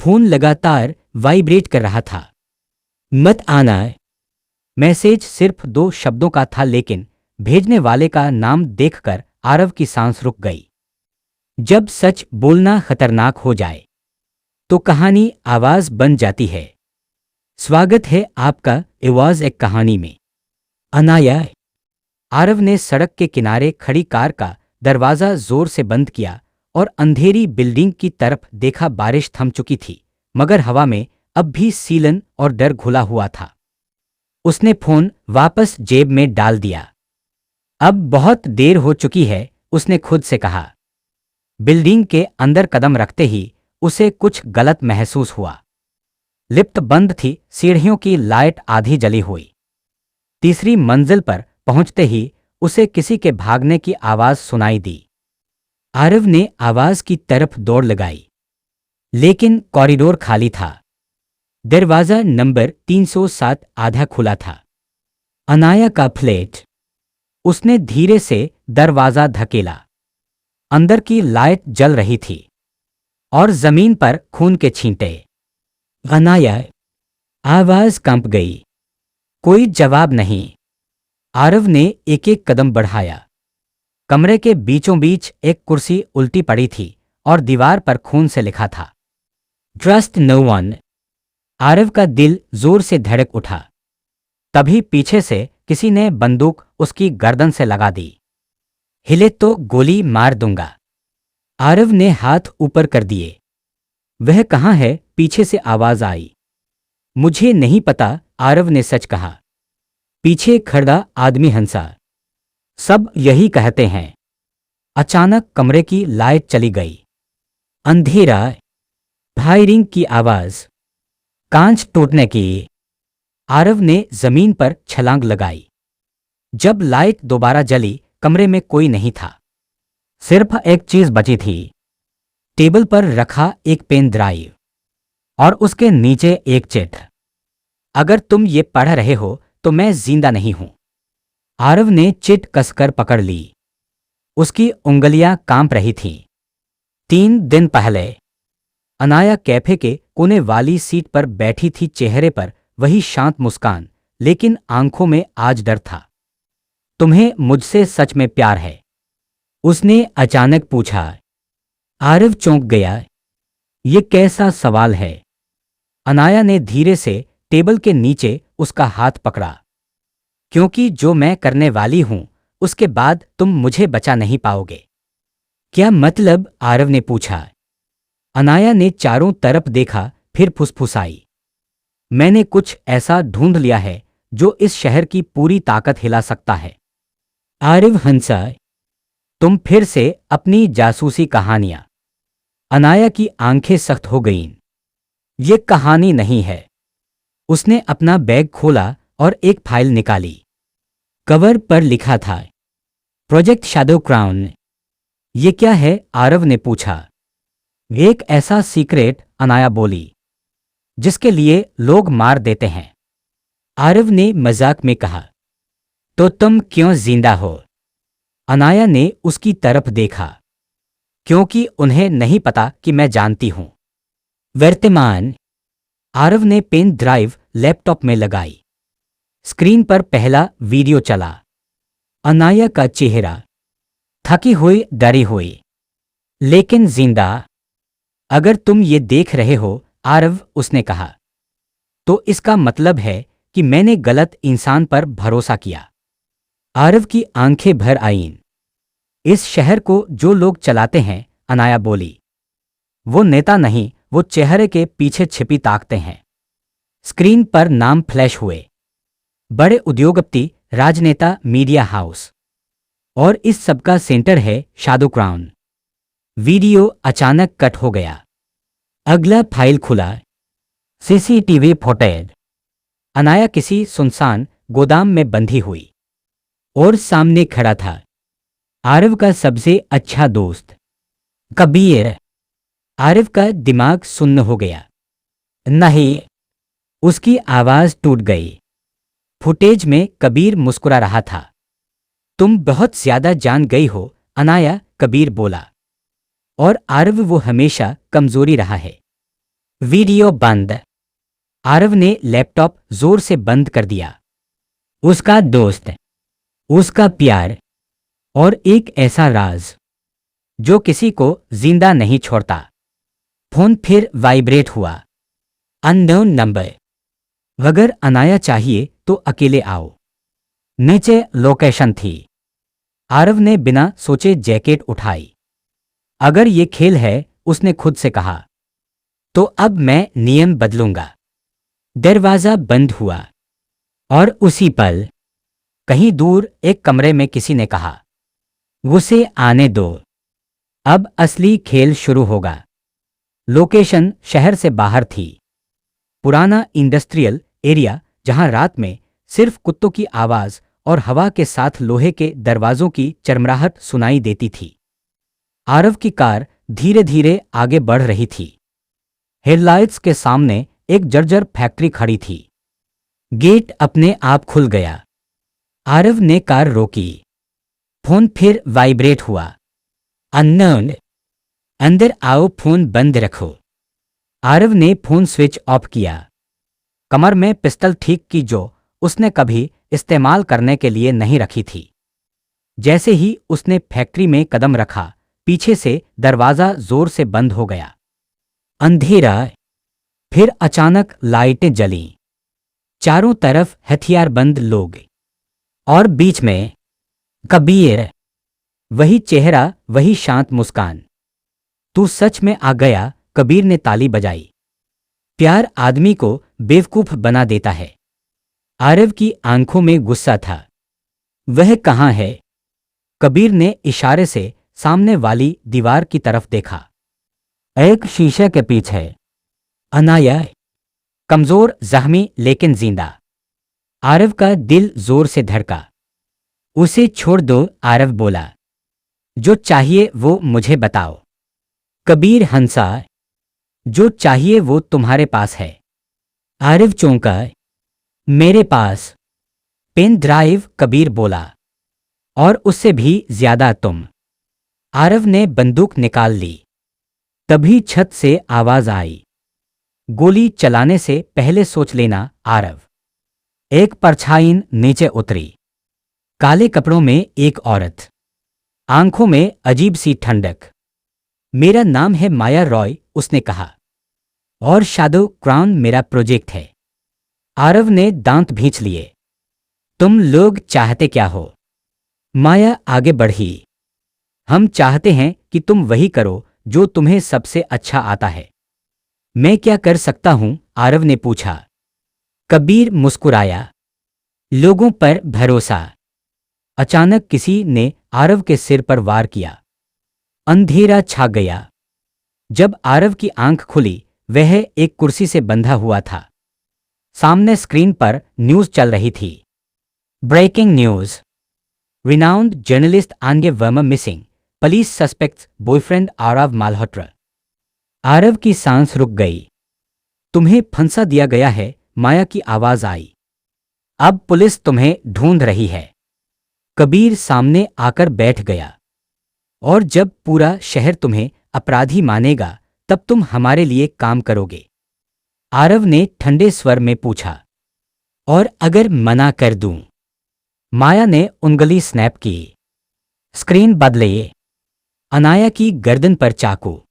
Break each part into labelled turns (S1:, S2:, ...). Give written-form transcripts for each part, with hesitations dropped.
S1: Phone लगातार vibrate कर रहा था। मत आना। मैसेज सिर्फ 2 शब्दों का था, लेकिन भेजने वाले का नाम देखकर आरव की सांस रुक गई। जब सच बोलना खतरनाक हो जाए तो कहानी आवाज बन जाती है। स्वागत है आपका आवाज एक कहानी में। अनाया। आरव ने सड़क के किनारे खड़ी कार का दरवाजा जोर से बंद किया और अंधेरी बिल्डिंग की तरफ देखा। बारिश थम चुकी थी, मगर हवा में अब भी सीलन और डर घुला हुआ था। उसने फोन वापस जेब में डाल दिया। अब बहुत देर हो चुकी है, उसने खुद से कहा। बिल्डिंग के अंदर कदम रखते ही उसे कुछ गलत महसूस हुआ। लिफ्ट बंद थी, सीढ़ियों की लाइट आधी जली हुई। तीसरी मंजिल पर पहुंचते ही उसे किसी के भागने की आवाज सुनाई दी। आरव ने आवाज की तरफ दौड़ लगाई, लेकिन कॉरिडोर खाली था। दरवाजा नंबर 307 आधा खुला था। अनाया का फ्लैट। उसने धीरे से दरवाजा धकेला। अंदर की लाइट जल रही थी और जमीन पर खून के छींटे। अनाया। आवाज कंप गई। कोई जवाब नहीं। आरव ने एक एक कदम बढ़ाया। कमरे के बीचों बीच एक कुर्सी उल्टी पड़ी थी और दीवार पर खून से लिखा था, ट्रस्ट नो वन। आरव का दिल जोर से धड़क उठा। तभी पीछे से किसी ने बंदूक उसकी गर्दन से लगा दी। हिले तो गोली मार दूंगा। आरव ने हाथ ऊपर कर दिए। वह कहाँ है? पीछे से आवाज आई। मुझे नहीं पता, आरव ने सच कहा। पीछे खड़ा आदमी हंसा। सब यही कहते हैं। अचानक कमरे की लाइट चली गई। अंधेरा। फायरिंग की आवाज। कांच टूटने की। आरव ने जमीन पर छलांग लगाई। जब लाइट दोबारा जली, कमरे में कोई नहीं था। सिर्फ एक चीज बची थी। टेबल पर रखा एक पेन ड्राइव और उसके नीचे एक चिट। अगर तुम ये पढ़ रहे हो तो मैं जिंदा नहीं हूं। आरव ने चिट कसकर पकड़ ली। उसकी उंगलियां कांप रही थीं। 3 दिन पहले अनाया कैफे के कोने वाली सीट पर बैठी थी। चेहरे पर वही शांत मुस्कान, लेकिन आंखों में आज डर था। तुम्हें मुझसे सच में प्यार है? उसने अचानक पूछा। आरव चौंक गया। ये कैसा सवाल है? अनाया ने धीरे से टेबल के नीचे उसका हाथ पकड़ा। क्योंकि जो मैं करने वाली हूं उसके बाद तुम मुझे बचा नहीं पाओगे। क्या मतलब? आरव ने पूछा। अनाया ने चारों तरफ देखा, फिर फुसफुसाई। मैंने कुछ ऐसा ढूंढ लिया है जो इस शहर की पूरी ताकत हिला सकता है। आरव हंसा। तुम फिर से अपनी जासूसी कहानियां। अनाया की आंखें सख्त हो गईं। ये कहानी नहीं है। उसने अपना बैग खोला और एक फाइल निकाली। कवर पर लिखा था, प्रोजेक्ट शैडो क्राउन। ये क्या है? आरव ने पूछा। एक ऐसा सीक्रेट, अनाया बोली, जिसके लिए लोग मार देते हैं। आरव ने मजाक में कहा। तो तुम क्यों जिंदा हो? अनाया ने उसकी तरफ देखा। क्योंकि उन्हें नहीं पता कि मैं जानती हूं। वर्तमान। आरव ने पेन ड्राइव लैपटॉप में लगाई। स्क्रीन पर पहला वीडियो चला। अनाया का चेहरा थकी हुई, डरी हुई, लेकिन जिंदा। अगर तुम ये देख रहे हो, आरव, उसने कहा, तो इसका मतलब है कि मैंने गलत इंसान पर भरोसा किया। आरव की आंखें भर आईं। इस शहर को जो लोग चलाते हैं, अनाया बोली, वो नेता नहीं, वो चेहरे के पीछे छिपी ताकतें हैं। स्क्रीन पर नाम फ्लैश हुए। बड़े उद्योगपति, राजनेता, मीडिया हाउस। और इस सबका सेंटर है शैडो क्राउन। वीडियो अचानक कट हो गया। अगला फाइल खुला। CCTV footage. अनाया किसी सुनसान गोदाम में बंधी हुई और सामने खड़ा था आरव का सबसे अच्छा दोस्त कबीर। आरव का दिमाग सुन्न हो गया। नहीं। उसकी आवाज टूट गई। फुटेज में कबीर मुस्कुरा रहा था। तुम बहुत ज्यादा जान गई हो, अनाया, कबीर बोला। और आरव, वो हमेशा कमजोरी रहा है। वीडियो बंद। आरव ने लैपटॉप जोर से बंद कर दिया। उसका दोस्त, उसका प्यार और एक ऐसा राज जो किसी को जिंदा नहीं छोड़ता। फोन फिर वाइब्रेट हुआ। Unknown number. अगर अनाया चाहिए तो अकेले आओ। नीचे लोकेशन थी। आरव ने बिना सोचे जैकेट उठाई। अगर ये खेल है, उसने खुद से कहा, तो अब मैं नियम बदलूंगा। दरवाजा बंद हुआ और उसी पल कहीं दूर एक कमरे में किसी ने कहा, उसे आने दो, अब असली खेल शुरू होगा। लोकेशन शहर से बाहर थी। पुराना इंडस्ट्रियल एरिया जहां रात में सिर्फ कुत्तों की आवाज और हवा के साथ लोहे के दरवाजों की चरमराहट सुनाई देती थी। आरव की कार धीरे धीरे आगे बढ़ रही थी। हेडलाइट्स के सामने एक जर्जर फैक्ट्री खड़ी थी। गेट अपने आप खुल गया। आरव ने कार रोकी। फोन फिर वाइब्रेट हुआ। अननोन। अंदर आओ, फोन बंद रखो। आरव ने फोन स्विच ऑफ किया। कमर में पिस्टल ठीक की जो उसने कभी इस्तेमाल करने के लिए नहीं रखी थी। जैसे ही उसने फैक्ट्री में कदम रखा, पीछे से दरवाजा जोर से बंद हो गया। अंधेरा। फिर अचानक लाइटें जलीं। चारों तरफ हथियारबंद लोग और बीच में कबीर। वही चेहरा, वही शांत मुस्कान। तू सच में आ गया, कबीर ने ताली बजाई। प्यार आदमी को बेवकूफ बना देता है। आरव की आंखों में गुस्सा था। वह कहाँ है? कबीर ने इशारे से सामने वाली दीवार की तरफ देखा। एक शीशे के पीछे। अनाया, कमजोर, जख्मी लेकिन जिंदा। आरव का दिल जोर से धड़का। उसे छोड़ दो, आरव बोला। जो चाहिए वो मुझे बताओ। कबीर हंसा। जो चाहिए वो तुम्हारे पास है। आरव चौंका। मेरे पास पेन ड्राइव, कबीर बोला, और उससे भी ज्यादा तुम। आरव ने बंदूक निकाल ली। तभी छत से आवाज आई, गोली चलाने से पहले सोच लेना, आरव। एक परछाई नीचे उतरी। काले कपड़ों में एक औरत, आंखों में अजीब सी ठंडक। मेरा नाम है माया रॉय, उसने कहा, और शैडो क्राउन मेरा प्रोजेक्ट है। आरव ने दांत भींच लिए। तुम लोग चाहते क्या हो? माया आगे बढ़ी। हम चाहते हैं कि तुम वही करो जो तुम्हें सबसे अच्छा आता है। मैं क्या कर सकता हूं? आरव ने पूछा। कबीर मुस्कुराया। लोगों पर भरोसा। अचानक किसी ने आरव के सिर पर वार किया। अंधेरा छा गया। जब आरव की आंख खुली, वह एक कुर्सी से बंधा हुआ था। सामने स्क्रीन पर न्यूज चल रही थी। Breaking news. Renowned journalist Aange Verma missing. Police suspects boyfriend Aarav Malhotra. Aarav की सांस रुक गई। तुम्हें फंसा दिया गया है, माया की आवाज आई। अब पुलिस तुम्हें ढूंढ रही है। कबीर सामने आकर बैठ गया। और जब पूरा शहर तुम्हें अपराधी मानेगा, तब तुम हमारे लिए काम करोगे? आरव ने ठंडे स्वर में पूछा। और अगर मना कर दूं? माया ने उंगली स्नैप की। स्क्रीन बदले। अनाया की गर्दन पर चाकू।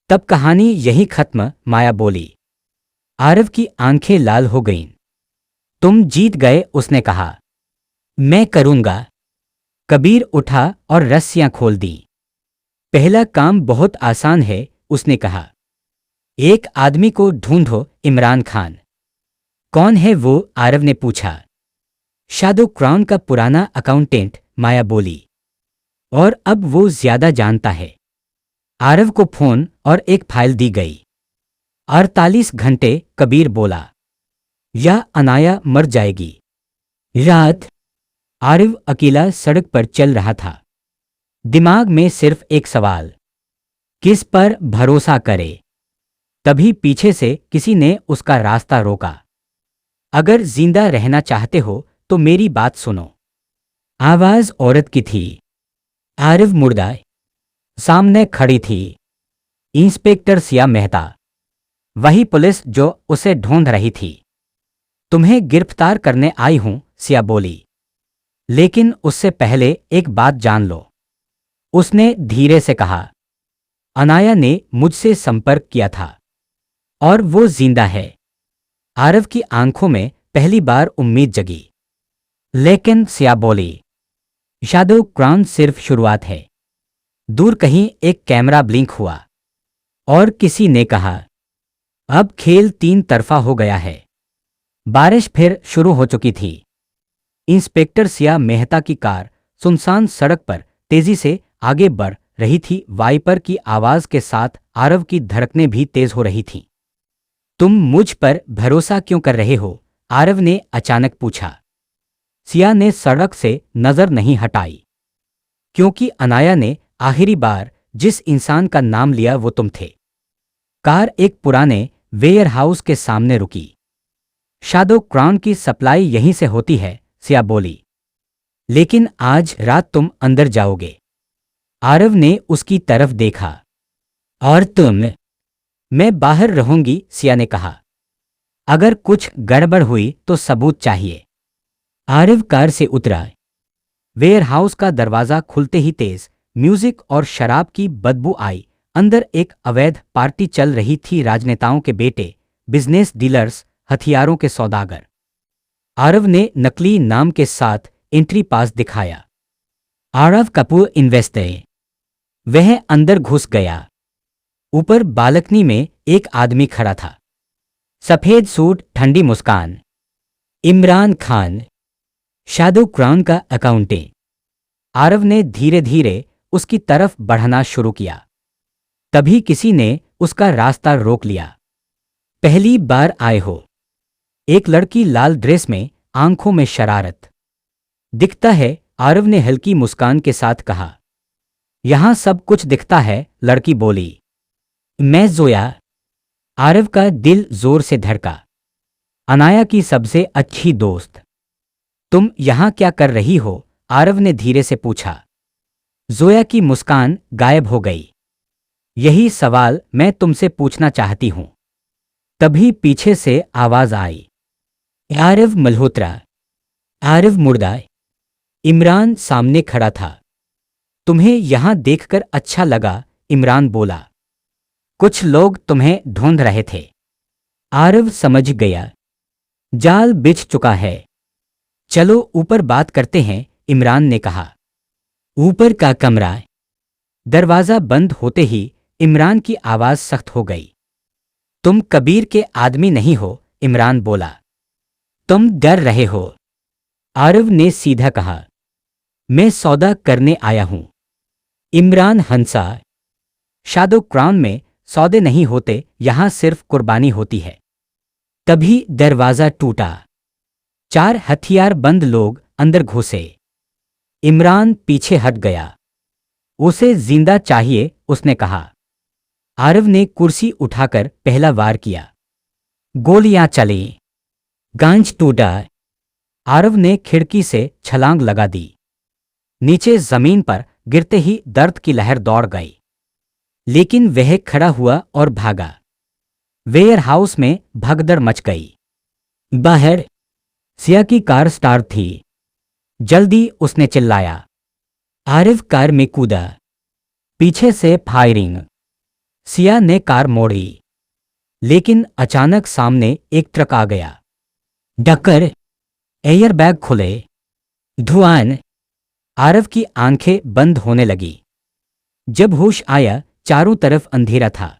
S1: तब कहानी यही खत्म, माया बोली। आरव की आंखें लाल हो गईं। तुम जीत गए, उसने कहा। मैं करूंगा। कबीर उठा और रस्सियां खोल दी। पहला काम बहुत आसान है, उसने कहा। एक आदमी को ढूंढो, इमरान खान। कौन है वो? आरव ने पूछा। शैडो क्राउन का पुराना अकाउंटेंट, माया बोली। और अब वो ज्यादा जानता है। आरव को फोन और एक फाइल दी गई। 48 घंटे, कबीर बोला, या अनाया मर जाएगी। रात। आरव अकेला सड़क पर चल रहा था। दिमाग में सिर्फ एक सवाल, किस पर भरोसा करे? तभी पीछे से किसी ने उसका रास्ता रोका। अगर जिंदा रहना चाहते हो तो मेरी बात सुनो। आवाज औरत की थी। आरव मुर्दा। सामने खड़ी थी इंस्पेक्टर सिया मेहता। वही पुलिस जो उसे ढूंढ रही थी। तुम्हें गिरफ्तार करने आई हूं, सिया बोली। लेकिन उससे पहले एक बात जान लो, उसने धीरे से कहा। अनाया ने मुझसे संपर्क किया था और वो जिंदा है। आरव की आंखों में पहली बार उम्मीद जगी। लेकिन सिया बोली, शैडो क्राउन सिर्फ शुरुआत है। दूर कहीं एक कैमरा ब्लिंक हुआ और किसी ने कहा, अब खेल तीन तरफा हो गया है। बारिश फिर शुरू हो चुकी थी। इंस्पेक्टर सिया मेहता की कार सुनसान सड़क पर तेजी से आगे बढ़ रही थी। वाइपर की आवाज के साथ आरव की धड़कनें भी तेज हो रही थीं। तुम मुझ पर भरोसा क्यों कर रहे हो? आरव ने अचानक पूछा। सिया ने सड़क से नजर नहीं हटाई। क्योंकि अनाया ने आखिरी बार जिस इंसान का नाम लिया वो तुम थे। कार एक पुराने वेयरहाउस के सामने रुकी। शैडो क्राउन की सप्लाई यहीं से होती है, सिया बोली। लेकिन आज रात तुम अंदर जाओगे। आरव ने उसकी तरफ देखा। और तुम? मैं बाहर रहूंगी, सिया ने कहा। अगर कुछ गड़बड़ हुई तो सबूत चाहिए। आरव कार से उतरा। वेयरहाउस का दरवाजा खुलते ही तेज म्यूजिक और शराब की बदबू आई। अंदर एक अवैध पार्टी चल रही थी। राजनेताओं के बेटे, बिजनेस डीलर्स, हथियारों के सौदागर। आरव ने नकली नाम के साथ एंट्री पास दिखाया। आरव कपूर इन्वेस्टर। वह अंदर घुस गया। ऊपर बालकनी में एक आदमी खड़ा था। सफेद सूट, ठंडी मुस्कान। इमरान खान, शैडो क्राउन का अकाउंटेंट। आरव ने धीरे धीरे उसकी तरफ बढ़ना शुरू किया। तभी किसी ने उसका रास्ता रोक लिया। पहली बार आए हो? एक लड़की लाल ड्रेस में, आंखों में शरारत। दिखता है, आरव ने हल्की मुस्कान के साथ कहा। यहां सब कुछ दिखता है, लड़की बोली। मैं जोया। आरव का दिल जोर से धड़का। अनाया की सबसे अच्छी दोस्त। तुम यहां क्या कर रही हो? आरव ने धीरे से पूछा। जोया की मुस्कान गायब हो गई। यही सवाल मैं तुमसे पूछना चाहती हूं। तभी पीछे से आवाज आई। आरव मल्होत्रा। आरव मुर्दा। इमरान सामने खड़ा था। तुम्हें यहां देखकर अच्छा लगा, इमरान बोला। कुछ लोग तुम्हें ढूंढ रहे थे। आरव समझ गया, जाल बिछ चुका है। चलो ऊपर बात करते हैं, इमरान ने कहा। ऊपर का कमरा। दरवाजा बंद होते ही इमरान की आवाज सख्त हो गई। तुम कबीर के आदमी नहीं हो, इमरान बोला। तुम डर रहे हो, आरव ने सीधा कहा। मैं सौदा करने आया हूं। इमरान हंसा। शैडो क्राउन में सौदे नहीं होते, यहां सिर्फ कुर्बानी होती है। तभी दरवाजा टूटा। 4 हथियारबंद लोग अंदर घुसे। इमरान पीछे हट गया। उसे जिंदा चाहिए, उसने कहा। आरव ने कुर्सी उठाकर पहला वार किया। गोलियां चली। गांज टूटा। आरव ने खिड़की से छलांग लगा दी। नीचे जमीन पर गिरते ही दर्द की लहर दौड़ गई। लेकिन वह खड़ा हुआ और भागा। वेयरहाउस में भगदड़ मच गई। बाहर सिया की कार स्टार्ट थी। जल्दी, उसने चिल्लाया। आरिफ कार में कूदा। पीछे से फायरिंग। सिया ने कार मोड़ी, लेकिन अचानक सामने एक ट्रक आ गया। डकर। एयरबैग खुले। धुआं। आरव की आंखें बंद होने लगी। जब होश आया, चारों तरफ अंधेरा था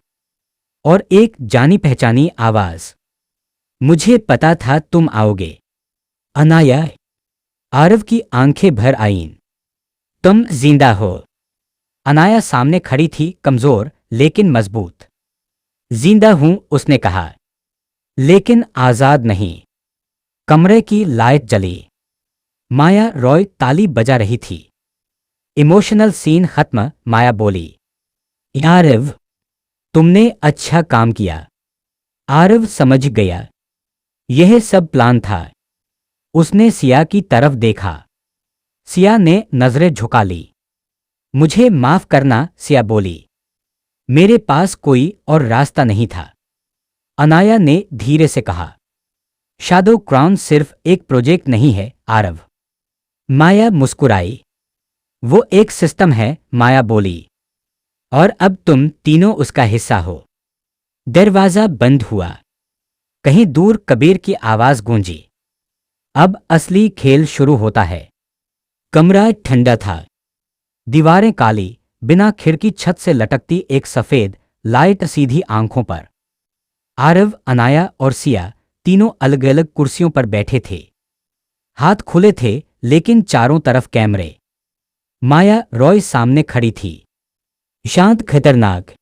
S1: और एक जानी पहचानी आवाज। मुझे पता था तुम आओगे, अनाया। आरव की आंखें भर आईं। तुम जिंदा हो। अनाया सामने खड़ी थी, कमजोर लेकिन मजबूत। जिंदा हूं, उसने कहा, लेकिन आजाद नहीं। कमरे की लाइट जली। माया रॉय ताली बजा रही थी। इमोशनल सीन खत्म। माया बोली, आरव, तुमने अच्छा काम किया। आरव समझ गया, यह सब प्लान था। उसने सिया की तरफ देखा। सिया ने नजरें झुका ली। मुझे माफ करना, सिया बोली। मेरे पास कोई और रास्ता नहीं था। अनाया ने धीरे से कहा। शैडो क्राउन सिर्फ एक प्रोजेक्ट नहीं है आरव। माया मुस्कुराई। वो एक सिस्टम है, माया बोली। और अब तुम तीनों उसका हिस्सा हो। दरवाजा बंद हुआ। कहीं दूर कबीर की आवाज गूंजी। अब असली खेल शुरू होता है। कमरा ठंडा था। दीवारें काली, बिना खिड़की छत से लटकती एक सफेद लाइट सीधी आंखों पर। आरव, अनाया और सिया तीनों अलग अलग कुर्सियों पर बैठे थे। हाथ खुले थे, लेकिन चारों तरफ कैमरे। माया रॉय सामने खड़ी थी। शांत, खतरनाक।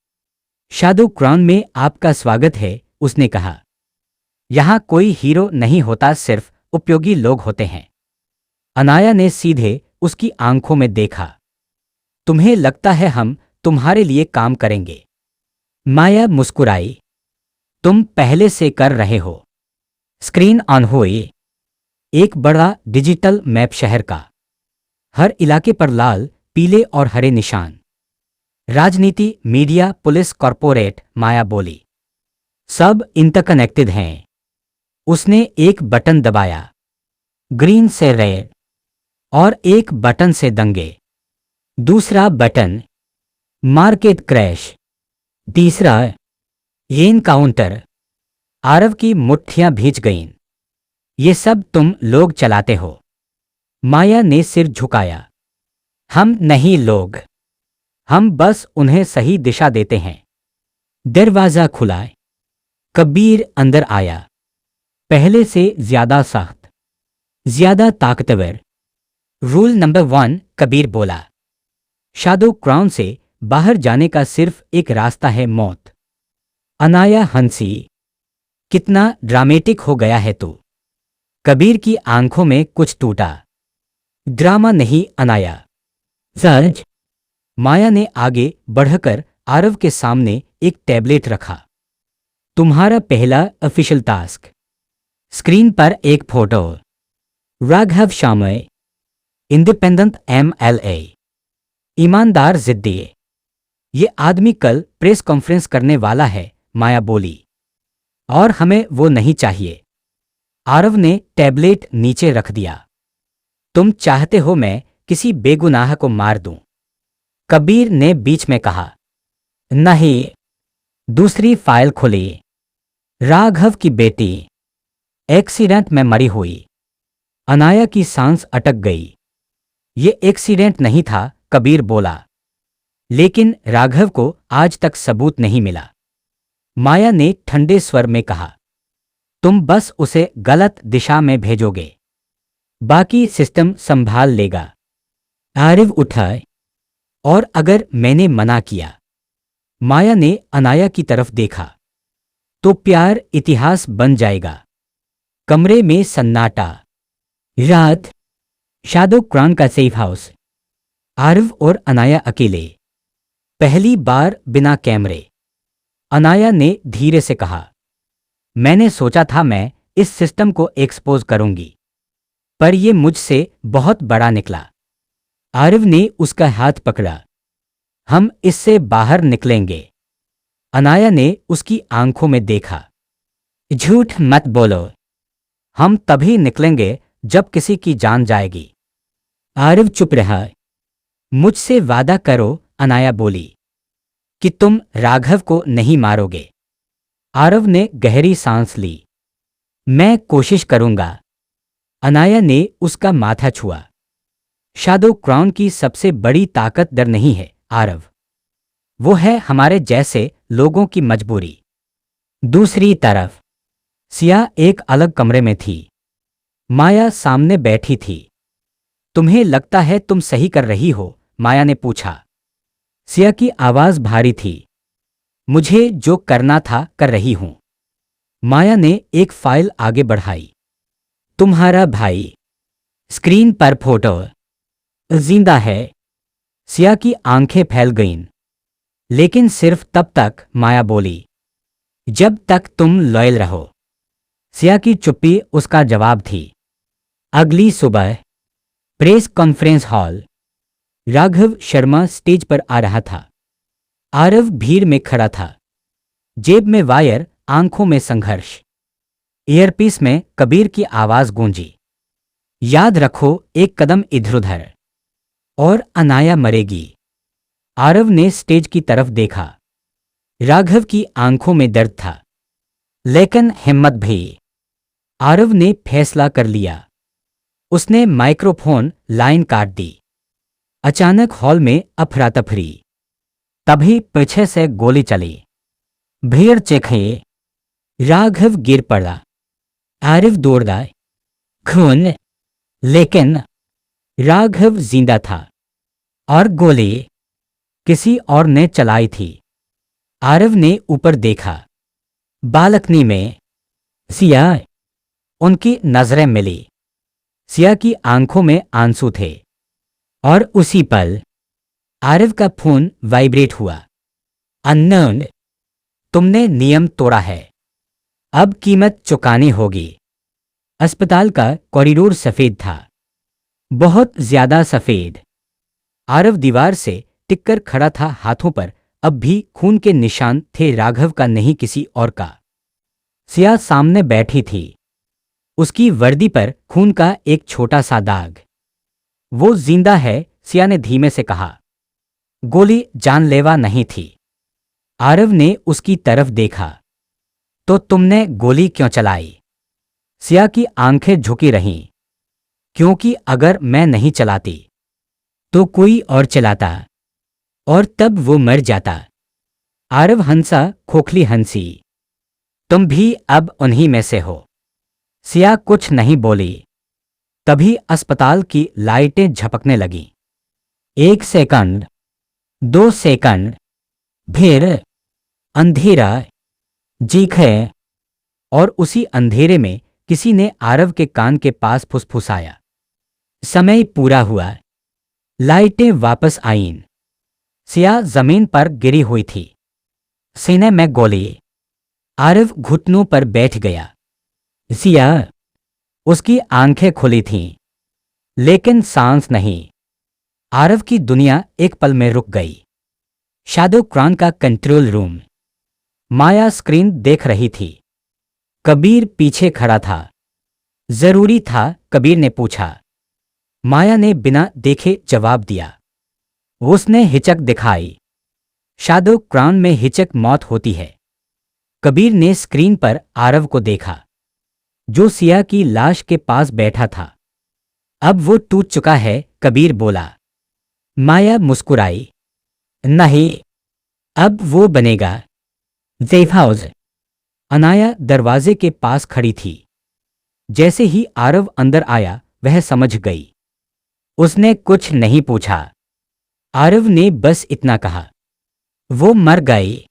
S1: शैडो क्राउन में आपका स्वागत है, उसने कहा। यहां कोई हीरो नहीं होता, सिर्फ उपयोगी लोग होते हैं। अनाया ने सीधे उसकी आंखों में देखा। तुम्हें लगता है हम तुम्हारे लिए काम करेंगे? माया मुस्कुराई। तुम पहले से कर रहे हो। स्क्रीन ऑन हुई। एक बड़ा डिजिटल मैप शहर का। हर इलाके पर लाल, पीले और हरे निशान। राजनीति, मीडिया, पुलिस, कॉरपोरेट, माया बोली। सब इंटरकनेक्टेड हैं। उसने एक बटन दबाया। ग्रीन से रेड और एक बटन से दंगे। दूसरा बटन मार्केट क्रैश। तीसरा येन काउंटर। आरव की मुट्ठियां भींच गईं। ये सब तुम लोग चलाते हो? माया ने सिर झुकाया। हम नहीं लोग, हम बस उन्हें सही दिशा देते हैं। दरवाजा खुला। कबीर अंदर आया। पहले से ज्यादा सख्त, ज्यादा ताकतवर। रूल नंबर 1, कबीर बोला। शैडो क्राउन से बाहर जाने का सिर्फ एक रास्ता है, मौत। अनाया हंसी। कितना ड्रामेटिक हो गया है तू। कबीर की आंखों में कुछ टूटा। ड्रामा नहीं अनाया, सच। माया ने आगे बढ़कर आरव के सामने एक टैबलेट रखा। तुम्हारा पहला ऑफिशियल टास्क। स्क्रीन पर एक फोटो। राघव शामय, इंडिपेंडेंट MLA, ईमानदार, जिद्दी। ये आदमी कल प्रेस कॉन्फ्रेंस करने वाला है, माया बोली। और हमें वो नहीं चाहिए। आरव ने टैबलेट नीचे रख दिया। तुम चाहते हो मैं किसी बेगुनाह को मार दूं? कबीर ने बीच में कहा। नहीं। दूसरी फाइल खुली। राघव की बेटी एक्सीडेंट में मरी हुई। अनाया की सांस अटक गई। ये एक्सीडेंट नहीं था, कबीर बोला। लेकिन राघव को आज तक सबूत नहीं मिला। माया ने ठंडे स्वर में कहा। तुम बस उसे गलत दिशा में भेजोगे, बाकी सिस्टम संभाल लेगा। आरिफ उठा। और अगर मैंने मना किया? माया ने अनाया की तरफ देखा। तो प्यार इतिहास बन जाएगा। कमरे में सन्नाटा। रात। शैडो क्राउन का सेफ हाउस। आरिफ और अनाया अकेले। पहली बार बिना कैमरे। अनाया ने धीरे से कहा। मैंने सोचा था मैं इस सिस्टम को एक्सपोज करूंगी, पर यह मुझसे बहुत बड़ा निकला। आरिफ ने उसका हाथ पकड़ा। हम इससे बाहर निकलेंगे। अनाया ने उसकी आंखों में देखा। झूठ मत बोलो। हम तभी निकलेंगे जब किसी की जान जाएगी। आरिफ चुप रहा। मुझसे वादा करो, अनाया बोली, कि तुम राघव को नहीं मारोगे। आरव ने गहरी सांस ली। मैं कोशिश करूंगा। अनाया ने उसका माथा छुआ। शैडो क्राउन की सबसे बड़ी ताकत डर नहीं है, आरव। वो है हमारे जैसे लोगों की मजबूरी। दूसरी तरफ सिया एक अलग कमरे में थी। माया सामने बैठी थी। तुम्हें लगता है तुम सही कर रही हो? माया ने पूछा। सिया की आवाज भारी थी। मुझे जो करना था कर रही हूं। माया ने एक फाइल आगे बढ़ाई। तुम्हारा भाई। स्क्रीन पर फोटो। जिंदा है। सिया की आंखें फैल गईं। लेकिन सिर्फ तब तक, माया बोली, जब तक तुम लॉयल रहो। सिया की चुप्पी उसका जवाब थी। अगली सुबह press conference hall. Raghav Sharma stage पर आ रहा था। आरव भीड़ में खड़ा था। जेब में वायर, आंखों में संघर्ष। ईयरपीस में कबीर की आवाज गूंजी, याद रखो, एक कदम इधर-उधर और अनाया मरेगी। आरव ने स्टेज की तरफ देखा। राघव की आंखों में दर्द था, लेकिन हिम्मत भी। आरव ने फैसला कर लिया। उसने माइक्रोफोन लाइन काट दी। अचानक हॉल में अफरा-तफरी। तभी पीछे से गोली चली। भीड़ चीखे। राघव गिर पड़ा। आरव दौड़ा। खून। लेकिन राघव जिंदा था और गोली किसी और ने चलाई थी। आरव ने ऊपर देखा। बालकनी में सिया। उनकी नजरें मिली। सिया की आंखों में आंसू थे और उसी पल आरव का फोन वाइब्रेट हुआ। अननोन, तुमने नियम तोड़ा है, अब कीमत चुकानी होगी। अस्पताल का कॉरिडोर सफेद था, बहुत ज्यादा सफेद। आरव दीवार से टिककर खड़ा था, हाथों पर अब भी खून के निशान थे, राघव का नहीं, किसी और का। सिया सामने बैठी थी, उसकी वर्दी पर खून का एक छोटा सा दाग। वो जिंदा है, सिया ने धीमे से कहा। गोली जानलेवा नहीं थी। आरव ने उसकी तरफ देखा। तो तुमने गोली क्यों चलाई? सिया की आंखें झुकी रहीं। क्योंकि अगर मैं नहीं चलाती तो कोई और चलाता और तब वो मर जाता। आरव हंसा, खोखली हंसी। तुम भी अब उन्हीं में से हो। सिया कुछ नहीं बोली। तभी अस्पताल की लाइटें झपकने लगीं। 1 सेकंड, 2 सेकंड, फिर अंधेरा, चीखें। और उसी अंधेरे में किसी ने आरव के कान के पास फुसफुसाया। समय पूरा हुआ। लाइटें वापस आईं। सिया जमीन पर गिरी हुई थी, सीने में गोली। आरव घुटनों पर बैठ गया। सिया, उसकी आंखें खुली थीं, लेकिन सांस नहीं। आरव की दुनिया एक पल में रुक गई। शैडो क्रॉन का कंट्रोल रूम। माया स्क्रीन देख रही थी। कबीर पीछे खड़ा था। जरूरी था? कबीर ने पूछा। माया ने बिना देखे जवाब दिया। उसने हिचक दिखाई। शैडो क्रॉन में हिचक मौत होती है। कबीर ने स्क्रीन पर आरव को देखा, जो सिया की लाश के पास बैठा था। अब वो टूट चुका है, कबीर बोला। माया मुस्कुराई। नहीं, अब वो बनेगा। Safe house. अनाया दरवाजे के पास खड़ी थी। जैसे ही आरव अंदर आया, वह समझ गई। उसने कुछ नहीं पूछा। आरव ने बस इतना कहा, वो मर गई।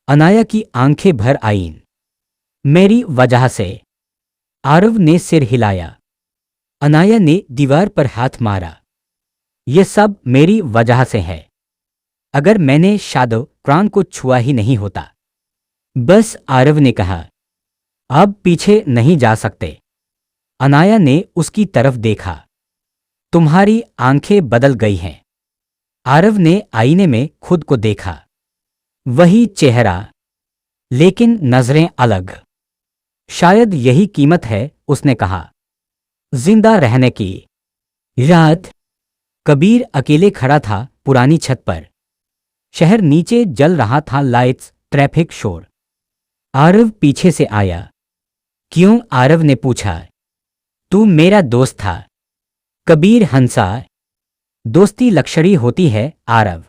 S1: अनाया की आंखें भर आईं। मेरी वजह से। आरव ने सिर हिलाया। अनाया ने दीवार पर हाथ मारा। ये सब मेरी वजह से है। अगर मैंने शैडो क्रॉन को छुआ ही नहीं होता। बस, आरव ने कहा। अब पीछे नहीं जा सकते। अनाया ने उसकी तरफ देखा। तुम्हारी आंखें बदल गई हैं। आरव ने आईने में खुद को देखा। वही चेहरा, लेकिन नजरें अलग। शायद यही कीमत है, उसने कहा, जिंदा रहने की। रात। कबीर अकेले खड़ा था पुरानी छत पर। शहर नीचे जल रहा था, लाइट्स, ट्रैफिक, शोर। आरव पीछे से आया। क्यों? आरव ने पूछा। तू मेरा दोस्त था। कबीर हंसा। दोस्ती लक्जरी होती है, आरव,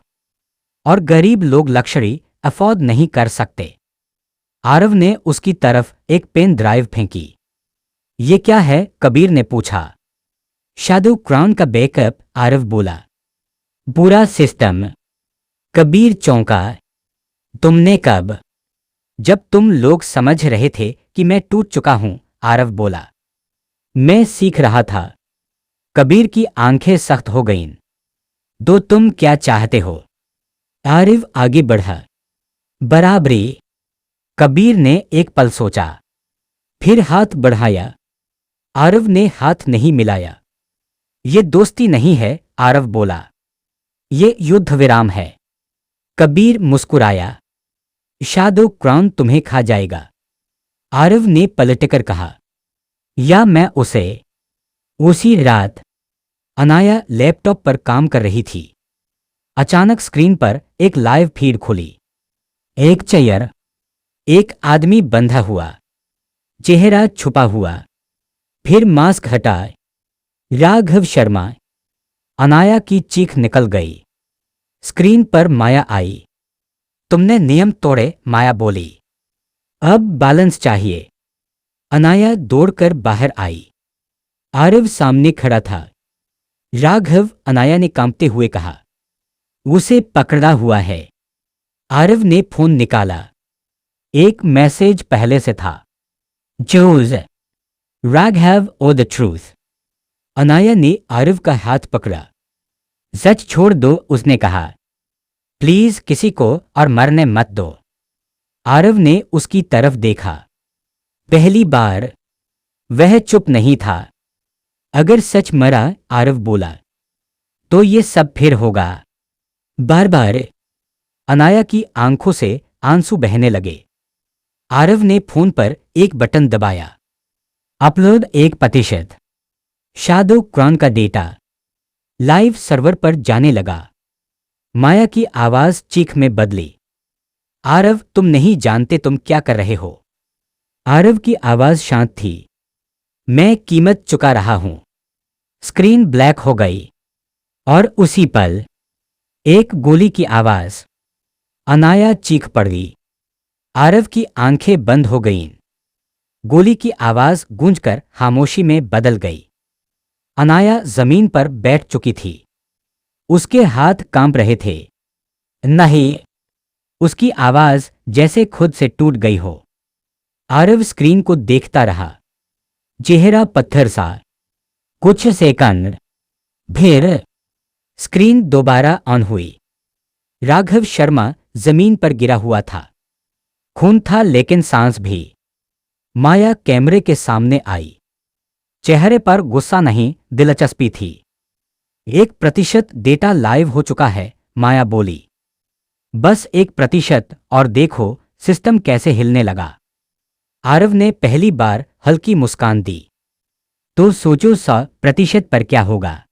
S1: और गरीब लोग लक्जरी अफोर्ड नहीं कर सकते। आरव ने उसकी तरफ एक पेन ड्राइव फेंकी। ये क्या है? कबीर ने पूछा। शैडो क्रॉन का बैकअप, आरव बोला। पूरा सिस्टम। कबीर चौंका। तुमने कब? जब तुम लोग समझ रहे थे कि मैं टूट चुका हूं, आरव बोला। मैं सीख रहा था। कबीर की आंखें सख्त हो गईं। तो तुम क्या चाहते हो? आरव आगे बढ़ा। बराबरी। कबीर ने एक पल सोचा, फिर हाथ बढ़ाया। आरव ने हाथ नहीं मिलाया। ये दोस्ती नहीं है, आरव बोला। ये युद्ध विराम है। कबीर मुस्कुराया। शैडो क्रॉन तुम्हें खा जाएगा। आरव ने पलटकर कहा, या मैं उसे। उसी रात अनाया लैपटॉप पर काम कर रही थी। अचानक स्क्रीन पर एक लाइव फीड खुली। एक चेयर, एक आदमी बंधा हुआ, चेहरा छुपा हुआ, फिर मास्क हटा। राघव शर्मा। अनाया की चीख निकल गई। स्क्रीन पर माया आई। तुमने नियम तोड़े, माया बोली। अब बैलेंस चाहिए। अनाया दौड़कर बाहर आई। आरव सामने खड़ा था। राघव, अनाया ने कांपते हुए कहा, उसे पकड़ा हुआ है। आरव ने फोन निकाला। एक मैसेज पहले से था। चूज राघव और द ट्रूथ। अनाया ने आरव का हाथ पकड़ा। सच छोड़ दो, उसने कहा। प्लीज किसी को और मरने मत दो। आरव ने उसकी तरफ देखा। पहली बार वह चुप नहीं था। अगर सच मरा, आरव बोला, तो ये सब फिर होगा। बार बार अनाया की आंखों से आंसू बहने लगे। आरव ने फोन पर एक बटन दबाया। अपलोड 1%। शादो क्रॉन का डेटा लाइव सर्वर पर जाने लगा। माया की आवाज चीख में बदली। आरव, तुम नहीं जानते तुम क्या कर रहे हो। आरव की आवाज शांत थी। मैं कीमत चुका रहा हूं। स्क्रीन ब्लैक हो गई और उसी पल एक गोली की आवाज। अनाया चीख पड़ी। आरव की आंखें बंद हो गईं। गोली की आवाज गूंजकर खामोशी में बदल गई। अनाया जमीन पर बैठ चुकी थी। उसके हाथ कांप रहे थे। नहीं, उसकी आवाज जैसे खुद से टूट गई हो। आरव स्क्रीन को देखता रहा। चेहरा पत्थर सा। कुछ सेकंड, फिर स्क्रीन दोबारा ऑन हुई। राघव शर्मा जमीन पर गिरा हुआ था। खून था लेकिन सांस भी। माया कैमरे के सामने आई। चेहरे पर गुस्सा नहीं, दिलचस्पी थी। 1% डेटा लाइव हो चुका है, माया बोली। बस 1% और देखो सिस्टम कैसे हिलने लगा। आरव ने पहली बार हल्की मुस्कान दी। तो सोचो 100% पर क्या होगा।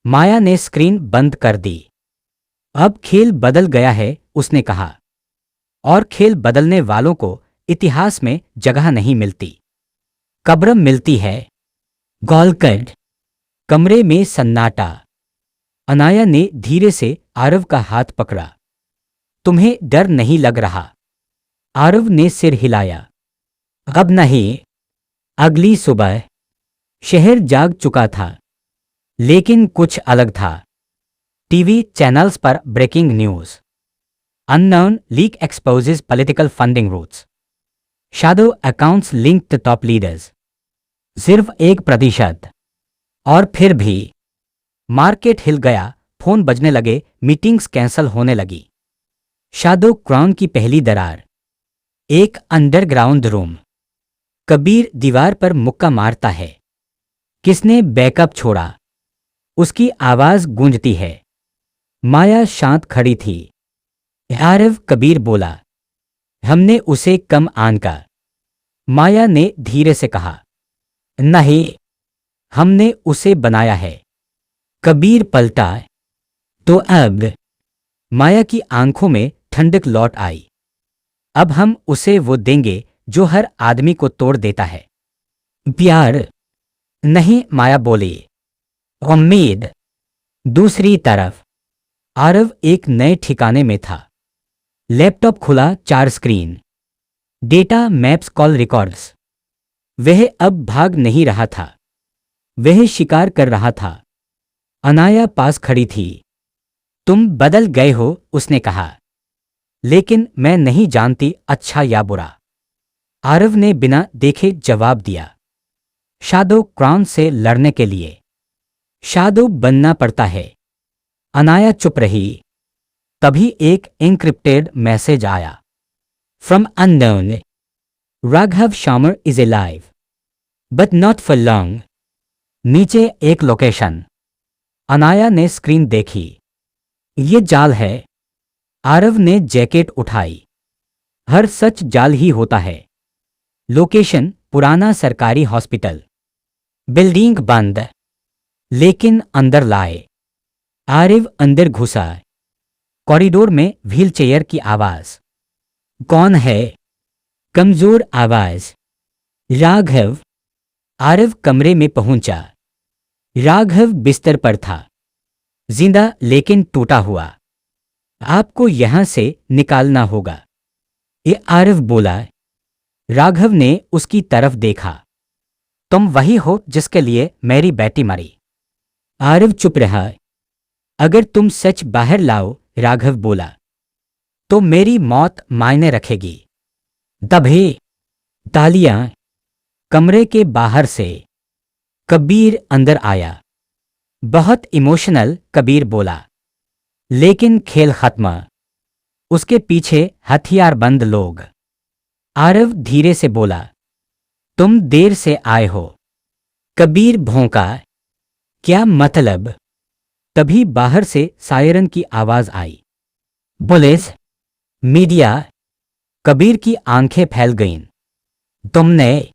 S1: माया ने स्क्रीन बंद कर दी। अब खेल बदल गया है, उसने कहा। और खेल बदलने वालों को इतिहास में जगह नहीं मिलती, कब्र मिलती है। गॉलकट। कमरे में सन्नाटा। अनाया ने धीरे से आरव का हाथ पकड़ा। तुम्हें डर नहीं लग रहा? आरव ने सिर हिलाया। अब नहीं। अगली सुबह शहर जाग चुका था, लेकिन कुछ अलग था। टीवी चैनल्स पर breaking news. Unknown leak exposes political funding routes. Shadow accounts linked to top leaders. सिर्फ 1%। और फिर भी मार्केट हिल गया। फोन बजने लगे, मीटिंग्स कैंसल होने लगी। शैडो क्रॉन की पहली दरार। एक अंडरग्राउंड रूम। कबीर दीवार पर मुक्का मारता है। किसने बैकअप छोड़ा? उसकी आवाज गूंजती है। माया शांत खड़ी थी। आरव, कबीर बोला, हमने उसे कम आंका। माया ने धीरे से कहा, नहीं, हमने उसे बनाया है। कबीर पलटा। तो अब? माया की आंखों में ठंडक लौट आई। अब हम उसे वो देंगे जो हर आदमी को तोड़ देता है। प्यार नहीं, माया बोली। उम्मीद। दूसरी तरफ आरव एक नए ठिकाने में था। लैपटॉप खुला, 4 screen, data, maps, call records. वह अब भाग नहीं रहा था, वह शिकार कर रहा था। अनाया पास खड़ी थी। तुम बदल गए हो, उसने कहा, लेकिन मैं नहीं जानती अच्छा या बुरा। आरव ने बिना देखे जवाब दिया। शैडो क्रॉन से लड़ने के लिए शैडो बनना पड़ता है। अनाया चुप रही। तभी एक एन्क्रिप्टेड मैसेज आया। From unknown, Raghav Sharma is alive but not for long. नीचे एक लोकेशन। अनाया ने स्क्रीन देखी। ये जाल है। आरव ने जैकेट उठाई। हर सच जाल ही होता है। लोकेशन पुराना सरकारी हॉस्पिटल। बिल्डिंग बंद, लेकिन अंदर लाए। आरिव अंदर घुसा। कॉरिडोर में व्हीलचेयर की आवाज। कौन है? कमजोर आवाज। राघव। आरव कमरे में पहुंचा। राघव बिस्तर पर था, जिंदा लेकिन टूटा हुआ। आपको यहां से निकालना होगा, ये आरव बोला। राघव ने उसकी तरफ देखा। तुम वही हो जिसके लिए मेरी बेटी मरी। आरव चुप रहा। अगर तुम सच बाहर लाओ, राघव बोला, तो मेरी मौत मायने रखेगी। तभी तालियां। कमरे के बाहर से कबीर अंदर आया। बहुत इमोशनल, कबीर बोला। लेकिन खेल खत्म। उसके पीछे हथियारबंद लोग। आरव धीरे से बोला, तुम देर से आए हो। कबीर भौंका। क्या मतलब? तभी बाहर से सायरन की आवाज आई। Police, media. कबीर की आंखें फैल गईं। तुमने?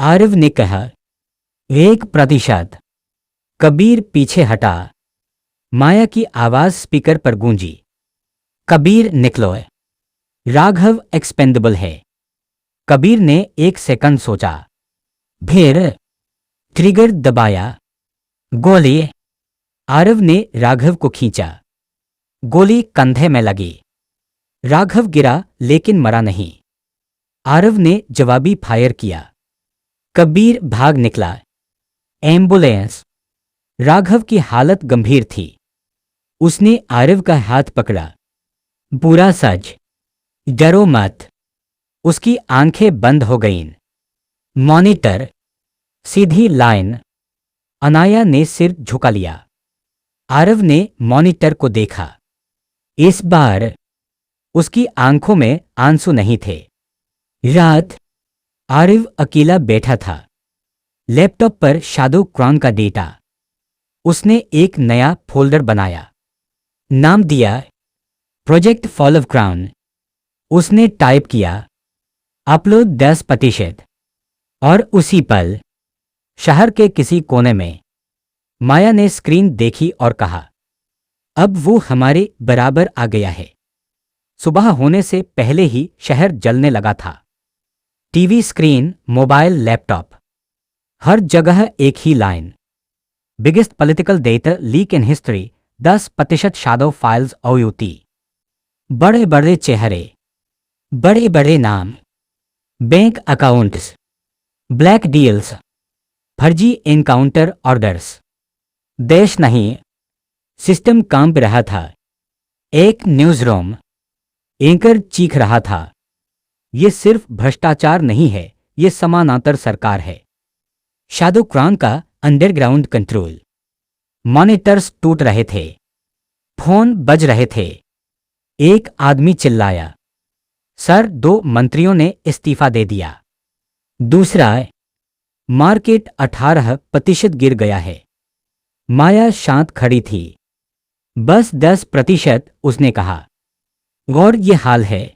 S1: आरव ने कहा। 1%। कबीर पीछे हटा। माया की आवाज स्पीकर पर गूंजी। कबीर निकलो। राघव एक्सपेंडेबल है। कबीर ने 1 सेकंड सोचा, फिर ट्रिगर दबाया। गोली। आरव ने राघव को खींचा। गोली कंधे में लगी। राघव गिरा लेकिन मरा नहीं। आरव ने जवाबी फायर किया। कबीर भाग निकला। एम्बुलेंस। राघव की हालत गंभीर थी। उसने आरव का हाथ पकड़ा। पूरा सच। डरो मत। उसकी आंखें बंद हो गईं। मॉनिटर। सीधी लाइन। अनाया ने सिर झुका लिया। आरव ने मॉनिटर को देखा। इस बार उसकी आंखों में आंसू नहीं थे। रात। आरव अकेला बैठा था। लैपटॉप पर शैडो क्रॉन का डेटा। उसने एक नया फोल्डर बनाया। नाम दिया प्रोजेक्ट फॉल ऑफ क्राउन। उसने टाइप किया अपलोड 10%। और उसी पल शहर के किसी कोने में माया ने स्क्रीन देखी और कहा, अब वो हमारे बराबर आ गया है। सुबह होने से पहले ही शहर जलने लगा था। टीवी स्क्रीन, मोबाइल, लैपटॉप, हर जगह एक ही line. Biggest political data leak in history, 10% shadow files OUT. बड़े बड़े चेहरे, बड़े बड़े नाम, बैंक अकाउंट्स, ब्लैक डील्स, फर्जी एनकाउंटर ऑर्डर्स। देश नहीं, सिस्टम कांप रहा था। एक न्यूज रूम एंकर चीख रहा था, यह सिर्फ भ्रष्टाचार नहीं है, यह समानांतर सरकार है। शैडो क्रॉन का अंडरग्राउंड कंट्रोल। मॉनिटर्स टूट रहे थे। फोन बज रहे थे। एक आदमी चिल्लाया, सर 2 मंत्रियों ने इस्तीफा दे दिया। दूसरा, मार्केट 18% गिर गया है। माया शांत खड़ी थी। बस 10%, उसने कहा। और ये हाल है।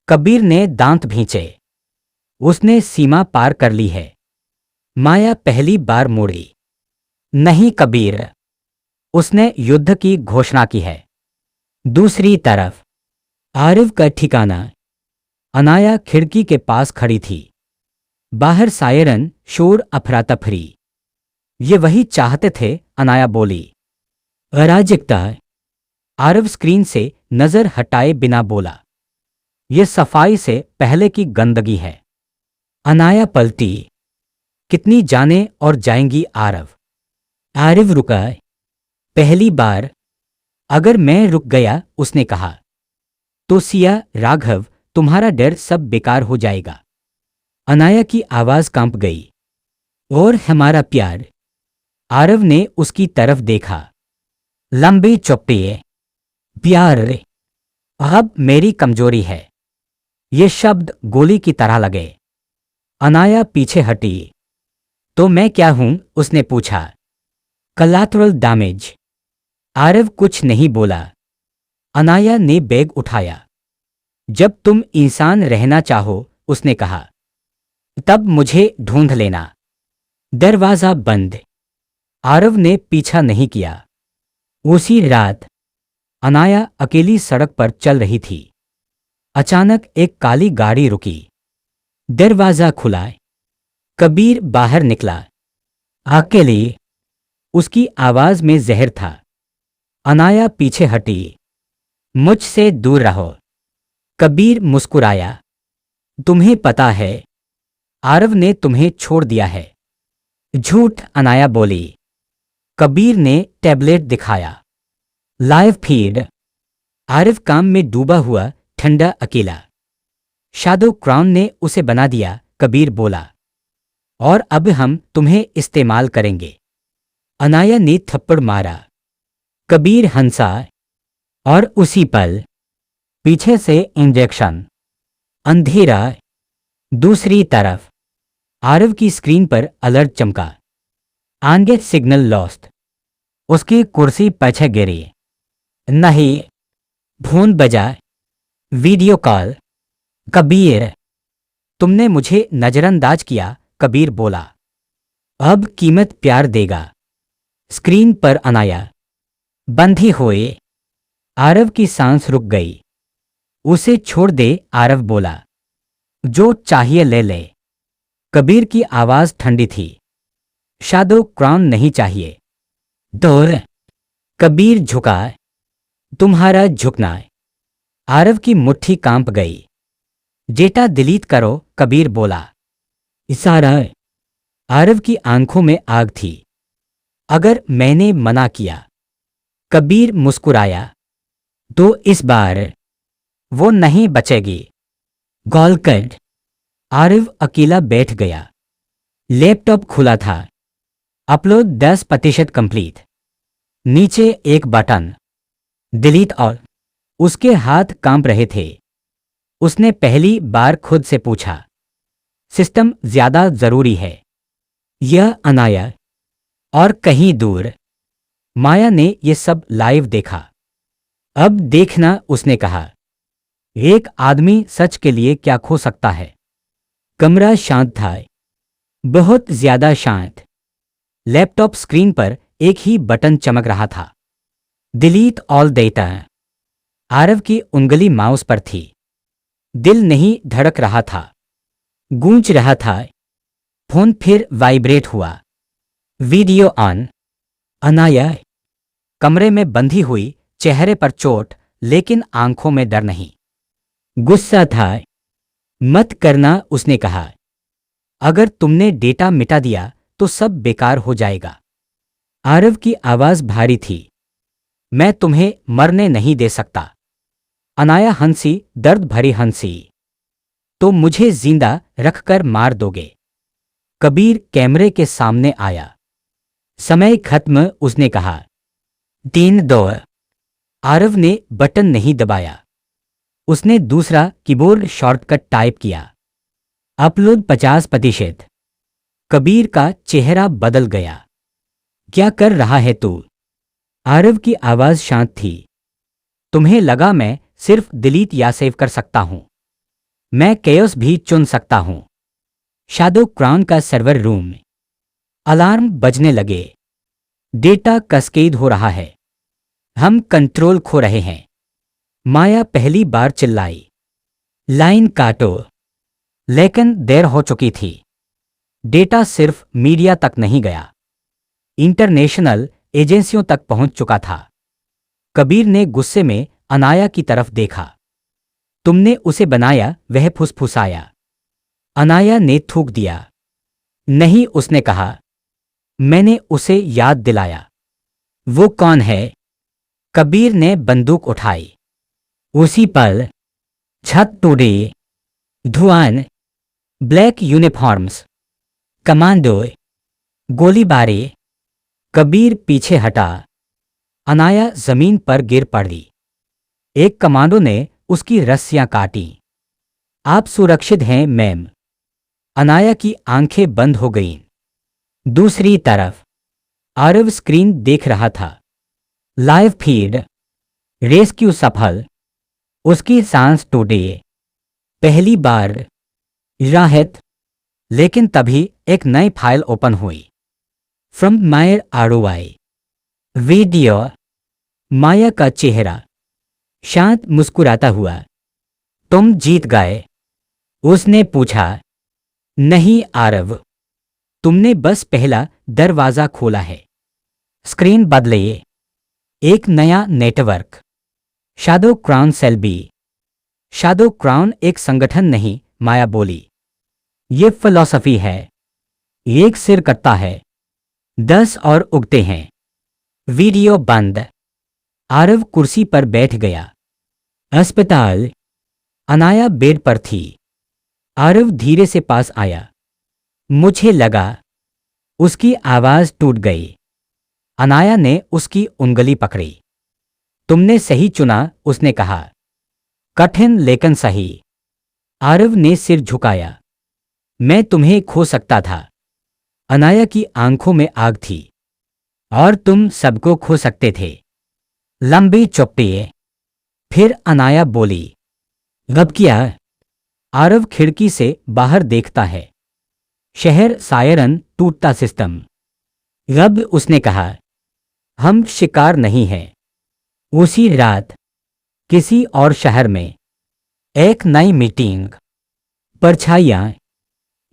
S1: कबीर ने दांत भींचे। उसने सीमा पार कर ली है। माया पहली बार मुड़ी। नहीं कबीर, उसने युद्ध की घोषणा की है। दूसरी तरफ आरिव का ठिकाना। अनाया खिड़की के पास खड़ी थी। बाहर सायरन, शोर, अफरा-तफरी। ये वही चाहते थे, अनाया बोली। अराजकता। आरव स्क्रीन से नजर हटाए बिना बोला, यह सफाई से पहले की गंदगी है। अनाया पलटी। कितनी जाने और जाएंगी आरव। आरिव रुका। पहली बार। अगर मैं रुक गया, उसने कहा, तो सिया, राघव, तुम्हारा डर सब बेकार हो जाएगा। अनाया की आवाज कांप गई। और हमारा प्यार। आरव ने उसकी तरफ देखा। लंबी चुप्पी। प्यार अब मेरी कमजोरी है। ये शब्द गोली की तरह लगे। अनाया पीछे हटी। तो मैं क्या हूं? उसने पूछा। Collateral damage. आरव कुछ नहीं बोला। अनाया ने बैग उठाया। जब तुम इंसान रहना चाहो, उसने कहा, तब मुझे ढूंढ लेना। दरवाजा बंद। आरव ने पीछा नहीं किया। उसी रात अनाया अकेली सड़क पर चल रही थी। अचानक एक काली गाड़ी रुकी। दरवाजा खुला। कबीर बाहर निकला। अकेली। उसकी आवाज में जहर था। अनाया पीछे हटी। मुझसे दूर रहो। कबीर मुस्कुराया। तुम्हें पता है, आरव ने तुम्हें छोड़ दिया है। झूठ, अनाया बोली। कबीर ने टैबलेट दिखाया। Live feed. आरव काम में डूबा हुआ, ठंडा, अकेला। शादो क्राउन ने उसे बना दिया, कबीर बोला। और अब हम तुम्हें इस्तेमाल करेंगे। अनाया ने थप्पड़ मारा। कबीर हंसा। और उसी पल पीछे से इंजेक्शन। अंधेरा। दूसरी तरफ आरव की स्क्रीन पर अलर्ट चमका। आंगे सिग्नल लॉस्ट। उसकी कुर्सी पीछे गिरी। नहीं। फोन बजा। Video call. कबीर, तुमने मुझे नजरअंदाज किया, कबीर बोला। अब कीमत प्यार देगा। स्क्रीन पर अनाया। बंधी हुए। आरव की सांस रुक गई। उसे छोड़ दे, आरव बोला। जो चाहिए ले ले। कबीर की आवाज ठंडी थी। शादो क्राउन नहीं चाहिए। दूर। कबीर झुका। तुम्हारा झुकना। आरव की मुट्ठी कांप गई। डेटा डिलीट करो, कबीर बोला। इशारा। आरव की आंखों में आग थी। अगर मैंने मना किया। कबीर मुस्कुराया। तो इस बार वो नहीं बचेगी। गोलकट। आरव अकेला बैठ गया। लैपटॉप खुला था। Upload 10% complete. नीचे एक बटन। Delete all. उसके हाथ कांप रहे थे। उसने पहली बार खुद से पूछा, सिस्टम ज्यादा जरूरी है? यह अनाया। और कहीं दूर माया ने यह सब लाइव देखा। अब देखना, उसने कहा। एक आदमी सच के लिए क्या खो सकता है? कमरा शांत था। बहुत ज्यादा शांत। लैपटॉप स्क्रीन पर एक ही बटन चमक रहा था। Delete all data. आरव की उंगली माउस पर थी। दिल नहीं धड़क रहा था, गूंज रहा था। फोन फिर वाइब्रेट हुआ। Video on. अनाया कमरे में बंधी हुई, चेहरे पर चोट, लेकिन आंखों में डर नहीं, गुस्सा था। मत करना, उसने कहा। अगर तुमने डेटा मिटा दिया तो सब बेकार हो जाएगा। आरव की आवाज भारी थी। मैं तुम्हें मरने नहीं दे सकता। अनाया हंसी, दर्द भरी हंसी। तो मुझे जिंदा रखकर मार दोगे? कबीर कैमरे के सामने आया। समय खत्म, उसने कहा। 3-2। आरव ने बटन नहीं दबाया। उसने दूसरा कीबोर्ड शॉर्टकट टाइप किया। अपलोड 50%। कबीर का चेहरा बदल गया। क्या कर रहा है तू? आरव की आवाज शांत थी। तुम्हें लगा मैं सिर्फ डिलीट या सेव कर सकता हूं? मैं केओस भी चुन सकता हूं। शादो क्राउन का सर्वर रूम में अलार्म बजने लगे। डेटा कैस्केड हो रहा है। हम कंट्रोल खो रहे हैं। माया पहली बार चिल्लाई। लाइन काटो। लेकिन देर हो चुकी थी। डेटा सिर्फ मीडिया तक नहीं गया, इंटरनेशनल एजेंसियों तक पहुंच चुका था। कबीर ने गुस्से में अनाया की तरफ देखा। तुमने उसे बनाया, वह फुसफुसाया। अनाया ने थूक दिया। नहीं, उसने कहा। मैंने उसे याद दिलाया। वो कौन है? कबीर ने बंदूक उठाई। उसी पल छत टूटी। धुआं, ब्लैक यूनिफॉर्म्स, कमांडो, गोलीबारी। कबीर पीछे हटा। अनाया जमीन पर गिर पड़ी। एक कमांडो ने उसकी रस्सियां काटी। आप सुरक्षित हैं, मैम। अनाया की आंखें बंद हो गईं। दूसरी तरफ आरव स्क्रीन देख रहा था। Live feed. रेस्क्यू सफल। उसकी सांस टूटी। पहली बार राहत। लेकिन तभी एक नई फाइल ओपन हुई। From Mayar ROI video. माया का चेहरा शांत मुस्कुराता हुआ। तुम जीत गए? उसने पूछा। नहीं आरव, तुमने बस पहला दरवाजा खोला है। स्क्रीन बदलिए। एक नया network. Shadow crown cell B. Shadow crown एक संगठन नहीं, माया बोली। ये फिलॉसफी है। एक सिर कटता है, 10 और उगते हैं। वीडियो बंद। आरव कुर्सी पर बैठ गया। अस्पताल। अनाया बेड पर थी। आरव धीरे से पास आया। मुझे लगा। उसकी आवाज टूट गई। अनाया ने उसकी उंगली पकड़ी। तुमने सही चुना, उसने कहा। कठिन लेकिन सही। आरव ने सिर झुकाया। मैं तुम्हें खो सकता था। अनाया की आंखों में आग थी। और तुम सबको खो सकते थे। लंबी चुप्पी। फिर अनाया बोली। अब क्या? आरव खिड़की से बाहर देखता है। शहर सायरन टूटता सिस्टम। अब उसने कहा। हम शिकार नहीं हैं। उसी रात किसी और शहर में एक नई मीटिंग। परछाइयां।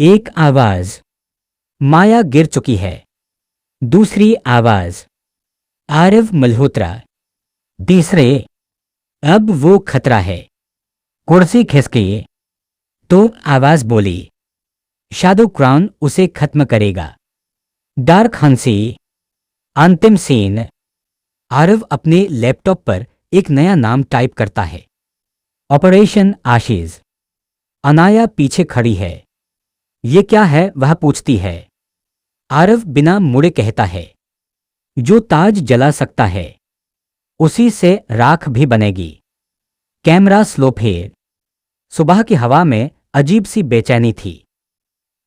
S1: एक आवाज। माया गिर चुकी है। दूसरी आवाज। आरव मल्होत्रा। तीसरे। अब वो खतरा है। कुर्सी खिसकी तो आवाज बोली। शैडो क्राउन उसे खत्म करेगा। डार्क हंसी। अंतिम सीन। आरव अपने लैपटॉप पर एक नया नाम टाइप करता है। ऑपरेशन आशीष। अनाया पीछे खड़ी है। ये क्या है, वह पूछती है। आरव बिना मुड़े कहता है। जो ताज जला सकता है उसी से राख भी बनेगी। कैमरा स्लो फेर। सुबह की हवा में अजीब सी बेचैनी थी।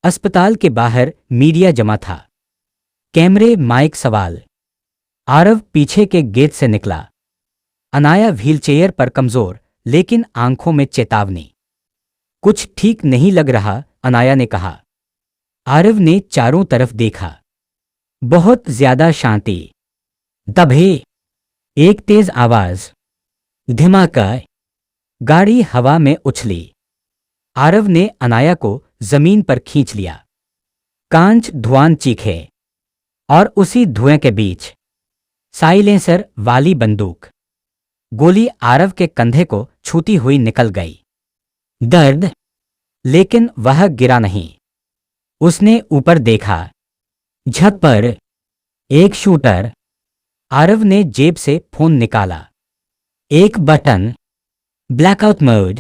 S1: अस्पताल के बाहर मीडिया जमा था। कैमरे, माइक, सवाल। आरव पीछे के गेट से निकला। अनाया व्हीलचेयर पर कमजोर, लेकिन आंखों में चेतावनी। कुछ ठीक नहीं लग रहा, अनाया ने कहा। आरव ने चारों तरफ देखा। बहुत ज्यादा शांति। तभी एक तेज आवाज। धमाका। गाड़ी हवा में उछली। आरव ने अनाया को जमीन पर खींच लिया। कांच धुआं चीखे। और उसी धुएं के बीच साइलेंसर वाली बंदूक। गोली आरव के कंधे को छूती हुई निकल गई। दर्द। लेकिन वह गिरा नहीं। उसने ऊपर देखा। छत पर एक शूटर। आरव ने जेब से फोन निकाला। एक बटन। Blackout mode.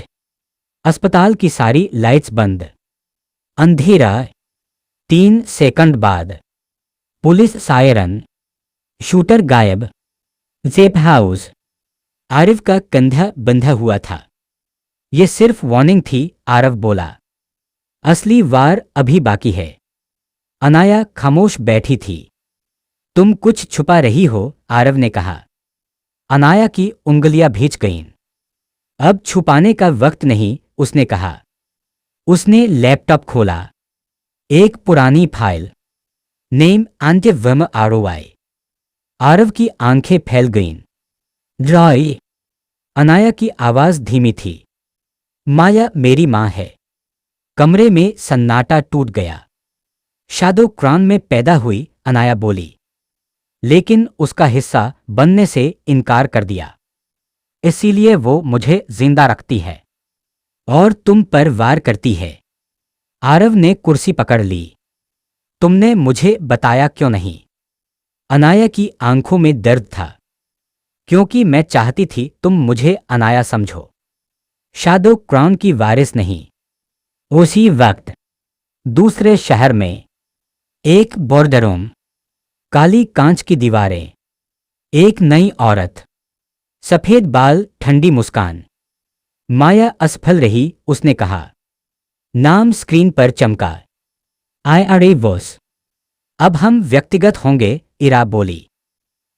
S1: अस्पताल की सारी लाइट्स बंद। अंधेरा। 3 सेकंड बाद पुलिस सायरन। शूटर गायब। जेब हाउस। आरव का कंधा बंधा हुआ था। यह सिर्फ वार्निंग थी, आरव बोला। असली वार अभी बाकी है। अनाया खामोश बैठी थी। तुम कुछ छुपा रही हो, आरव ने कहा। अनाया की उंगलियां भींच गईं। अब छुपाने का वक्त नहीं, उसने कहा। उसने लैपटॉप खोला। एक पुरानी फाइल। नेम अंत्यवम आरओआई। आरव की आंखें फैल गईं। रॉय। अनाया की आवाज धीमी थी। माया मेरी मां है। कमरे में सन्नाटा टूट गया। शैडो क्राउन में पैदा हुई, अनाया बोली। लेकिन उसका हिस्सा बनने से इनकार कर दिया। इसीलिए वो मुझे जिंदा रखती है और तुम पर वार करती है। आरव ने कुर्सी पकड़ ली। तुमने मुझे बताया क्यों नहीं? अनाया की आंखों में दर्द था। क्योंकि मैं चाहती थी तुम मुझे अनाया समझो, शैडो क्राउन की वारिस नहीं। उसी वक्त दूसरे शहर में एक बोर्डरूम। काली कांच की दीवारें। एक नई औरत। सफेद बाल, ठंडी मुस्कान। माया असफल रही, उसने कहा। नाम स्क्रीन पर चमका। आई वॉस। अब हम व्यक्तिगत होंगे, इरा बोली।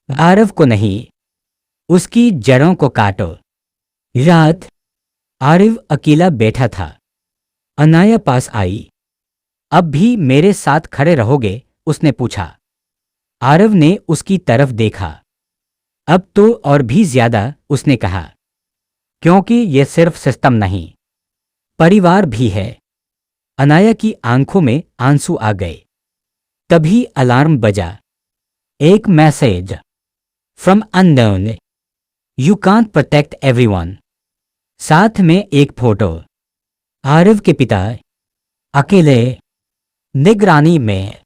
S1: आरव को नहीं, उसकी जड़ों को काटो। रात। आरव अकेला बैठा था। अनाया पास आई। अब भी मेरे साथ खड़े रहोगे? उसने पूछा। आरव ने उसकी तरफ देखा। अब तो और भी ज्यादा, उसने कहा, क्योंकि यह सिर्फ सिस्टम नहीं, परिवार भी है। अनाया की आंखों में आंसू आ गए। तभी अलार्म बजा। एक message from unknown, you can't protect everyone. साथ में एक फोटो। आरव के पिता अकेले निगरानी में।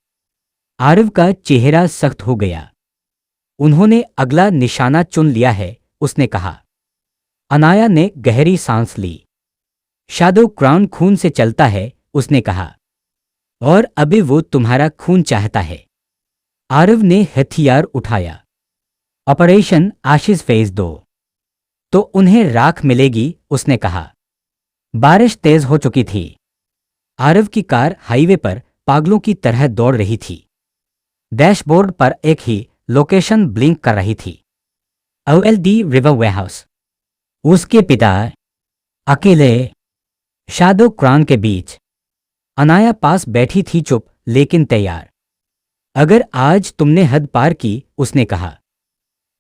S1: आरव का चेहरा सख्त हो गया। उन्होंने अगला निशाना चुन लिया है, उसने कहा। अनाया ने गहरी सांस ली। शैडो क्राउन खून से चलता है, उसने कहा, और अभी वो तुम्हारा खून चाहता है। आरव ने हथियार उठाया। ऑपरेशन आशीष फेज 2। तो उन्हें राख मिलेगी, उसने कहा। बारिश तेज हो चुकी थी। आरव की कार हाईवे पर पागलों की तरह दौड़ रही थी। डैशबोर्ड पर एक ही लोकेशन ब्लिंक कर रही थी, ओएलडी रिवर वेयरहाउस। उसके पिता अकेले शैडो क्राउन के बीच। अनाया पास बैठी थी, चुप लेकिन तैयार। अगर आज तुमने हद पार की, उसने कहा,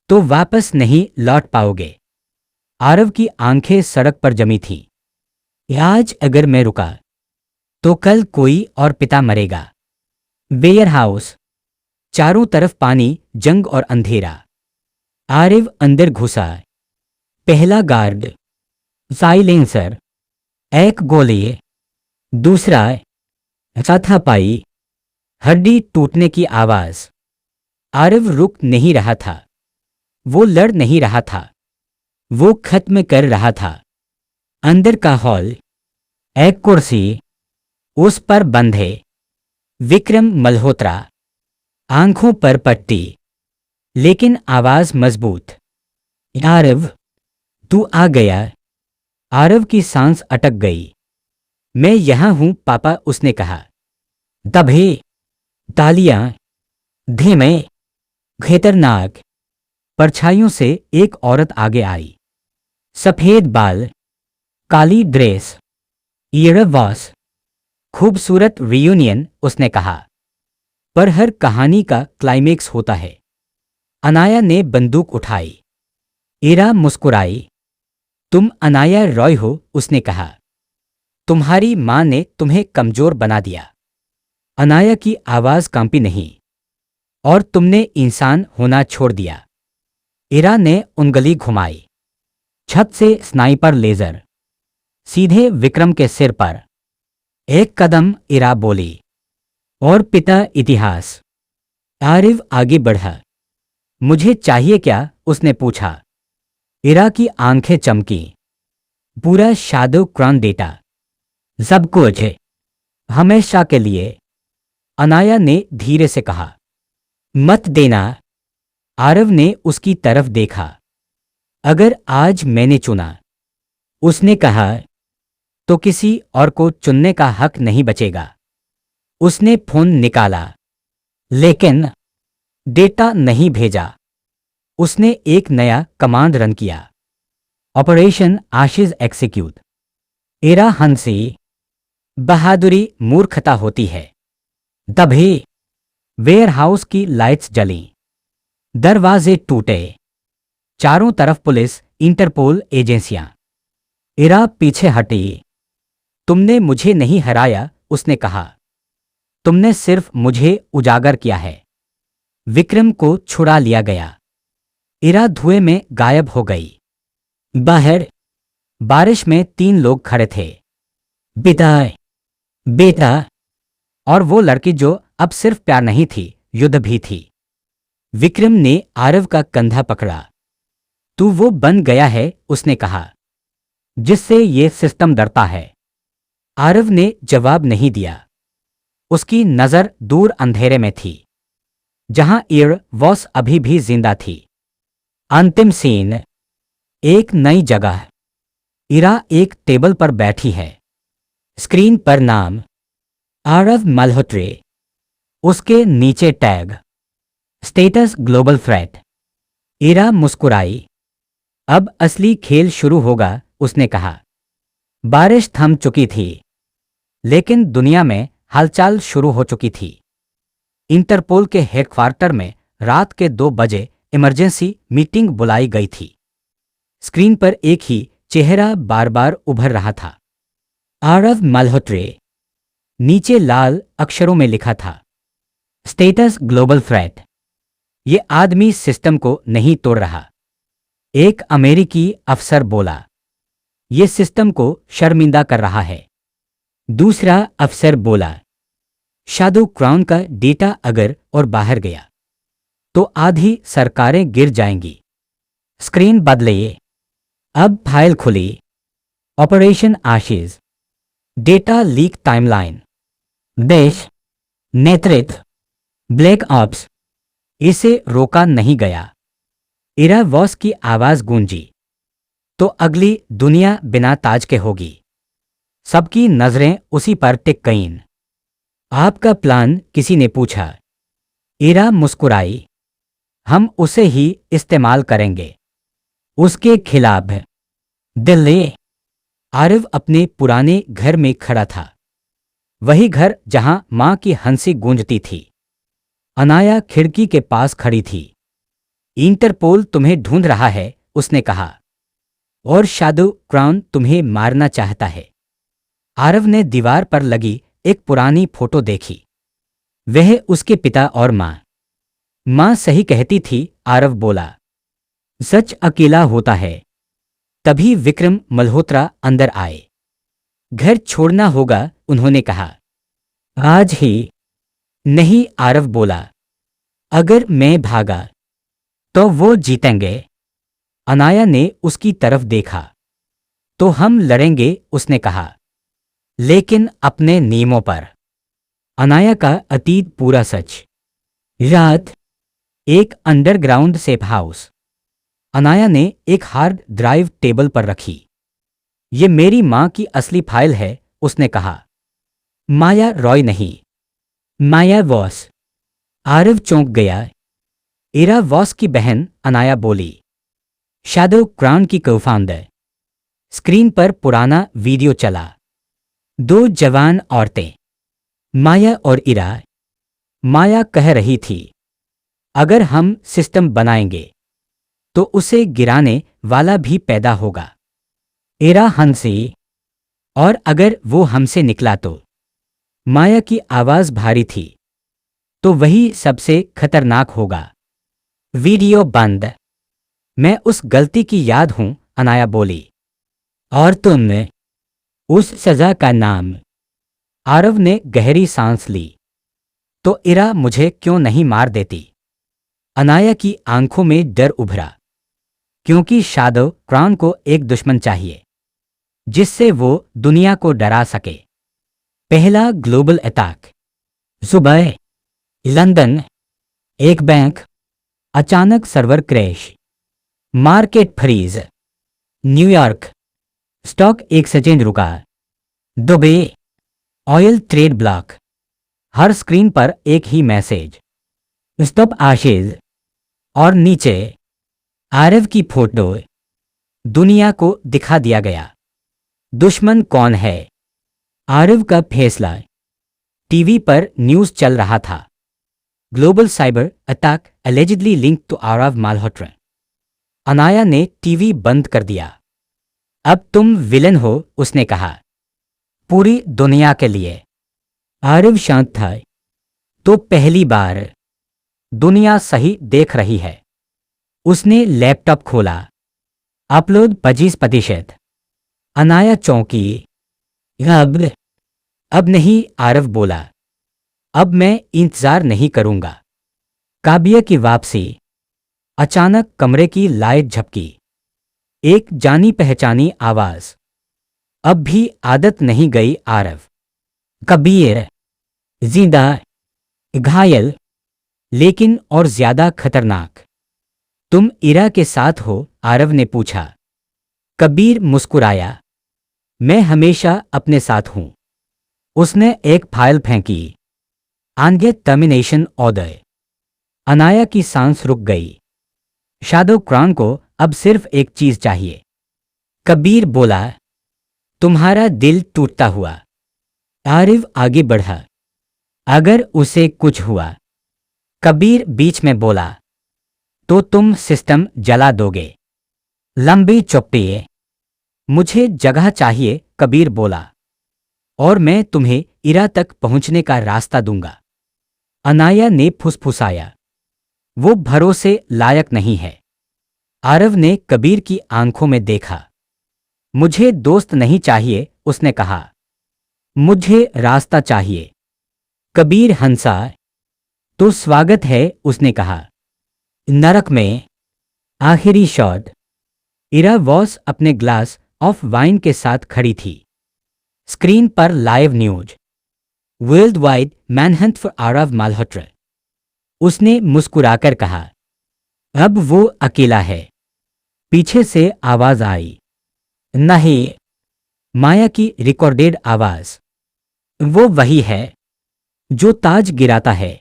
S1: तो वापस नहीं लौट पाओगे। आरव की आंखें सड़क पर जमी थीं। आज अगर मैं रुका तो कल कोई और पिता मरेगा। वेयरहाउस, चारों तरफ पानी, जंग और अंधेरा। आरव अंदर घुसा। पहला गार्ड, साइलेंसर, एक गोली, दूसरा हाथापाई, हड्डी टूटने की आवाज। आरव रुक नहीं रहा था। वो लड़ नहीं रहा था, वो खत्म कर रहा था। अंदर का हॉल, एक कुर्सी, उस पर बंधे विक्रम मल्होत्रा, आंखों पर पट्टी, लेकिन आवाज मजबूत। आरव, तू आ गया। आरव की सांस अटक गई। मैं यहां हूं पापा, उसने कहा। तभी तालियां, धीमे, खतरनाक। परछाइयों से एक औरत आगे आई। सफेद बाल, काली ड्रेस, ईयरवॉस। खूबसूरत रियूनियन, उसने कहा। पर हर कहानी का क्लाइमेक्स होता है। अनाया ने बंदूक उठाई। इरा मुस्कुराई। तुम अनाया रॉय हो, उसने कहा। तुम्हारी मां ने तुम्हें कमजोर बना दिया। अनाया की आवाज कांपी नहीं। और तुमने इंसान होना छोड़ दिया। इरा ने उंगली घुमाई। छत से स्नाइपर लेजर सीधे विक्रम के सिर पर। एक कदम, इरा बोली, और पिता इतिहास। आरिव आगे बढ़ा। मुझे चाहिए क्या, उसने पूछा। इरा की आंखें चमकी। पूरा शैडो क्राउन डेटा, सब कुछ, हमेशा के लिए। अनाया ने धीरे से कहा। मत देना। आरव ने उसकी तरफ देखा। अगर आज मैंने चुना, उसने कहा, तो किसी और को चुनने का हक नहीं बचेगा। उसने फोन निकाला, लेकिन डेटा नहीं भेजा। उसने एक नया कमांड रन किया। ऑपरेशन आशीष एक्सिक्यूट। इरा हंसी। बहादुरी मूर्खता होती है। तभी वेयरहाउस की लाइट्स जलीं। दरवाजे टूटे। चारों तरफ पुलिस, इंटरपोल एजेंसियां। इरा पीछे हटी। तुमने मुझे नहीं हराया, उसने कहा। तुमने सिर्फ मुझे उजागर किया है। विक्रम को छुड़ा लिया गया। इरा धुएं में गायब हो गई। बाहर बारिश में 3 लोग खड़े थे। पिता, बेटा और वो लड़की जो अब सिर्फ प्यार नहीं थी, युद्ध भी थी। विक्रम ने आरव का कंधा पकड़ा। तू वो बन गया है, उसने कहा, जिससे ये सिस्टम डरता है। आरव ने जवाब नहीं दिया। उसकी नजर दूर अंधेरे में थी, जहां ईयर वॉस अभी भी जिंदा थी। अंतिम सीन। एक नई जगह। इरा एक टेबल पर बैठी है। स्क्रीन पर नाम, आरव मल्होत्रा। उसके नीचे टैग, स्टेटस ग्लोबल थ्रेट। इरा मुस्कुराई। अब असली खेल शुरू होगा, उसने कहा। बारिश थम चुकी थी, लेकिन दुनिया में हलचल शुरू हो चुकी थी। इंटरपोल के हेडक्वार्टर में रात के 2 बजे इमरजेंसी मीटिंग बुलाई गई थी। स्क्रीन पर एक ही चेहरा बार बार उभर रहा था, आरव मल्होत्रा। नीचे लाल अक्षरों में लिखा था, स्टेटस ग्लोबल थ्रेट। ये आदमी सिस्टम को नहीं तोड़ रहा, एक अमेरिकी अफसर बोला। ये सिस्टम को शर्मिंदा कर रहा है, दूसरा अफसर बोला। शाडो क्राउन का डेटा अगर और बाहर गया तो आधी सरकारें गिर जाएंगी। स्क्रीन बदलिए। अब फाइल खुली। ऑपरेशन आशीष, डेटा लीक टाइमलाइन, देश, नेतृत्व, ब्लैक ऑप्स। इसे रोका नहीं गया। इरा वॉस की आवाज गूंजी। तो अगली दुनिया बिना ताज के होगी। सबकी नजरें उसी पर टिक गईं। आपका प्लान? किसी ने पूछा। इरा मुस्कुराई। हम उसे ही इस्तेमाल करेंगे, उसके खिलाफ। दिल्ली। आरव अपने पुराने घर में खड़ा था, वही घर जहां मां की हंसी गूंजती थी। अनाया खिड़की के पास खड़ी थी। इंटरपोल तुम्हें ढूंढ रहा है, उसने कहा, और शाडो क्राउन तुम्हें मारना चाहता है। आरव ने दीवार पर लगी एक पुरानी फोटो देखी। वह उसके पिता और मां सही कहती थी, आरव बोला। सच अकेला होता है। तभी विक्रम मल्होत्रा अंदर आए। घर छोड़ना होगा, उन्होंने कहा। आज ही? नहीं, आरव बोला। अगर मैं भागा तो वो जीतेंगे। अनाया ने उसकी तरफ देखा। तो हम लड़ेंगे, उसने कहा, लेकिन अपने नियमों पर। अनाया का अतीत पूरा सच। रात, एक अंडरग्राउंड सेफ हाउस। अनाया ने एक हार्ड ड्राइव टेबल पर रखी। ये मेरी मां की असली फाइल है, उसने कहा। माया रॉय नहीं, माया वॉस। आरव चौंक गया। इरा वॉस की बहन, अनाया बोली। शाडो क्राउन की को-फाउंडर। स्क्रीन पर पुराना वीडियो चला। 2 जवान औरतें, माया और इरा। माया कह रही थी, अगर हम सिस्टम बनाएंगे तो उसे गिराने वाला भी पैदा होगा। इरा हंसी। और अगर वो हमसे निकला तो? माया की आवाज भारी थी। तो वही सबसे खतरनाक होगा। वीडियो बंद। मैं उस गलती की याद हूं, अनाया बोली। और तुमने? उस सजा का नाम? आरव ने गहरी सांस ली। तो इरा मुझे क्यों नहीं मार देती? अनाया की आंखों में डर उभरा। क्योंकि शाडो क्राउन को एक दुश्मन चाहिए जिससे वो दुनिया को डरा सके। पहला ग्लोबल अटैक। सुबह, लंदन। एक बैंक, अचानक server crash, market freeze. New York, stock 1 second रुका। Dubai, oil trade block. हर स्क्रीन पर एक ही मैसेज, स्टॉप आशीष। और नीचे आरव की फोटो। दुनिया को दिखा दिया गया। दुश्मन कौन है? आरव का फैसला। टीवी पर न्यूज चल रहा था। Global cyber attack allegedly link to Aarav Malhotra. Anaya ने टीवी बंद कर दिया। अब तुम विलन हो, उसने कहा, पूरी दुनिया के लिए। आरव शांत था। तो पहली बार दुनिया सही देख रही है। उसने लैपटॉप खोला। अपलोड 25%। अनाया चौंकी। अब नहीं, आरव बोला। अब मैं इंतजार नहीं करूंगा। काबिया की वापसी। अचानक कमरे की लाइट झपकी। एक जानी पहचानी आवाज। अब भी आदत नहीं गई, आरव। कबीर, जिंदा, घायल, लेकिन और ज्यादा खतरनाक। तुम इरा के साथ हो? आरव ने पूछा। कबीर मुस्कुराया। मैं हमेशा अपने साथ हूं। उसने एक फाइल फेंकी। आंगे टर्मिनेशन ऑर्डर। अनाया की सांस रुक गई। शाडो क्राउन को अब सिर्फ एक चीज चाहिए। कबीर बोला, तुम्हारा दिल टूटता हुआ। आरिफ आगे बढ़ा। अगर उसे कुछ हुआ, कबीर बीच में बोला, तो तुम सिस्टम जला दोगे। लंबी चुप्पी। मुझे जगह चाहिए, कबीर बोला, और मैं तुम्हें इरा तक पहुंचने का रास्ता दूंगा। अनाया ने फुसफुसाया, वो भरोसे लायक नहीं है। आरव ने कबीर की आंखों में देखा। मुझे दोस्त नहीं चाहिए, उसने कहा, मुझे रास्ता चाहिए। कबीर हंसा। तो स्वागत है, उसने कहा, नरक में। आखिरी शॉट। इरा वॉस अपने ग्लास ऑफ वाइन के साथ खड़ी थी। स्क्रीन पर live news. Worldwide manhunt for Aarav Malhotra. उसने मुस्कुराकर कहा, अब वो अकेला है। पीछे से आवाज आई, नहीं। माया की रिकॉर्डेड आवाज। वो वही है जो ताज गिराता है।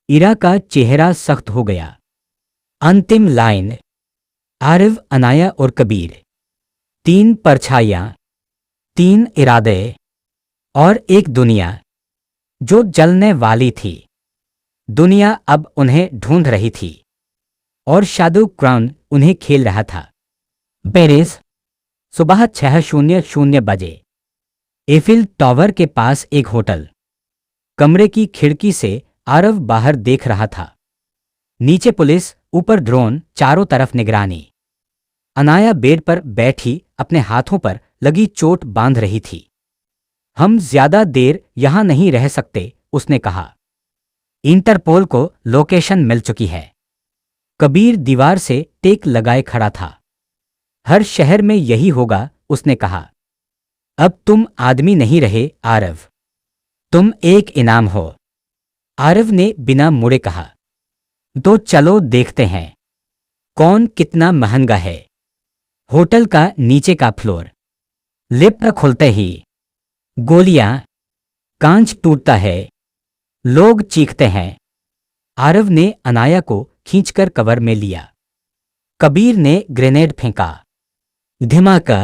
S1: इरा का चेहरा सख्त हो गया। अंतिम लाइन। आरव, अनाया और कबीर। 3 परछाइयां, 3 इरादे और एक दुनिया जो जलने वाली थी। दुनिया अब उन्हें ढूंढ रही थी और शैडो क्राउन उन्हें खेल रहा था। पेरिस, सुबह 6:00 बजे। एफिल टावर के पास एक होटल। कमरे की खिड़की से आरव बाहर देख रहा था। नीचे पुलिस, ऊपर ड्रोन, चारों तरफ निगरानी। अनाया बेड पर बैठी अपने हाथों पर लगी चोट बांध रही थी। हम ज्यादा देर यहां नहीं रह सकते, उसने कहा। इंटरपोल को लोकेशन मिल चुकी है। कबीर दीवार से टेक लगाए खड़ा था। हर शहर में यही होगा, उसने कहा। अब तुम आदमी नहीं रहे, आरव। तुम एक इनाम हो। आरव ने बिना मुड़े कहा, तो चलो देखते हैं कौन कितना महंगा है। होटल का नीचे का फ्लोर। लिफ्ट खुलते ही गोलियां, कांच टूटता है, लोग चीखते हैं। आरव ने अनाया को खींचकर कवर में लिया। कबीर ने ग्रेनेड फेंका। धमाका।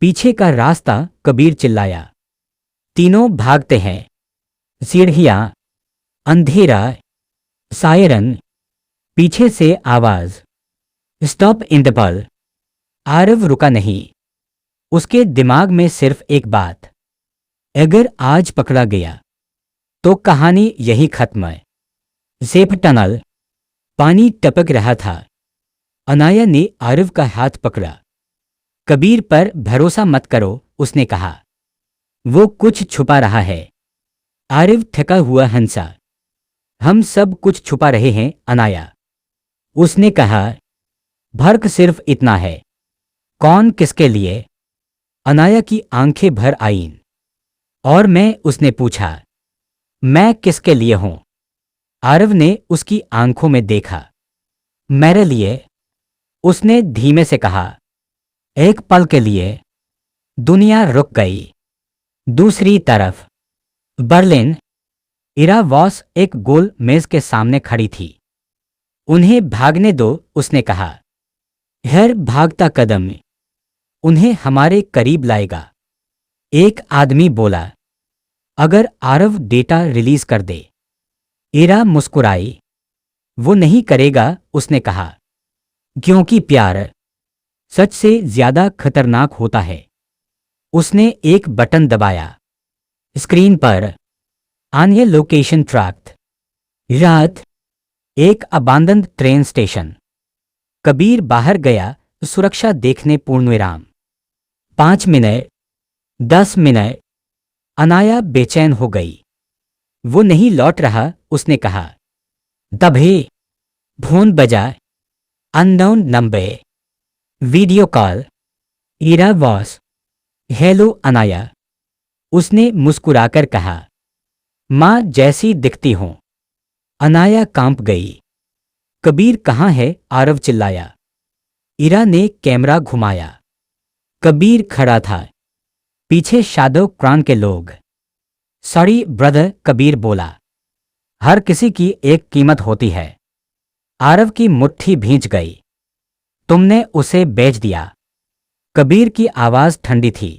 S1: पीछे का रास्ता, कबीर चिल्लाया। तीनों भागते हैं। सीढ़ियां, अंधेरा, सायरन। पीछे से आवाज, स्टॉप इंटरपल। आरव रुका नहीं। उसके दिमाग में सिर्फ एक बात, अगर आज पकड़ा गया तो कहानी यही खत्म है। Safe tunnel. पानी टपक रहा था। अनाया ने आरव का हाथ पकड़ा। कबीर पर भरोसा मत करो, उसने कहा, वो कुछ छुपा रहा है। आरव थका हुआ हंसा। हम सब कुछ छुपा रहे हैं, अनाया। उसने कहा, फर्क सिर्फ इतना है, कौन किसके लिए। अनाया की आंखें भर आईं। और मैं, उसने पूछा, मैं किसके लिए हूं। आरव ने उसकी आंखों में देखा। मेरे लिए, उसने धीमे से कहा। एक पल के लिए दुनिया रुक गई। दूसरी तरफ बर्लिन। इरा वॉस एक गोल मेज के सामने खड़ी थी। उन्हें भागने दो, उसने कहा। हर भागता कदम उन्हें हमारे करीब लाएगा। एक आदमी बोला, अगर आरव डेटा रिलीज कर दे। इरा मुस्कुराई। वो नहीं करेगा, उसने कहा, क्योंकि प्यार सच से ज्यादा खतरनाक होता है। उसने एक बटन दबाया। स्क्रीन पर आनिए लोकेशन ट्रैक्ट। रात। एक अबांडन्ड ट्रेन स्टेशन। कबीर बाहर गया, सुरक्षा देखने पूर्णविराम। 5 मिनट, 10 मिनट। अनाया बेचैन हो गई। वो नहीं लौट रहा, उसने कहा। तभी फोन बजा। Unknown number. Video call. Ira Voss. Hello Anaya, उसने मुस्कुराकर कहा। मां जैसी दिखती हो। अनाया कांप गई। कबीर कहाँ है, आरव चिल्लाया। इरा ने कैमरा घुमाया। कबीर खड़ा था। पीछे शैडो क्राउन के लोग। सॉरी ब्रदर, कबीर बोला। हर किसी की एक कीमत होती है। आरव की मुट्ठी भींच गई। तुमने उसे बेच दिया। कबीर की आवाज ठंडी थी।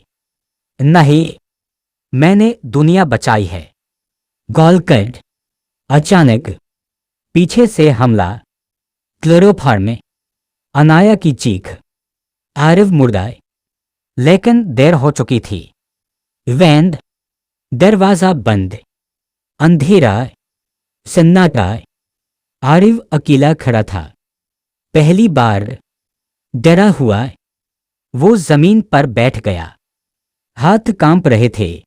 S1: नहीं, मैंने दुनिया बचाई है। गॉलकट। अचानक पीछे से हमला। क्लोरोफॉर्म। अनाया की चीख। आरव मुर्दा, लेकिन देर हो चुकी थी। वैंद। दरवाजा बंद। अंधेरा। सन्नाटा। आरिव अकेला खड़ा था। पहली बार डरा हुआ वो जमीन पर बैठ गया। हाथ कांप रहे थे।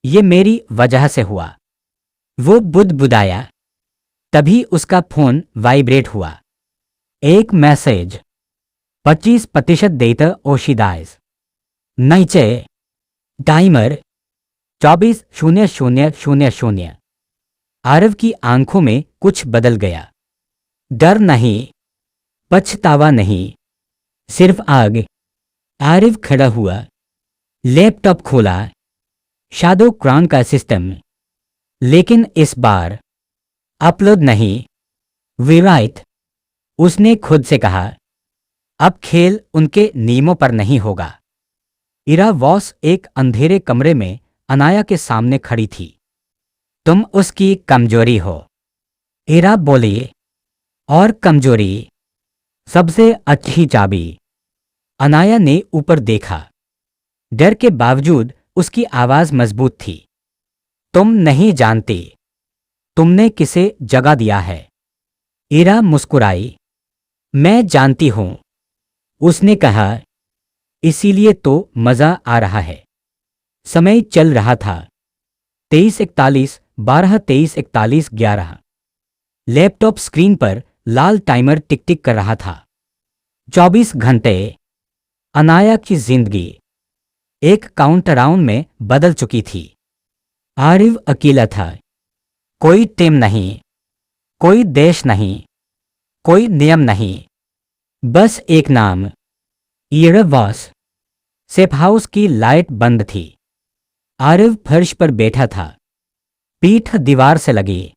S1: ये मेरी वजह से हुआ। वो बुदबुदाया। तभी उसका फोन वाइब्रेट हुआ। एक मैसेज। 25% देता ओशिदाइज। नीचे टाइमर 24:00:00। आरव की आंखों में कुछ बदल गया। डर नहीं, पछतावा नहीं, सिर्फ आग। आरिव खड़ा हुआ, लैपटॉप खोला। शैडो क्रॉन का सिस्टम। लेकिन इस बार अपलोड नहीं। विराइट। उसने खुद से कहा, अब खेल उनके नियमों पर नहीं होगा। इरा वॉस एक अंधेरे कमरे में अनाया के सामने खड़ी थी। तुम उसकी कमजोरी हो, इरा बोली। और कमजोरी सबसे अच्छी चाबी। अनाया ने ऊपर देखा। डर के बावजूद उसकी आवाज मजबूत थी। तुम नहीं जानती, तुमने किसे जगा दिया है। इरा मुस्कुराई। मैं जानती हूं, उसने कहा। इसीलिए तो मजा आ रहा है। समय चल रहा था। 23:41, 12, 23:41, 11। लैपटॉप स्क्रीन पर लाल टाइमर टिक टिक कर रहा था। 24 घंटे। अनाया की जिंदगी एक काउंटडाउन में बदल चुकी थी। आरिव अकेला था। कोई टीम नहीं, कोई देश नहीं, कोई नियम नहीं, बस एक नाम, इरा वॉस। सेफ हाउस की लाइट बंद थी। आरिव फर्श पर बैठा था, पीठ दीवार से लगी,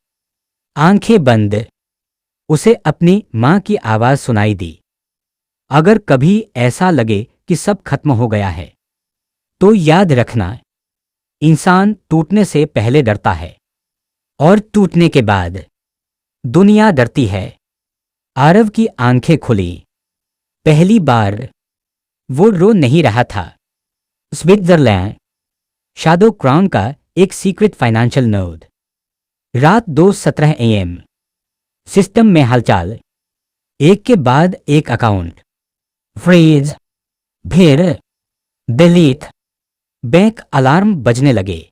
S1: आंखें बंद। उसे अपनी मां की आवाज सुनाई दी। अगर कभी ऐसा लगे कि सब खत्म हो गया है, तो याद रखना, इंसान टूटने से पहले डरता है, और टूटने के बाद दुनिया डरती है। आरव की आंखें खुली। पहली बार वो रो नहीं रहा था। स्विट्जरलैंड। शैडो क्रॉन का एक सीक्रेट फाइनेंशियल नोड। रात 2:17 AM। सिस्टम में हलचल। एक के बाद एक अकाउंट फ्रीज, फिर डिलीट। बैंक अलार्म बजने लगे।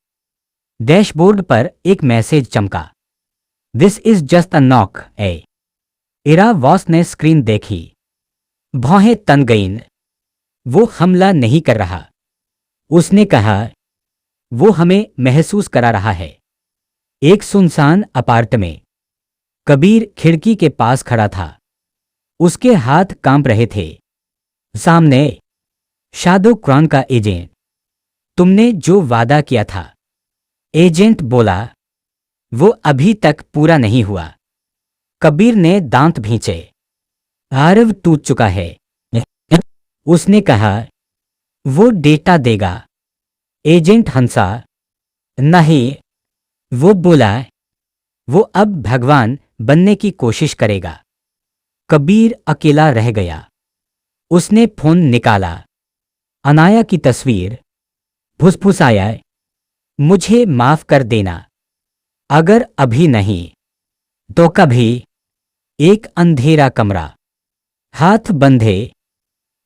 S1: डैशबोर्ड पर एक मैसेज चमका। This is just a knock a. Ira Voss ने स्क्रीन देखी। भौहें तन गईं। वो हमला नहीं कर रहा। उसने कहा, वो हमें महसूस करा रहा है। एक सुनसान अपार्टमेंट। कबीर खिड़की के पास खड़ा था। उसके हाथ कांप रहे थे। सामने शैडो क्रॉन का एजेंट। तुमने जो वादा किया था, एजेंट बोला, वो अभी तक पूरा नहीं हुआ। कबीर ने दांत भींचे। आरव टूट चुका है। उसने कहा, वो डेटा देगा। एजेंट हंसा। नहीं, वो बोला, वो अब भगवान बनने की कोशिश करेगा। कबीर अकेला रह गया। उसने फोन निकाला। अनाया की तस्वीर। फुसफुसाया, मुझे माफ कर देना। अगर अभी नहीं, तो कभी। एक अंधेरा कमरा। हाथ बंधे।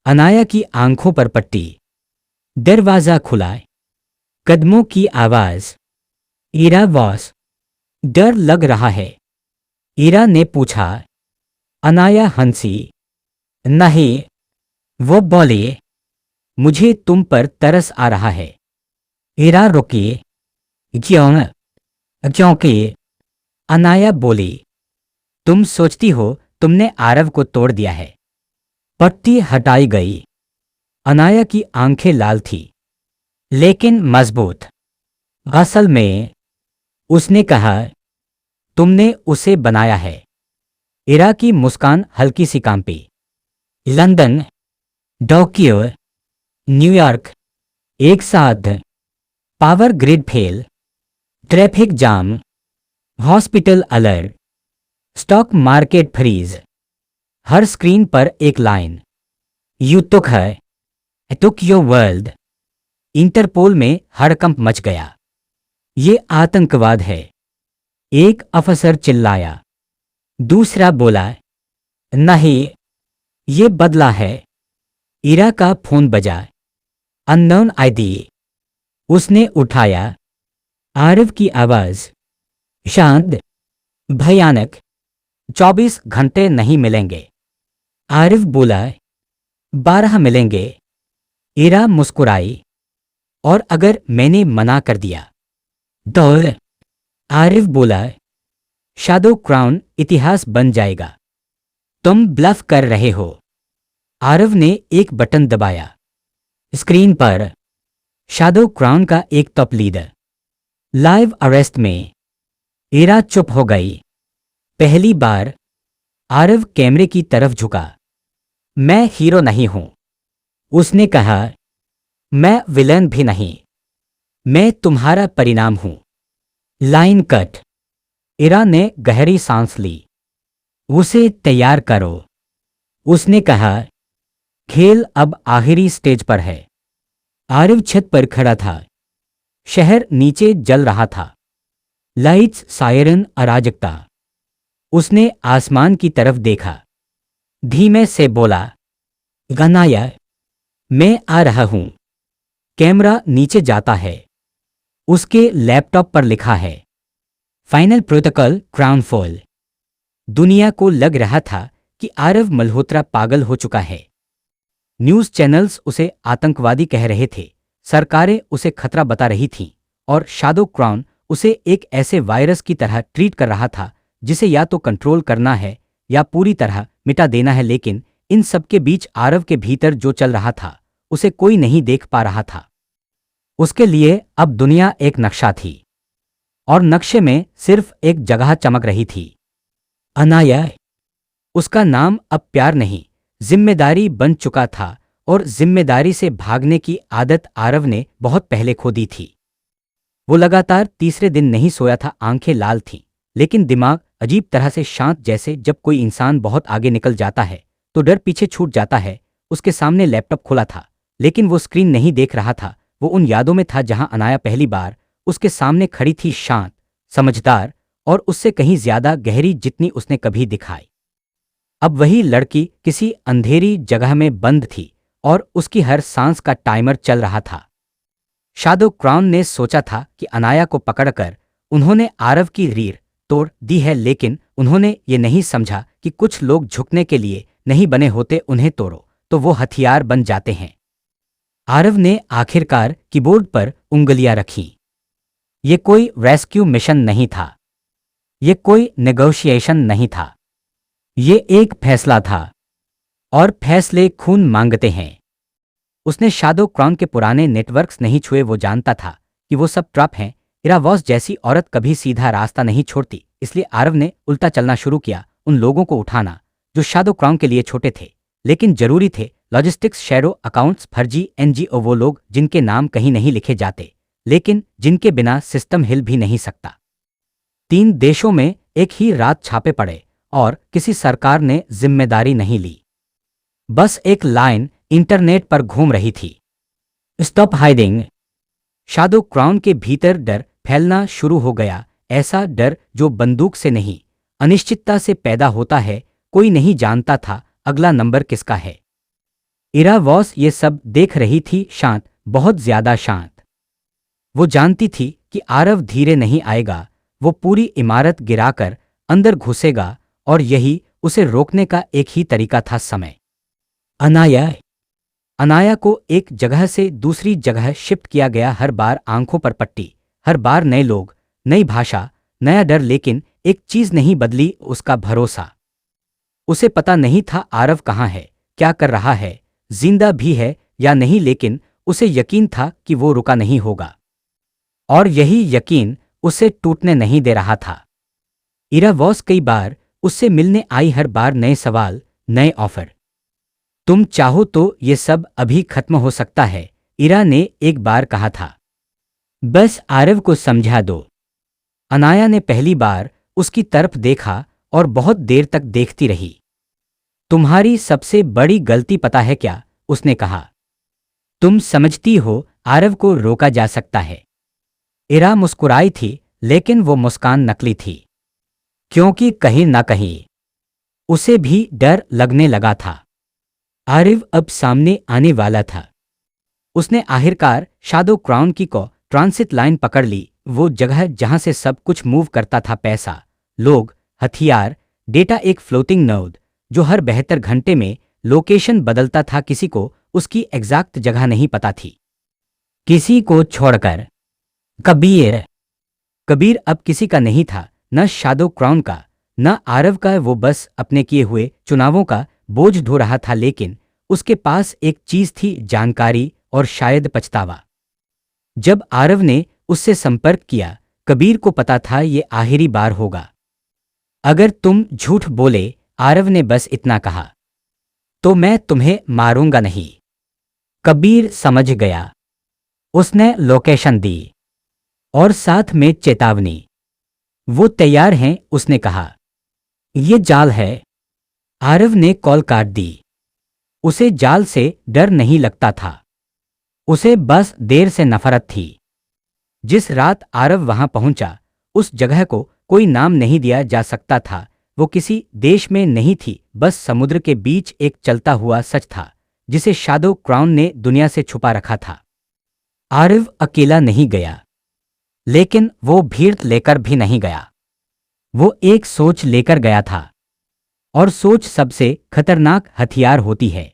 S1: अनाया की आंखों पर पट्टी। दरवाजा खुला। कदमों की आवाज। इरा वॉस। डर लग रहा है, इरा ने पूछा। अनाया हंसी। नहीं, वो बोली, मुझे तुम पर तरस आ रहा है। इरा रुकी। क्यों? क्योंकि अनाया बोली, तुम सोचती हो तुमने आरव को तोड़ दिया है। पट्टी हटाई गई। अनाया की आंखें लाल थी, लेकिन मजबूत। असल में, उसने कहा, तुमने उसे बनाया है। इरा की मुस्कान हल्की सी कांपी। लंदन, टोक्यो, न्यूयॉर्क, एक साथ। Power grid fail. Traffic jam, hospital alert, stock market freeze. हर स्क्रीन पर एक लाइन, यू टुक है, टुक योर वर्ल्ड। इंटरपोल में हड़कंप मच गया। ये आतंकवाद है, एक अफसर चिल्लाया। दूसरा बोला, नहीं, ये बदला है। इरा का फोन बजा। Unknown ID. उसने उठाया। आरव की आवाज, शांत, भयानक। 24 घंटे नहीं मिलेंगे। आरिफ बोला, 12 मिलेंगे। इरा मुस्कुराई। और अगर मैंने मना कर दिया? दौड़। आरिफ बोला, शैडो क्राउन इतिहास बन जाएगा। तुम ब्लफ कर रहे हो। आरव ने एक बटन दबाया। स्क्रीन पर शैडो क्राउन का एक टॉप लीडर लाइव अरेस्ट में। इरा चुप हो गई। पहली बार आरव कैमरे की तरफ झुका। मैं हीरो नहीं हूं, उसने कहा। मैं विलन भी नहीं, मैं तुम्हारा परिणाम हूं। Line cut. इरा ने गहरी सांस ली। उसे तैयार करो, उसने कहा। खेल अब आखिरी स्टेज पर है। आरिव छत पर खड़ा था। शहर नीचे जल रहा था। लाइट्स, सायरन, अराजकता। उसने आसमान की तरफ देखा। धीमे से बोला, गनाया, मैं आ रहा हूं। कैमरा नीचे जाता है। उसके लैपटॉप पर लिखा है, फाइनल प्रोटोकॉल क्राउनफॉल। दुनिया को लग रहा था कि आरव मल्होत्रा पागल हो चुका है। न्यूज़ चैनल्स उसे आतंकवादी कह रहे थे, सरकारें उसे खतरा बता रही थीं, और शैडो क्राउन उसे एक ऐसे वायरस की तरह ट्रीट कर रहा था जिसे या तो कंट्रोल करना है या पूरी तरह मिटा देना है। लेकिन इन सब के बीच आरव के भीतर जो चल रहा था उसे कोई नहीं देख पा रहा था। उसके लिए अब दुनिया एक नक्शा थी, और नक्शे में सिर्फ एक जगह चमक रही थी, अनाया। उसका नाम अब प्यार नहीं, जिम्मेदारी बन चुका था, और जिम्मेदारी से भागने की आदत आरव ने बहुत पहले खो दी थी। वो लगातार तीसरे दिन नहीं सोया था। आंखें लाल थीं, लेकिन दिमाग अजीब तरह से शांत, जैसे जब कोई इंसान बहुत आगे निकल जाता है तो डर पीछे छूट जाता है। उसके सामने लैपटॉप खुला था, लेकिन वो स्क्रीन नहीं देख रहा था। वो उन यादों में था जहां अनाया पहली बार उसके सामने खड़ी थी, शांत, समझदार, और उससे कहीं ज्यादा गहरी जितनी उसने कभी दिखाई। अब वही लड़की किसी अंधेरी जगह में बंद थी, और उसकी हर सांस का टाइमर चल रहा था। शैडो क्राउन ने सोचा था कि अनाया को पकड़कर उन्होंने आरव की रीढ़ तोड़ दी है, लेकिन उन्होंने ये नहीं समझा कि कुछ लोग झुकने के लिए नहीं बने होते। उन्हें तोड़ो तो वो हथियार बन जाते हैं। आरव ने आखिरकार कीबोर्ड पर उंगलियां रखीं। ये कोई रेस्क्यू मिशन नहीं था, ये कोई नेगोशिएशन नहीं था, ये एक फैसला था, और फैसले खून मांगते हैं। उसने शैडो क्राउन के पुराने नेटवर्क्स नहीं छुए। वो जानता था कि वो सब ट्रैप हैं। इरा वॉस जैसी औरत कभी सीधा रास्ता नहीं छोड़ती, इसलिए आरव ने उल्टा चलना शुरू किया, उन लोगों को उठाना जो शैडो क्राउन के लिए छोटे थे लेकिन जरूरी थे। लॉजिस्टिक्स, शेडो अकाउंट्स, फर्जी एनजीओ, वो लोग जिनके नाम कहीं नहीं लिखे जाते, लेकिन जिनके बिना सिस्टम हिल भी नहीं सकता। 3 देशों में एक ही रात छापे पड़े, और किसी सरकार ने जिम्मेदारी नहीं ली। बस एक लाइन इंटरनेट पर घूम रही थी, स्टॉप हाइडिंग। शैडो क्राउन के भीतर डर फैलना शुरू हो गया, ऐसा डर जो बंदूक से नहीं, अनिश्चितता से पैदा होता है। कोई नहीं जानता था अगला नंबर किसका है। इरा वॉस ये सब देख रही थी, शांत, बहुत ज्यादा शांत। वो जानती थी कि आरव धीरे नहीं आएगा, वो पूरी इमारत गिराकर अंदर घुसेगा, और यही उसे रोकने का एक ही तरीका था, समय। अनाया। अनाया को एक जगह से दूसरी जगह शिफ्ट किया गया। हर बार आंखों पर पट्टी, हर बार नए लोग, नई भाषा, नया डर, लेकिन एक चीज नहीं बदली, उसका भरोसा। उसे पता नहीं था आरव कहाँ है, क्या कर रहा है, जिंदा भी है या नहीं, लेकिन उसे यकीन था कि वो रुका नहीं होगा, और यही यकीन उसे टूटने नहीं दे रहा था। इरा वॉस कई बार उससे मिलने आई, हर बार नए सवाल, नए ऑफर। तुम चाहो तो ये सब अभी खत्म हो सकता है, इरा ने एक बार कहा था। बस आरव को समझा दो। अनाया ने पहली बार उसकी तरफ देखा और बहुत देर तक देखती रही। तुम्हारी सबसे बड़ी गलती पता है क्या? उसने कहा। तुम समझती हो आरव को रोका जा सकता है। इरा मुस्कुराई थी, लेकिन वो मुस्कान नकली थी, क्योंकि कहीं ना कहीं उसे भी डर लगने लगा था। आरव अब सामने आने वाला था। उसने आखिरकार शाडो क्राउन की को ट्रांसिट लाइन पकड़ ली, वो जगह जहां से सब कुछ मूव करता था, पैसा, लोग, हथियार, डेटा, एक फ्लोटिंग नोड जो हर 72 घंटे में लोकेशन बदलता था। किसी को उसकी एग्जैक्ट जगह नहीं पता थी, किसी को छोड़कर। कबीर कबीर अब किसी का नहीं था, न शाडो क्राउन का, न आरव का। वो बस अपने किए हुए चुनावों का बोझ ढो रहा था, लेकिन उसके पास एक चीज थी, जानकारी और शायद पछतावा। जब आरव ने उससे संपर्क किया, कबीर को पता था ये आखिरी बार होगा। अगर तुम झूठ बोले, आरव ने बस इतना कहा, तो मैं तुम्हें मारूंगा नहीं। कबीर समझ गया। उसने लोकेशन दी और साथ में चेतावनी। वो तैयार हैं, उसने कहा। ये जाल है। आरव ने कॉल काट दी। उसे जाल से डर नहीं लगता था, उसे बस देर से नफरत थी। जिस रात आरव वहां पहुंचा, उस जगह को कोई नाम नहीं दिया जा सकता था। वो किसी देश में नहीं थी, बस समुद्र के बीच एक चलता हुआ सच था जिसे शाडो क्राउन ने दुनिया से छुपा रखा था। आरव अकेला नहीं गया, लेकिन वो भीड़ लेकर भी नहीं गया। वो एक सोच लेकर गया था, और सोच सबसे खतरनाक हथियार होती है।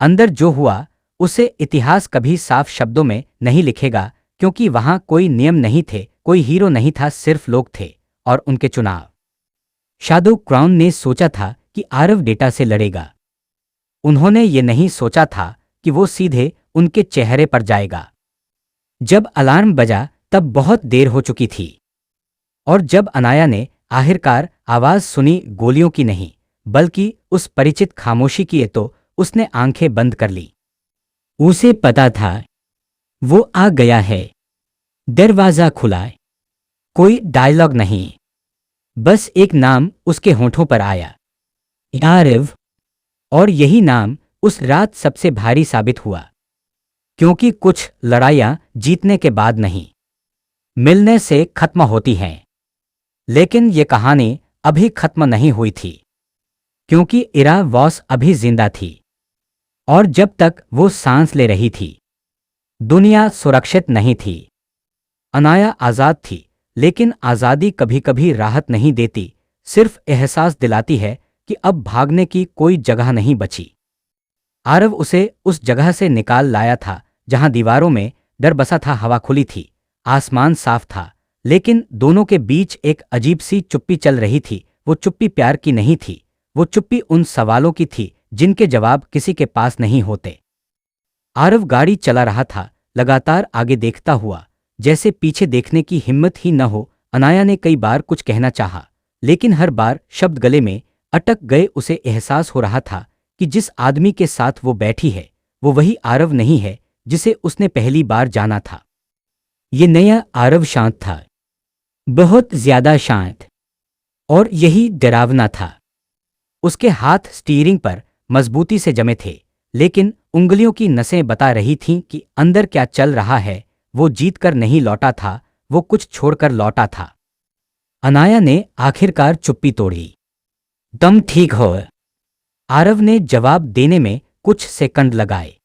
S1: अंदर जो हुआ उसे इतिहास कभी साफ शब्दों में नहीं लिखेगा, क्योंकि वहां कोई नियम नहीं थे, कोई हीरो नहीं था, सिर्फ लोग थे और उनके चुनाव। शाडो क्राउन ने सोचा था कि आरव डेटा से लड़ेगा। उन्होंने ये नहीं सोचा था कि वो सीधे उनके चेहरे पर जाएगा। जब अलार्म बजा तब बहुत देर हो चुकी थी, और जब अनाया ने आखिरकार आवाज सुनी, गोलियों की नहीं बल्कि उस परिचित खामोशी की, तो उसने आंखें बंद कर ली। उसे पता था वो आ गया है। दरवाजा खुला, कोई डायलॉग नहीं, बस एक नाम उसके होठों पर आया, आरव। और यही नाम उस रात सबसे भारी साबित हुआ, क्योंकि कुछ लड़ाइयां जीतने के बाद नहीं, मिलने से खत्म होती हैं। लेकिन ये कहानी अभी खत्म नहीं हुई थी, क्योंकि इरा वॉस अभी जिंदा थी, और जब तक वो सांस ले रही थी, दुनिया सुरक्षित नहीं थी। अनाया आजाद थी, लेकिन आजादी कभी कभी राहत नहीं देती, सिर्फ एहसास दिलाती है कि अब भागने की कोई जगह नहीं बची। आरव उसे उस जगह से निकाल लाया था जहां दीवारों में डर बसा था, हवा खुली थी, आसमान साफ था, लेकिन दोनों के बीच एक अजीब सी चुप्पी चल रही थी। वो चुप्पी प्यार की नहीं थी, वो चुप्पी उन सवालों की थी जिनके जवाब किसी के पास नहीं होते। आरव गाड़ी चला रहा था, लगातार आगे देखता हुआ, जैसे पीछे देखने की हिम्मत ही न हो। अनाया ने कई बार कुछ कहना चाहा, लेकिन हर बार शब्द गले में अटक गए। उसे एहसास हो रहा था कि जिस आदमी के साथ वो बैठी है, वो वही आरव नहीं है जिसे उसने पहली बार जाना था। ये नया आरव शांत था, बहुत ज्यादा शांत, और यही डरावना था। उसके हाथ स्टीयरिंग पर मजबूती से जमे थे, लेकिन उंगलियों की नसें बता रही थीं कि अंदर क्या चल रहा है। वो जीत कर नहीं लौटा था, वो कुछ छोड़कर लौटा था। अनाया ने आखिरकार चुप्पी तोड़ी। तुम ठीक हो? आरव ने जवाब देने में कुछ सेकंड लगाए।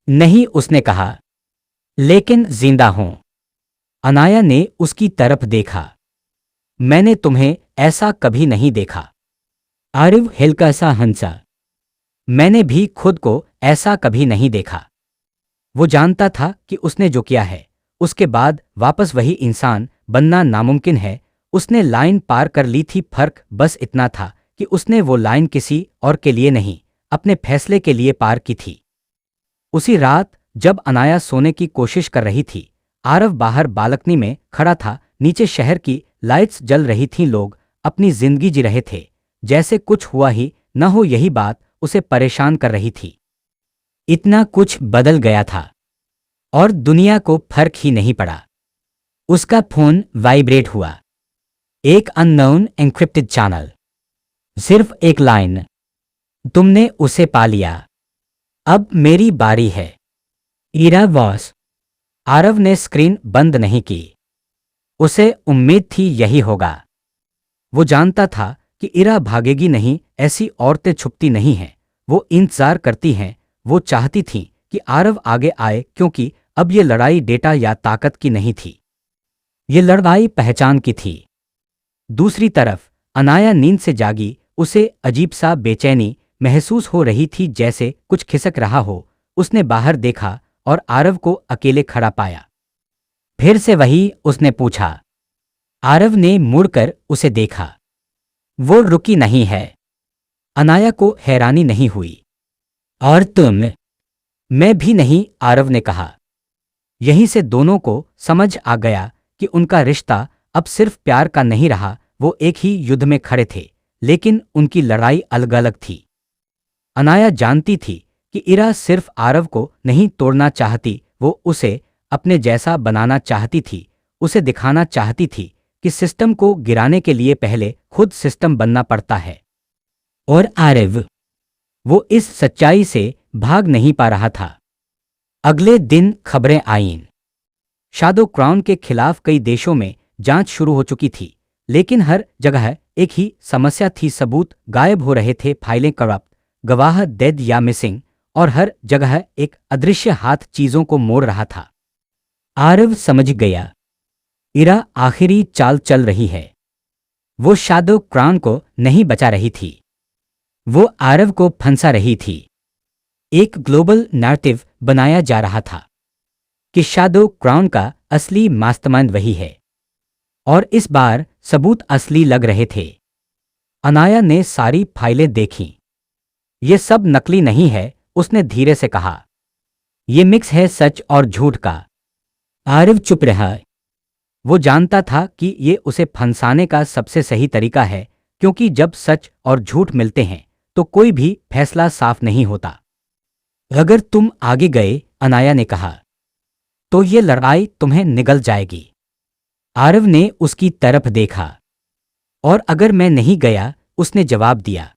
S1: नहीं, उसने कहा, लेकिन जिंदा हूं। अनाया ने उसकी तरफ देखा। मैंने तुम्हें ऐसा कभी नहीं देखा। आरव हल्का सा हंसा। मैंने भी खुद को ऐसा कभी नहीं देखा। वो जानता था कि उसने जो किया है, उसके बाद वापस वही इंसान बनना नामुमकिन है। उसने लाइन पार कर ली थी, फर्क बस इतना था कि उसने वो लाइन किसी और के लिए नहीं, अपने फैसले के लिए पार की थी। उसी रात जब अनाया सोने की कोशिश कर रही थी, आरव बाहर बालकनी में खड़ा था। नीचे शहर की लाइट्स जल रही थीं, लोग अपनी जिंदगी जी रहे थे, जैसे कुछ हुआ ही न हो। यही बात उसे परेशान कर रही थी। इतना कुछ बदल गया था और दुनिया को फर्क ही नहीं पड़ा। उसका फोन वाइब्रेट हुआ। एक अननोन एन्क्रिप्टेड चैनल। सिर्फ एक लाइन, तुमने उसे पा लिया, अब मेरी बारी है। इरा बॉस। आरव ने स्क्रीन बंद नहीं की। उसे उम्मीद थी यही होगा। वो जानता था कि इरा भागेगी नहीं, ऐसी औरतें छुपती नहीं हैं, वो इंतजार करती हैं। वो चाहती थीं कि आरव आगे आए, क्योंकि अब ये लड़ाई डेटा या ताकत की नहीं थी, ये लड़ाई पहचान की थी। दूसरी तरफ अनाया नींद से जागी। उसे अजीब सा बेचैनी महसूस हो रही थी, जैसे कुछ खिसक रहा हो। उसने बाहर देखा और आरव को अकेले खड़ा पाया। फिर से वही, उसने पूछा। आरव ने मुड़कर उसे देखा। वो रुकी नहीं है। अनाया को हैरानी नहीं हुई। और तुम? मैं भी नहीं, आरव ने कहा। यहीं से दोनों को समझ आ गया कि उनका रिश्ता अब सिर्फ प्यार का नहीं रहा। वो एक ही युद्ध में खड़े थे, लेकिन उनकी लड़ाई अलग अलग थी। अनाया जानती थी कि इरा सिर्फ आरव को नहीं तोड़ना चाहती, वो उसे अपने जैसा बनाना चाहती थी। उसे दिखाना चाहती थी कि सिस्टम को गिराने के लिए पहले खुद सिस्टम बनना पड़ता है। और आरव, वो इस सच्चाई से भाग नहीं पा रहा था। अगले दिन खबरें आईं। शादो क्राउन के खिलाफ कई देशों में जांच शुरू हो चुकी थी, लेकिन हर जगह एक ही समस्या थी। सबूत गायब हो रहे थे, फाइलें करप्ट, गवाह डेड या मिसिंग, और हर जगह एक अदृश्य हाथ चीजों को मोड़ रहा था। आरव समझ गया, इरा आखिरी चाल चल रही है। वो शादो क्राउन को नहीं बचा रही थी, वो आरव को फंसा रही थी। एक ग्लोबल नैरेटिव बनाया जा रहा था कि शादो क्राउन का असली मास्टरमाइंड वही है, और इस बार सबूत असली लग रहे थे। अनाया ने सारी फाइलें देखीं। ये सब नकली नहीं है, उसने धीरे से कहा। ये मिक्स है सच और झूठ का। आरव चुप रहा। वो जानता था कि ये उसे फंसाने का सबसे सही तरीका है, क्योंकि जब सच और झूठ मिलते हैं तो कोई भी फैसला साफ नहीं होता। अगर तुम आगे गए, अनाया ने कहा, तो ये लड़ाई तुम्हें निगल जाएगी। आरव ने उसकी तरफ देखा। और अगर मैं नहीं गया, उसने जवाब दिया,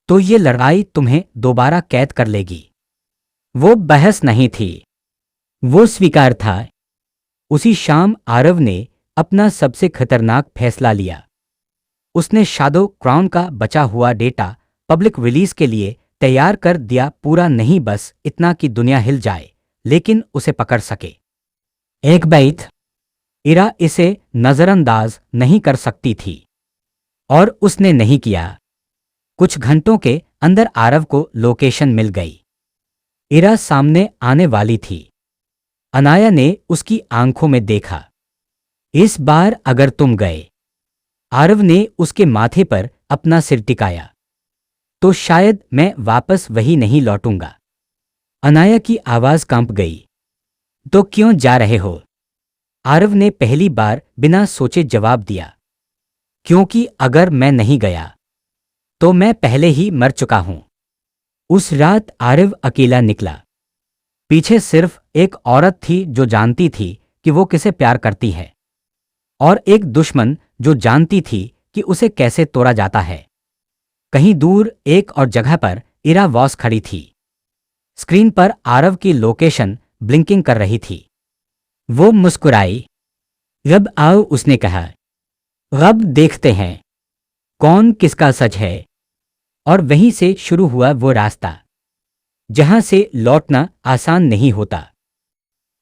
S1: तो ये लड़ाई तुम्हें दोबारा कैद कर लेगी। वो बहस नहीं थी, वो स्वीकार था। उसी शाम आरव ने अपना सबसे खतरनाक फैसला लिया। उसने शादो क्राउन का बचा हुआ डेटा पब्लिक रिलीज के लिए तैयार कर दिया। पूरा नहीं, बस इतना कि दुनिया हिल जाए, लेकिन उसे पकड़ सके। एक बात, इरा इसे नजरअंदाज नहीं कर सकती थी, और उसने नहीं किया। कुछ घंटों के अंदर आरव को लोकेशन मिल गई। इरा सामने आने वाली थी। अनाया ने उसकी आंखों में देखा। इस बार अगर तुम गए, आरव ने उसके माथे पर अपना सिर टिकाया, तो शायद मैं वापस वही नहीं लौटूंगा। अनाया की आवाज कांप गई। तो क्यों जा रहे हो? आरव ने पहली बार बिना सोचे जवाब दिया। क्योंकि अगर मैं नहीं गया तो मैं पहले ही मर चुका हूं। उस रात आरव अकेला निकला। पीछे सिर्फ एक औरत थी जो जानती थी कि वो किसे प्यार करती है, और एक दुश्मन जो जानती थी कि उसे कैसे तोड़ा जाता है। कहीं दूर एक और जगह पर इरा वॉस खड़ी थी। स्क्रीन पर आरव की लोकेशन ब्लिंकिंग कर रही थी। वो मुस्कुराई। अब आओ, उसने कहा। अब देखते हैं कौन किसका सच है। और वहीं से शुरू हुआ वो रास्ता जहां से लौटना आसान नहीं होता।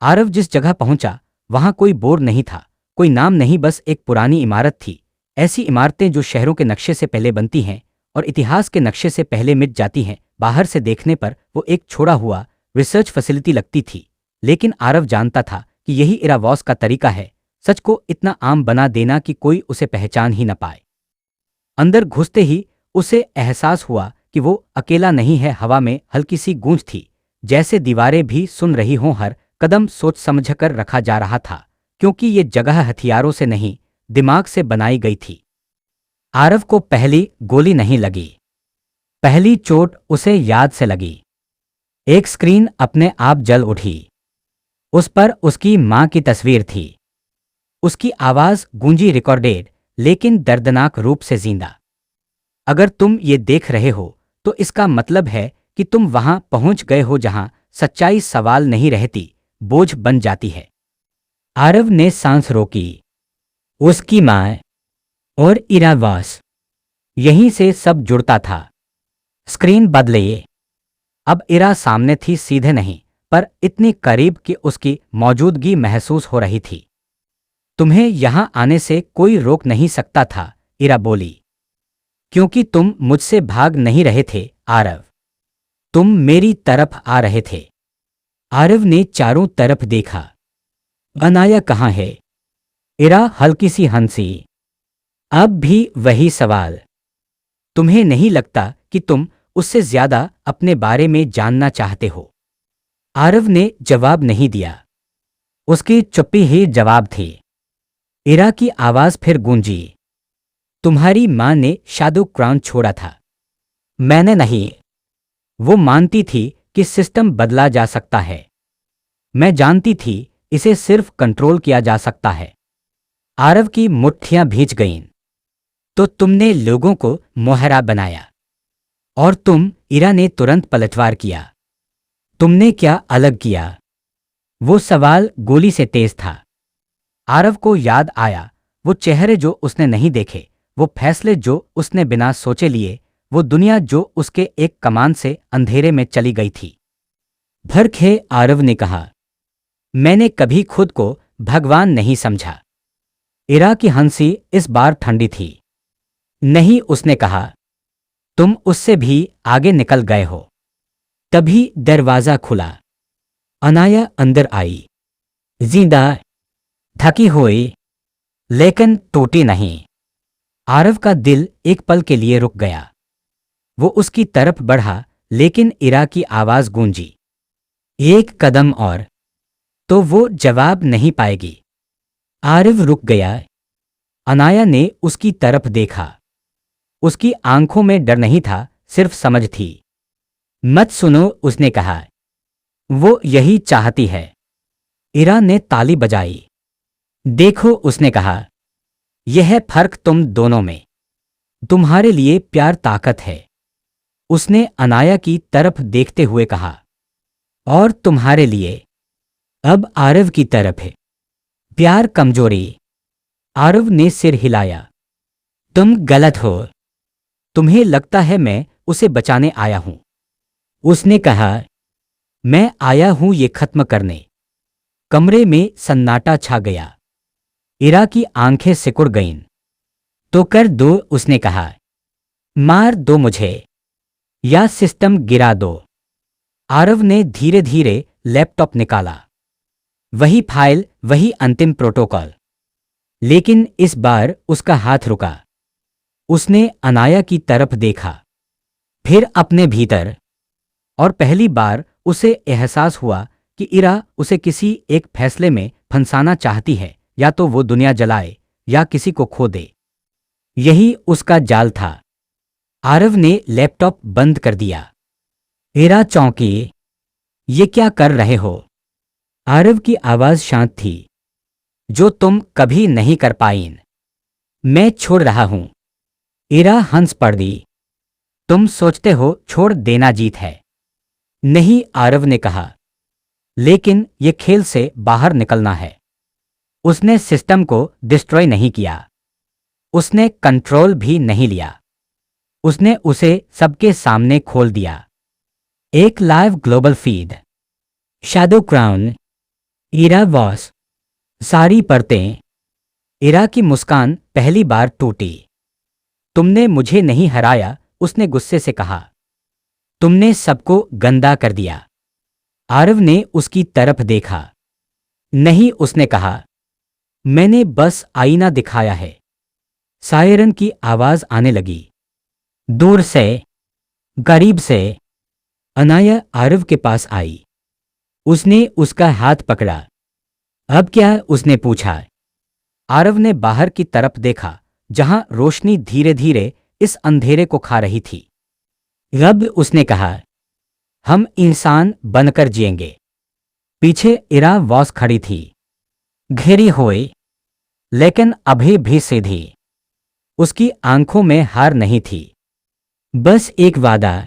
S1: आरव जिस जगह पहुंचा वहां कोई बोर्ड नहीं था, कोई नाम नहीं, बस एक पुरानी इमारत थी। ऐसी इमारतें जो शहरों के नक्शे से पहले बनती हैं और इतिहास के नक्शे से पहले मिट जाती हैं। बाहर से देखने पर वो एक छोड़ा हुआ रिसर्च फैसिलिटी लगती थी, लेकिन आरव जानता था कि यही इरा वॉस का तरीका है, सच को इतना आम बना देना कि कोई उसे पहचान ही न पाए। अंदर घुसते ही उसे एहसास हुआ कि वो अकेला नहीं है। हवा में हल्की सी गूंज थी, जैसे दीवारें भी सुन रही हों। हर कदम सोच समझकर रखा जा रहा था, क्योंकि ये जगह हथियारों से नहीं, दिमाग से बनाई गई थी। आरव को पहली गोली नहीं लगी, पहली चोट उसे याद से लगी। एक स्क्रीन अपने आप जल उठी। उस पर उसकी मां की तस्वीर थी। उसकी आवाज गूंजी, रिकॉर्डेड, लेकिन दर्दनाक रूप से जिंदा। अगर तुम ये देख रहे हो तो इसका मतलब है कि तुम वहां पहुंच गए हो जहां सच्चाई सवाल नहीं रहती, बोझ बन जाती है। आरव ने सांस रोकी। उसकी माँ और इरावास, यहीं से सब जुड़ता था। स्क्रीन बदले। अब इरा सामने थी, सीधे नहीं पर इतनी करीब कि उसकी मौजूदगी महसूस हो रही थी। तुम्हें यहां आने से कोई रोक नहीं सकता था, इरा बोली, क्योंकि तुम मुझसे भाग नहीं रहे थे आरव, तुम मेरी तरफ आ रहे थे। आरव ने चारों तरफ देखा। अनाया कहाँ है? इरा हल्की सी हंसी। अब भी वही सवाल। तुम्हें नहीं लगता कि तुम उससे ज्यादा अपने बारे में जानना चाहते हो? आरव ने जवाब नहीं दिया। उसकी चुप्पी ही जवाब थी। इरा की आवाज फिर गूंजी। तुम्हारी मां ने शैडो क्राउन छोड़ा था, मैंने नहीं। वो मानती थी कि सिस्टम बदला जा सकता है। मैं जानती थी इसे सिर्फ कंट्रोल किया जा सकता है। आरव की मुट्ठियां भींच गईं। तो तुमने लोगों को मोहरा बनाया और तुम, इरा ने तुरंत पलटवार किया, तुमने क्या अलग किया? वो सवाल गोली से तेज था। आरव को याद आया वो चेहरे जो उसने नहीं देखे, वो फैसले जो उसने बिना सोचे लिए, वो दुनिया जो उसके एक कमान से अंधेरे में चली गई थी। भड़के आरव ने कहा, मैंने कभी खुद को भगवान नहीं समझा। इरा की हंसी इस बार ठंडी थी। नहीं, उसने कहा, तुम उससे भी आगे निकल गए हो। तभी दरवाजा खुला। अनाया अंदर आई, जिंदा, थकी हुई, लेकिन टूटी नहीं। आरव का दिल एक पल के लिए रुक गया। वो उसकी तरफ बढ़ा, लेकिन इरा की आवाज गूंजी, एक कदम और तो वो जवाब नहीं पाएगी। आरव रुक गया। अनाया ने उसकी तरफ देखा। उसकी आंखों में डर नहीं था, सिर्फ समझ थी। मत सुनो, उसने कहा, वो यही चाहती है। इरा ने ताली बजाई। देखो, उसने कहा, यह फर्क तुम दोनों में। तुम्हारे लिए प्यार ताकत है, उसने अनाया की तरफ देखते हुए कहा, और तुम्हारे लिए अब आरव की तरफ है प्यार कमजोरी। आरव ने सिर हिलाया। तुम गलत हो। तुम्हें लगता है मैं उसे बचाने आया हूं, उसने कहा। मैं आया हूं ये खत्म करने। कमरे में सन्नाटा छा गया। इरा की आंखें सिकुड़ गईं। तो कर दो, उसने कहा, मार दो मुझे या सिस्टम गिरा दो। आरव ने धीरे धीरे लैपटॉप निकाला। वही फाइल, वही अंतिम प्रोटोकॉल। लेकिन इस बार उसका हाथ रुका। उसने अनाया की तरफ देखा, फिर अपने भीतर, और पहली बार उसे एहसास हुआ कि इरा उसे किसी एक फैसले में फंसाना चाहती है, या तो वो दुनिया जलाए या किसी को खो दे। यही उसका जाल था। आरव ने लैपटॉप बंद कर दिया। इरा चौंकी। ये क्या कर रहे हो? आरव की आवाज शांत थी, जो तुम कभी नहीं कर पाईन। मैं छोड़ रहा हूं। इरा हंस पड़ी। तुम सोचते हो छोड़ देना जीत है? नहीं, आरव ने कहा, लेकिन ये खेल से बाहर निकलना है। उसने सिस्टम को डिस्ट्रॉय नहीं किया, उसने कंट्रोल भी नहीं लिया। उसने उसे सबके सामने खोल दिया। एक live global feed. Shadow crown, Ira Voss, सारी परतें। इरा की मुस्कान पहली बार टूटी। तुमने मुझे नहीं हराया, उसने गुस्से से कहा। तुमने सबको गंदा कर दिया। आरव ने उसकी तरफ देखा। नहीं, उसने कहा, मैंने बस आईना दिखाया है। सायरन की आवाज आने लगी, दूर से, करीब से। अनाया आरव के पास आई। उसने उसका हाथ पकड़ा। अब क्या? उसने पूछा। आरव ने बाहर की तरफ देखा, जहां रोशनी धीरे धीरे इस अंधेरे को खा रही थी। अब उसने कहा, हम इंसान बनकर जिएंगे। पीछे इरा वॉस खड़ी थी, घेरी हुई। लेकिन अभी भी सीधी। उसकी आंखों में हार नहीं थी, बस एक वादा।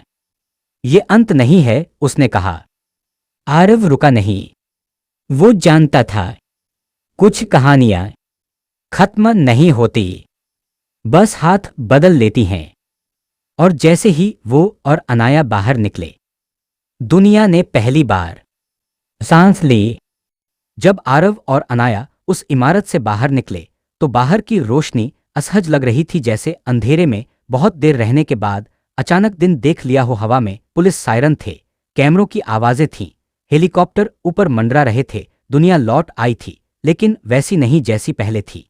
S1: ये अंत नहीं है, उसने कहा। आरव रुका नहीं। वो जानता था कुछ कहानियां खत्म नहीं होती, बस हाथ बदल लेती हैं। और जैसे ही वो और अनाया बाहर निकले, दुनिया ने पहली बार सांस ली। जब आरव और अनाया उस इमारत से बाहर निकले तो बाहर की रोशनी असहज लग रही थी, जैसे अंधेरे में बहुत देर रहने के बाद अचानक दिन देख लिया हो। हवा में पुलिस सायरन थे, कैमरों की आवाजें थीं, हेलीकॉप्टर ऊपर मंडरा रहे थे। दुनिया लौट आई थी, लेकिन वैसी नहीं जैसी पहले थी।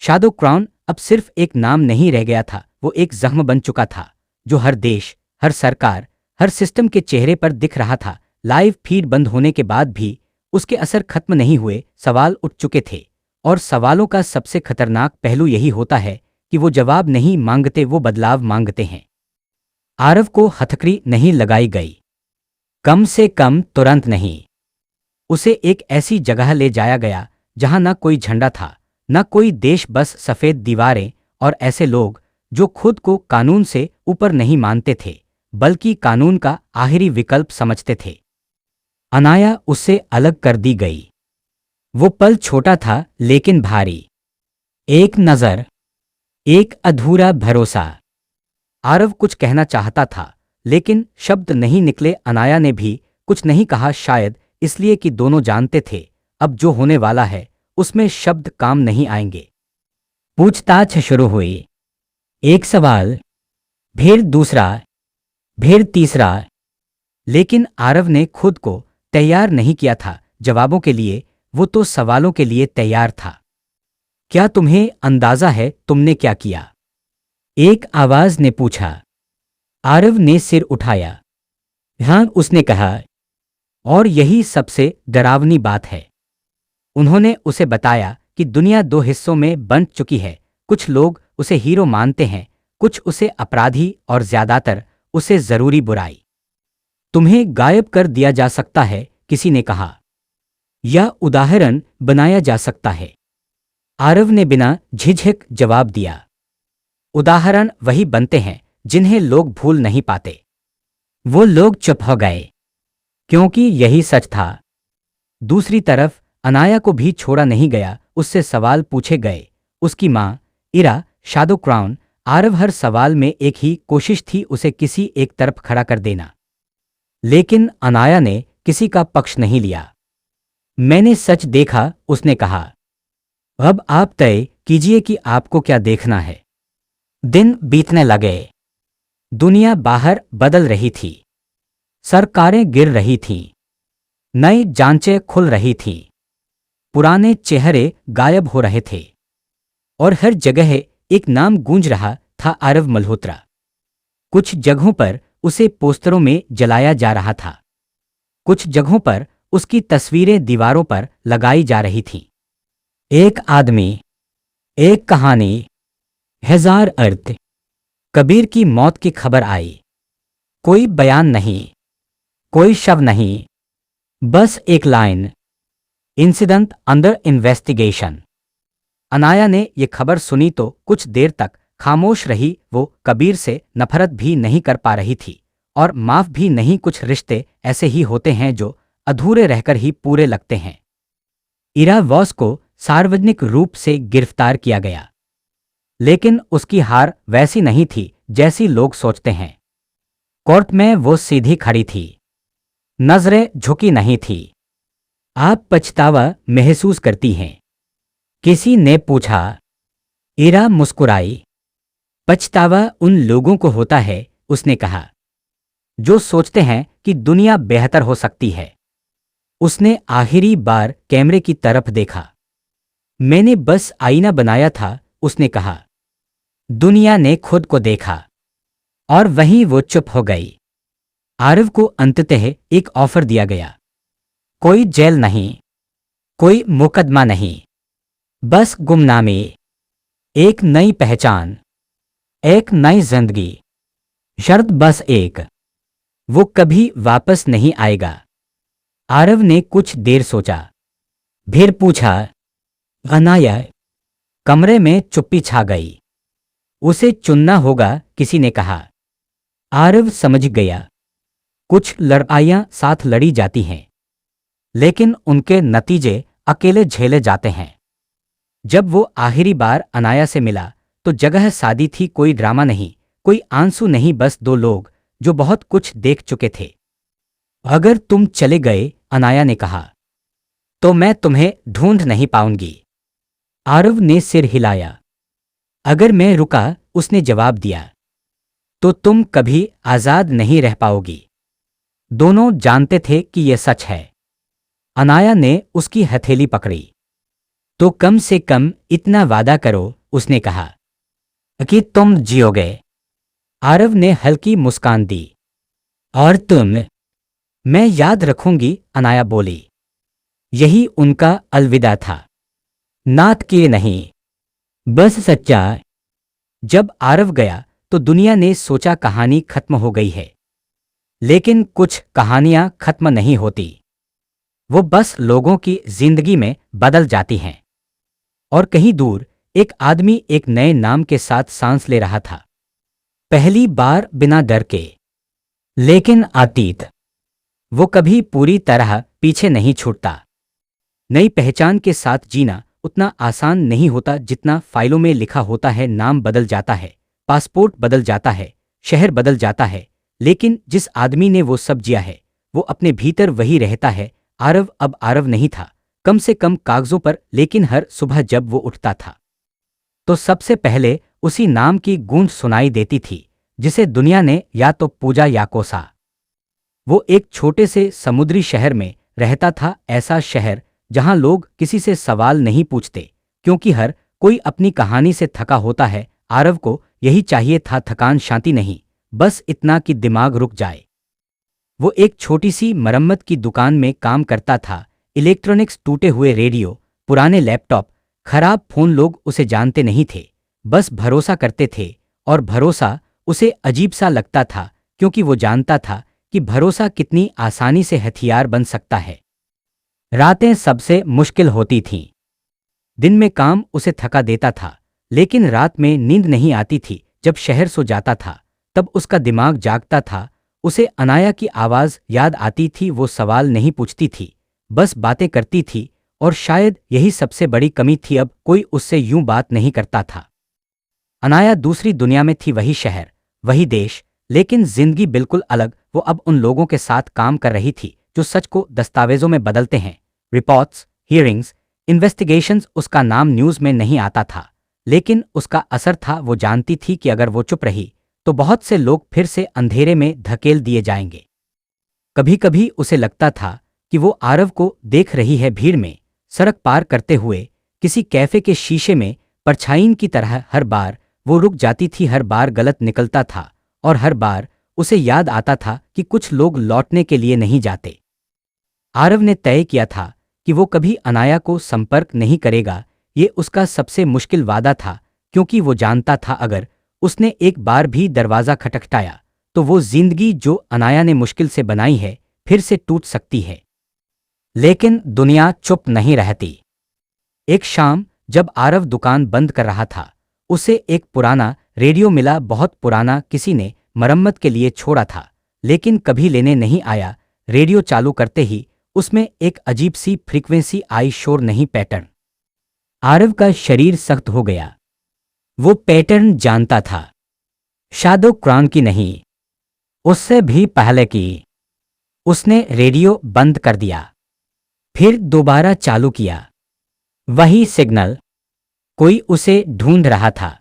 S1: शादो क्राउन अब सिर्फ एक नाम नहीं रह गया था, वो एक जख्म बन चुका था जो हर देश, हर सरकार, हर सिस्टम के चेहरे पर दिख रहा था। लाइव फीड बंद होने के बाद भी उसके असर खत्म नहीं हुए। सवाल उठ चुके थे, और सवालों का सबसे खतरनाक पहलू यही होता है कि वो जवाब नहीं मांगते, वो बदलाव मांगते हैं। आरव को हथकड़ी नहीं लगाई गई, कम से कम तुरंत नहीं। उसे एक ऐसी जगह ले जाया गया जहां ना कोई झंडा था, ना कोई देश, बस सफेद दीवारें और ऐसे लोग जो खुद को कानून से ऊपर नहीं मानते थे, बल्कि कानून का आखिरी विकल्प समझते थे। अनाया उससे अलग कर दी गई। वो पल छोटा था लेकिन भारी। एक नजर, एक अधूरा भरोसा। आरव कुछ कहना चाहता था, लेकिन शब्द नहीं निकले। अनाया ने भी कुछ नहीं कहा, शायद इसलिए कि दोनों जानते थे अब जो होने वाला है उसमें शब्द काम नहीं आएंगे। पूछताछ शुरू हुई। एक सवाल, फिर दूसरा, फिर तीसरा। लेकिन आरव ने खुद को तैयार नहीं किया था जवाबों के लिए, वो तो सवालों के लिए तैयार था। क्या तुम्हें अंदाजा है तुमने क्या किया? एक आवाज ने पूछा। आरव ने सिर उठाया। हाँ, उसने कहा। और यही सबसे डरावनी बात है। उन्होंने उसे बताया कि दुनिया दो हिस्सों में बंट चुकी है। कुछ लोग उसे हीरो मानते हैं, कुछ उसे अपराधी, और ज्यादातर उसे जरूरी बुराई। तुम्हें गायब कर दिया जा सकता है, किसी ने कहा, या उदाहरण बनाया जा सकता है। आरव ने बिना झिझक जवाब दिया। उदाहरण वही बनते हैं जिन्हें लोग भूल नहीं पाते। वो लोग चुप हो गए, क्योंकि यही सच था। दूसरी तरफ अनाया को भी छोड़ा नहीं गया, उससे सवाल पूछे गए। उसकी माँ, इरा, शादो क्राउन। आरव हर सवाल में एक ही कोशिश थी, उसे किसी एक तरफ खड़ा कर देना। लेकिन अनाया ने किसी का पक्ष नहीं लिया। मैंने सच देखा, उसने कहा। अब आप तय कीजिए कि आपको क्या देखना है। दिन बीतने लगे। दुनिया बाहर बदल रही थी। सरकारें गिर रही थीं, नई जांचें खुल रही थीं, पुराने चेहरे गायब हो रहे थे, और हर जगह एक नाम गूंज रहा था, आरव मल्होत्रा। कुछ जगहों पर उसे पोस्टरों में जलाया जा रहा था, कुछ जगहों पर उसकी तस्वीरें दीवारों पर लगाई जा रही थीं। एक आदमी, एक कहानी, हजार अर्थ। कबीर की मौत की खबर आई। कोई बयान नहीं, कोई शव नहीं, बस एक line, incident under investigation. Anaya ने यह खबर सुनी तो कुछ देर तक खामोश रही। वो कबीर से नफरत भी नहीं कर पा रही थी और माफ भी नहीं। कुछ रिश्ते ऐसे ही होते हैं जो अधूरे रहकर ही पूरे लगते हैं। इरा वॉस को सार्वजनिक रूप से गिरफ्तार किया गया, लेकिन उसकी हार वैसी नहीं थी जैसी लोग सोचते हैं। कोर्ट में वो सीधी खड़ी थी, नजरें झुकी नहीं थी। आप पछतावा महसूस करती हैं? किसी ने पूछा। इरा मुस्कुराई। पछतावा उन लोगों को होता है, उसने कहा, जो सोचते हैं कि दुनिया बेहतर हो सकती है। उसने आखिरी बार कैमरे की तरफ देखा। मैंने बस आईना बनाया था, उसने कहा। दुनिया ने खुद को देखा, और वहीं वो चुप हो गई। आरव को अंततः एक ऑफर दिया गया। कोई जेल नहीं, कोई मुकदमा नहीं, बस गुमनामी, एक नई पहचान, एक नई जिंदगी। शर्त बस एक, वो कभी वापस नहीं आएगा। आरव ने कुछ देर सोचा, फिर पूछा, अनाया, कमरे में चुप्पी छा गई। उसे चुनना होगा, किसी ने कहा। आरव समझ गया, कुछ लड़ाइयां साथ लड़ी जाती हैं, लेकिन उनके नतीजे अकेले झेले जाते हैं। जब वो आखिरी बार अनाया से मिला तो जगह सादी थी, कोई ड्रामा नहीं, कोई आंसू नहीं, बस दो लोग जो बहुत कुछ देख चुके थे। अगर तुम चले गए, अनाया ने कहा, तो मैं तुम्हें ढूंढ नहीं पाऊंगी। आरव ने सिर हिलाया। अगर मैं रुका, उसने जवाब दिया, तो तुम कभी आजाद नहीं रह पाओगी। दोनों जानते थे कि यह सच है। अनाया ने उसकी हथेली पकड़ी। तो कम से कम इतना वादा करो, उसने कहा, कि तुम जियोगे। आरव ने हल्की मुस्कान दी। और तुम? मैं याद रखूंगी, अनाया बोली। यही उनका अलविदा था। नाटकीय नहीं, बस सच्चा। जब आरव गया तो दुनिया ने सोचा कहानी खत्म हो गई है, लेकिन कुछ कहानियां खत्म नहीं होती, वो बस लोगों की जिंदगी में बदल जाती हैं। और कहीं दूर एक आदमी एक नए नाम के साथ सांस ले रहा था, पहली बार बिना डर के। लेकिन अतीत, वो कभी पूरी तरह पीछे नहीं छूटता। नई पहचान के साथ जीना उतना आसान नहीं होता जितना फाइलों में लिखा होता है। नाम बदल जाता है, पासपोर्ट बदल जाता है, शहर बदल जाता है, लेकिन जिस आदमी ने वो सब जिया है, वो अपने भीतर वही रहता है। आरव अब आरव नहीं था, कम से कम कागजों पर, लेकिन हर सुबह जब वो उठता था तो सबसे पहले उसी नाम की गूंज सुनाई देती थी, जिसे दुनिया ने या तो पूजा या कोसा। वो एक छोटे से समुद्री शहर में रहता था, ऐसा शहर जहां लोग किसी से सवाल नहीं पूछते, क्योंकि हर कोई अपनी कहानी से थका होता है। आरव को यही चाहिए था, थकान, शांति नहीं, बस इतना कि दिमाग रुक जाए। वो एक छोटी सी मरम्मत की दुकान में काम करता था। इलेक्ट्रॉनिक्स, टूटे हुए रेडियो, पुराने लैपटॉप, खराब फोन। लोग उसे जानते नहीं थे, बस भरोसा करते थे। और भरोसा उसे अजीब सा लगता था, क्योंकि वो जानता था कि भरोसा कितनी आसानी से हथियार बन सकता है। रातें सबसे मुश्किल होती थीं। दिन में काम उसे थका देता था, लेकिन रात में नींद नहीं आती थी। जब शहर सो जाता था तब उसका दिमाग जागता था। उसे अनाया की आवाज़ याद आती थी। वो सवाल नहीं पूछती थी, बस बातें करती थी। और शायद यही सबसे बड़ी कमी थी, अब कोई उससे यूं बात नहीं करता था। अनाया दूसरी दुनिया में थी, वही शहर, वही देश, लेकिन जिंदगी बिल्कुल अलग। वो अब उन लोगों के साथ काम कर रही थी जो सच को दस्तावेजों में बदलते हैं। Reports, hearings, investigations. उसका नाम न्यूज़ में नहीं आता था, लेकिन उसका असर था। वो जानती थी कि अगर वो चुप रही तो बहुत से लोग फिर से अंधेरे में धकेल दिए जाएंगे। कभी कभी उसे लगता था कि वो आरव को देख रही है, भीड़ में, सड़क पार करते हुए, किसी कैफे के शीशे में, परछाईं की तरह। हर बार वो रुक जाती थी, हर बार गलत निकलता था, और हर बार उसे याद आता था कि कुछ लोग लौटने के लिए नहीं जाते। आरव ने तय किया था कि वो कभी अनाया को संपर्क नहीं करेगा। ये उसका सबसे मुश्किल वादा था, क्योंकि वो जानता था अगर उसने एक बार भी दरवाज़ा खटखटाया तो वो जिंदगी जो अनाया ने मुश्किल से बनाई है फिर से टूट सकती है। लेकिन दुनिया चुप नहीं रहती। एक शाम जब आरव दुकान बंद कर रहा था, उसे एक पुराना रेडियो मिला, बहुत पुराना, किसी ने मरम्मत के लिए छोड़ा था, लेकिन कभी लेने नहीं आया। रेडियो चालू करते ही उसमें एक अजीब सी फ्रीक्वेंसी आई, शोर नहीं, पैटर्न। आरव का शरीर सख्त हो गया। वो पैटर्न जानता था, शादो क्रॉन की नहीं, उससे भी पहले की। उसने रेडियो बंद कर दिया, फिर दोबारा चालू किया। वही सिग्नल, कोई उसे ढूंढ रहा था।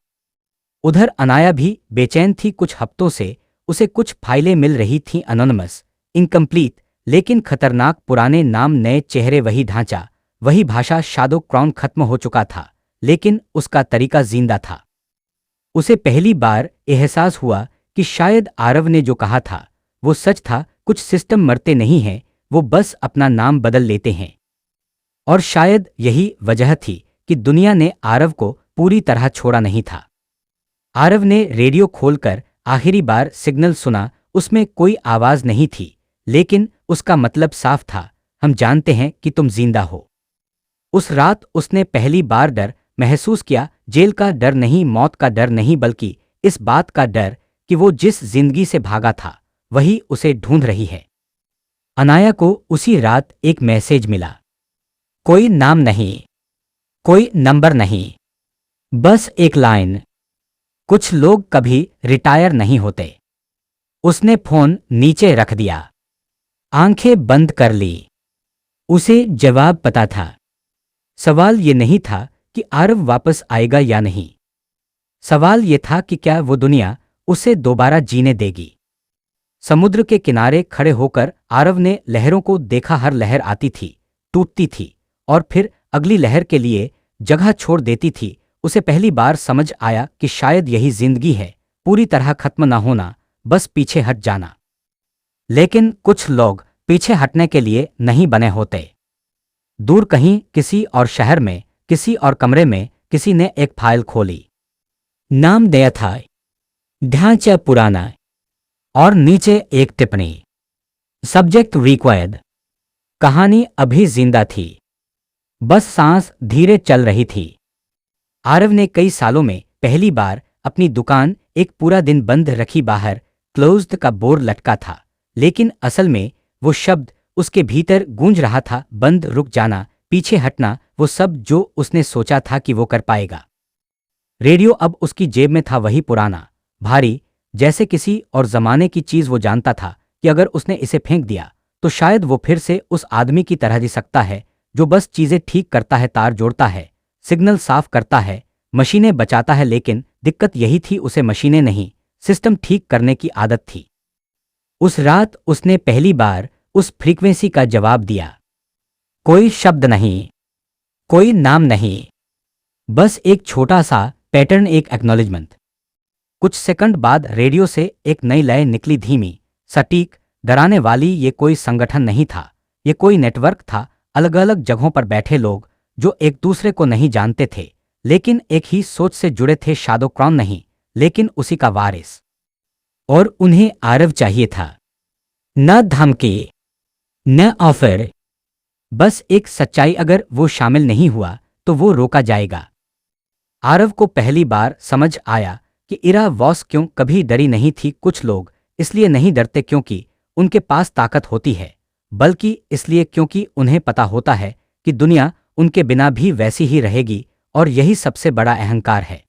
S1: उधर अनाया भी बेचैन थी। कुछ हफ्तों से उसे कुछ फाइलें मिल रही थीं, अनोनिमस, इनकम्प्लीट, लेकिन खतरनाक। पुराने नाम, नए चेहरे, वही ढांचा, वही भाषा। शादो क्रॉन खत्म हो चुका था, लेकिन उसका तरीका जिंदा था। उसे पहली बार एहसास हुआ कि शायद आरव ने जो कहा था वो सच था। कुछ सिस्टम मरते नहीं हैं, वो बस अपना नाम बदल लेते हैं। और शायद यही वजह थी कि दुनिया ने आरव को पूरी तरह छोड़ा नहीं था। आरव ने रेडियो खोलकर आखिरी बार सिग्नल सुना। उसमें कोई आवाज नहीं थी, लेकिन उसका मतलब साफ था, हम जानते हैं कि तुम जिंदा हो। उस रात उसने पहली बार डर महसूस किया, जेल का डर नहीं, मौत का डर नहीं, बल्कि इस बात का डर कि वो जिस जिंदगी से भागा था वही उसे ढूंढ रही है। अनाया को उसी रात एक मैसेज मिला। कोई नाम नहीं, कोई नंबर नहीं, बस एक लाइन, कुछ लोग कभी रिटायर नहीं होते। उसने फोन नीचे रख दिया, आंखें बंद कर ली। उसे जवाब पता था। सवाल ये नहीं था कि आरव वापस आएगा या नहीं। सवाल ये था कि क्या वो दुनिया उसे दोबारा जीने देगी। समुद्र के किनारे खड़े होकर आरव ने लहरों को देखा। हर लहर आती थी, टूटती थी और फिर अगली लहर के लिए जगह छोड़ देती थी। उसे पहली बार समझ आया कि शायद यही जिंदगी है, पूरी तरह खत्म ना होना, बस पीछे हट जाना। लेकिन कुछ लोग पीछे हटने के लिए नहीं बने होते। दूर कहीं किसी और शहर में, किसी और कमरे में किसी ने एक फाइल खोली। नाम दिया था ढांचा पुराना और नीचे एक टिप्पणी, सब्जेक्ट रिक्वायर्ड। कहानी अभी जिंदा थी, बस सांस धीरे चल रही थी। आरव ने कई सालों में पहली बार अपनी दुकान एक पूरा दिन बंद रखी। बाहर क्लोज्ड का बोर्ड लटका था, लेकिन असल में वो शब्द उसके भीतर गूंज रहा था, बंद, रुक जाना, पीछे हटना, वो सब जो उसने सोचा था कि वो कर पाएगा। रेडियो अब उसकी जेब में था, वही पुराना, भारी, जैसे किसी और जमाने की चीज। वो जानता था कि अगर उसने इसे फेंक दिया तो शायद वो फिर से उस आदमी की तरह जी सकता है जो बस चीजें ठीक करता है, तार जोड़ता है, सिग्नल साफ करता है, मशीनें बचाता है। लेकिन दिक्कत यही थी, उसे मशीनें नहीं, सिस्टम ठीक करने की आदत थी। उस रात उसने पहली बार उस फ्रीक्वेंसी का जवाब दिया। कोई शब्द नहीं, कोई नाम नहीं, बस एक छोटा सा पैटर्न, एक एक्नॉलेजमेंट। कुछ सेकंड बाद रेडियो से एक नई लय निकली, धीमी, सटीक, डराने वाली। ये कोई संगठन नहीं था, ये कोई नेटवर्क था। अलग अलग जगहों पर बैठे लोग जो एक दूसरे को नहीं जानते थे, लेकिन एक ही सोच से जुड़े थे। शादो क्रॉन नहीं, लेकिन उसी का वारिस। और उन्हें आरव चाहिए था। न धमकी, न ऑफर, बस एक सच्चाई। अगर वो शामिल नहीं हुआ तो वो रोका जाएगा। आरव को पहली बार समझ आया कि इरा वॉस क्यों कभी डरी नहीं थी। कुछ लोग इसलिए नहीं डरते क्योंकि उनके पास ताकत होती है, बल्कि इसलिए क्योंकि उन्हें पता होता है कि दुनिया उनके बिना भी वैसी ही रहेगी, और यही सबसे बड़ा अहंकार है।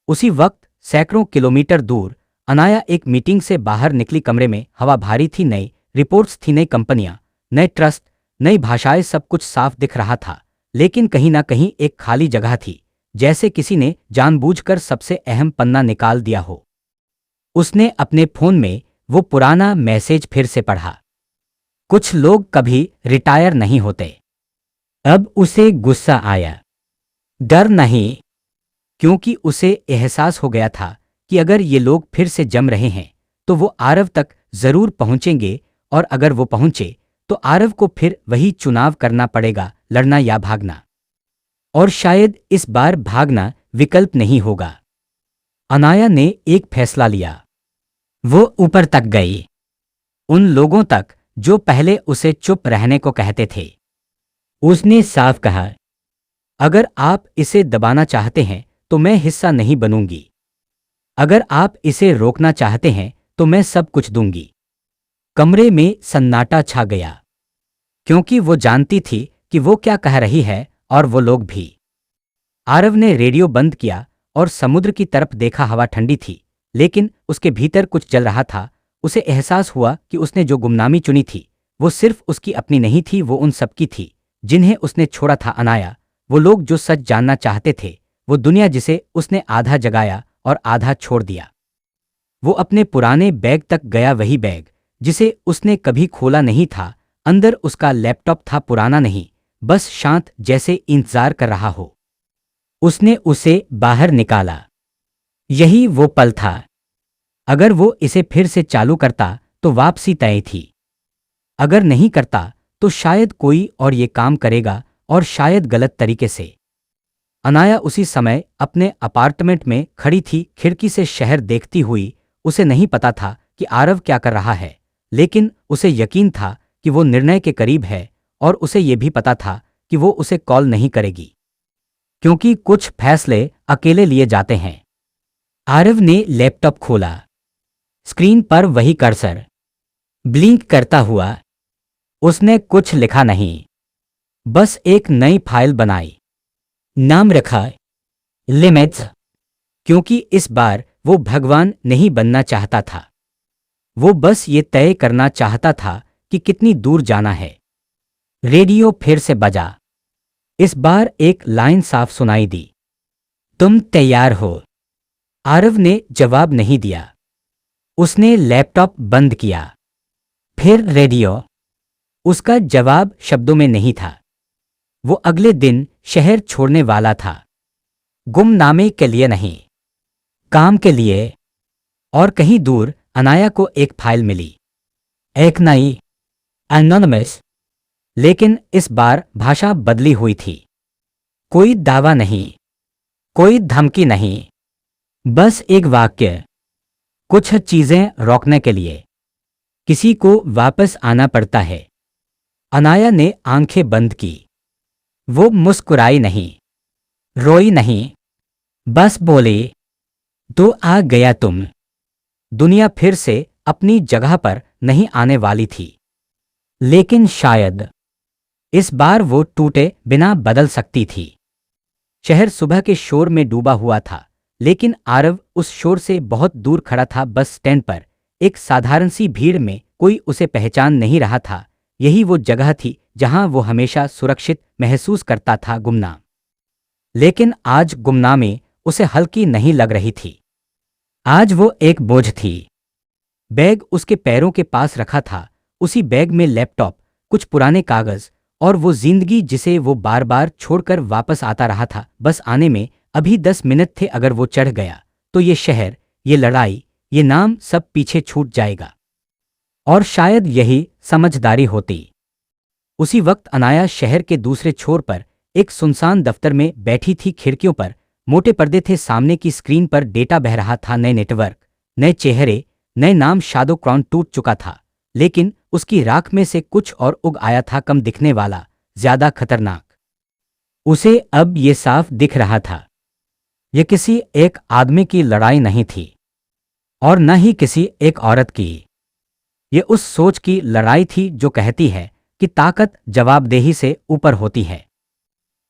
S1: उसी वक्त सैकड़ों किलोमीटर दूर अनाया एक मीटिंग से बाहर निकली। कमरे में हवा भारी थी, नई रिपोर्ट्स थी, नई कंपनियां, नए ट्रस्ट, नई भाषाएं, सब कुछ साफ दिख रहा था। लेकिन कहीं ना कहीं एक खाली जगह थी, जैसे किसी ने जानबूझकर सबसे अहम पन्ना निकाल दिया हो। उसने अपने फोन में वो पुराना मैसेज फिर से पढ़ा। कुछ लोग कभी रिटायर नहीं होते। अब उसे गुस्सा आया, डर नहीं, क्योंकि उसे एहसास हो गया था कि अगर ये लोग फिर से जम रहे हैं तो वो आरव तक जरूर पहुंचेंगे, और अगर वो पहुंचे तो आरव को फिर वही चुनाव करना पड़ेगा, लड़ना या भागना। और शायद इस बार भागना विकल्प नहीं होगा। अनाया ने एक फैसला लिया। वो ऊपर तक गई, उन लोगों तक जो पहले उसे चुप रहने को कहते थे। उसने साफ कहा, अगर आप इसे दबाना चाहते हैं तो मैं हिस्सा नहीं बनूंगी। अगर आप इसे रोकना चाहते हैं तो मैं सब कुछ दूंगी। कमरे में सन्नाटा छा गया, क्योंकि वो जानती थी कि वो क्या कह रही है, और वो लोग भी। आरव ने रेडियो बंद किया और समुद्र की तरफ देखा। हवा ठंडी थी, लेकिन उसके भीतर कुछ जल रहा था। उसे एहसास हुआ कि उसने जो गुमनामी चुनी थी वो सिर्फ उसकी अपनी नहीं थी, वो उन सबकी थी जिन्हें उसने छोड़ा था। अनाया, वो लोग जो सच जानना चाहते थे, वो दुनिया जिसे उसने आधा जगाया और आधा छोड़ दिया। वो अपने पुराने बैग तक गया, वही बैग जिसे उसने कभी खोला नहीं था। अंदर उसका लैपटॉप था, पुराना नहीं, बस शांत, जैसे इंतजार कर रहा हो। उसने उसे बाहर निकाला। यही वो पल था। अगर वो इसे फिर से चालू करता तो वापसी तय थी। अगर नहीं करता तो शायद कोई और ये काम करेगा, और शायद गलत तरीके से। अनाया उसी समय अपने अपार्टमेंट में खड़ी थी, खिड़की से शहर देखती हुई। उसे नहीं पता था कि आरव क्या कर रहा है, लेकिन उसे यकीन था कि वो निर्णय के करीब है, और उसे ये भी पता था कि वो उसे कॉल नहीं करेगी। क्योंकि कुछ फैसले अकेले लिए जाते हैं। आरव ने लैपटॉप खोला। स्क्रीन पर वही कर्सर ब्लिंक करता हुआ। उसने कुछ लिखा नहीं, बस एक नई फाइल बनाई। नाम रखा लिमिट्स, क्योंकि इस बार वो भगवान नहीं बनना चाहता था। वो बस ये तय करना चाहता था कि कितनी दूर जाना है। रेडियो फिर से बजा। इस बार एक लाइन साफ सुनाई दी, तुम तैयार हो? आरव ने जवाब नहीं दिया। उसने लैपटॉप बंद किया। फिर रेडियो। उसका जवाब शब्दों में नहीं था। वो अगले दिन शहर छोड़ने वाला था, गुमनामे के लिए नहीं, काम के लिए। और कहीं दूर अनाया को एक फाइल मिली, एक नई, एनोनिमस। लेकिन इस बार भाषा बदली हुई थी। कोई दावा नहीं, कोई धमकी नहीं, बस एक वाक्य, कुछ चीजें रोकने के लिए किसी को वापस आना पड़ता है। अनाया ने आंखें बंद की। वो मुस्कुराई नहीं, रोई नहीं, बस बोली, तो आ गया तुम। दुनिया फिर से अपनी जगह पर नहीं आने वाली थी, लेकिन शायद इस बार वो टूटे बिना बदल सकती थी। शहर सुबह के शोर में डूबा हुआ था, लेकिन आरव उस शोर से बहुत दूर खड़ा था। बस स्टैंड पर एक साधारण सी भीड़ में कोई उसे पहचान नहीं रहा था। यही वो जगह थी जहां वो हमेशा सुरक्षित महसूस करता था, गुमनाम। लेकिन आज गुमनामी उसे हल्की नहीं लग रही थी। आज वो एक बोझ थी। बैग उसके पैरों के पास रखा था, उसी बैग में लैपटॉप, कुछ पुराने कागज और वो जिंदगी जिसे वो बार बार छोड़कर वापस आता रहा था। बस आने में अभी 10 मिनट थे। अगर वो चढ़ गया तो ये शहर, ये लड़ाई, ये नाम सब पीछे छूट जाएगा। और शायद यही समझदारी होती। उसी वक्त अनाया शहर के दूसरे छोर पर एक सुनसान दफ्तर में बैठी थी। खिड़कियों पर मोटे पर्दे थे, सामने की स्क्रीन पर डेटा बह रहा था। नए नेटवर्क, नए चेहरे, नए नाम। शाडो क्राउन टूट चुका था, लेकिन उसकी राख में से कुछ और उग आया था, कम दिखने वाला, ज्यादा खतरनाक। उसे अब ये साफ दिख रहा था, यह किसी एक आदमी की लड़ाई नहीं थी और न ही किसी एक औरत की। ये उस सोच की लड़ाई थी जो कहती है कि ताकत जवाबदेही से ऊपर होती है।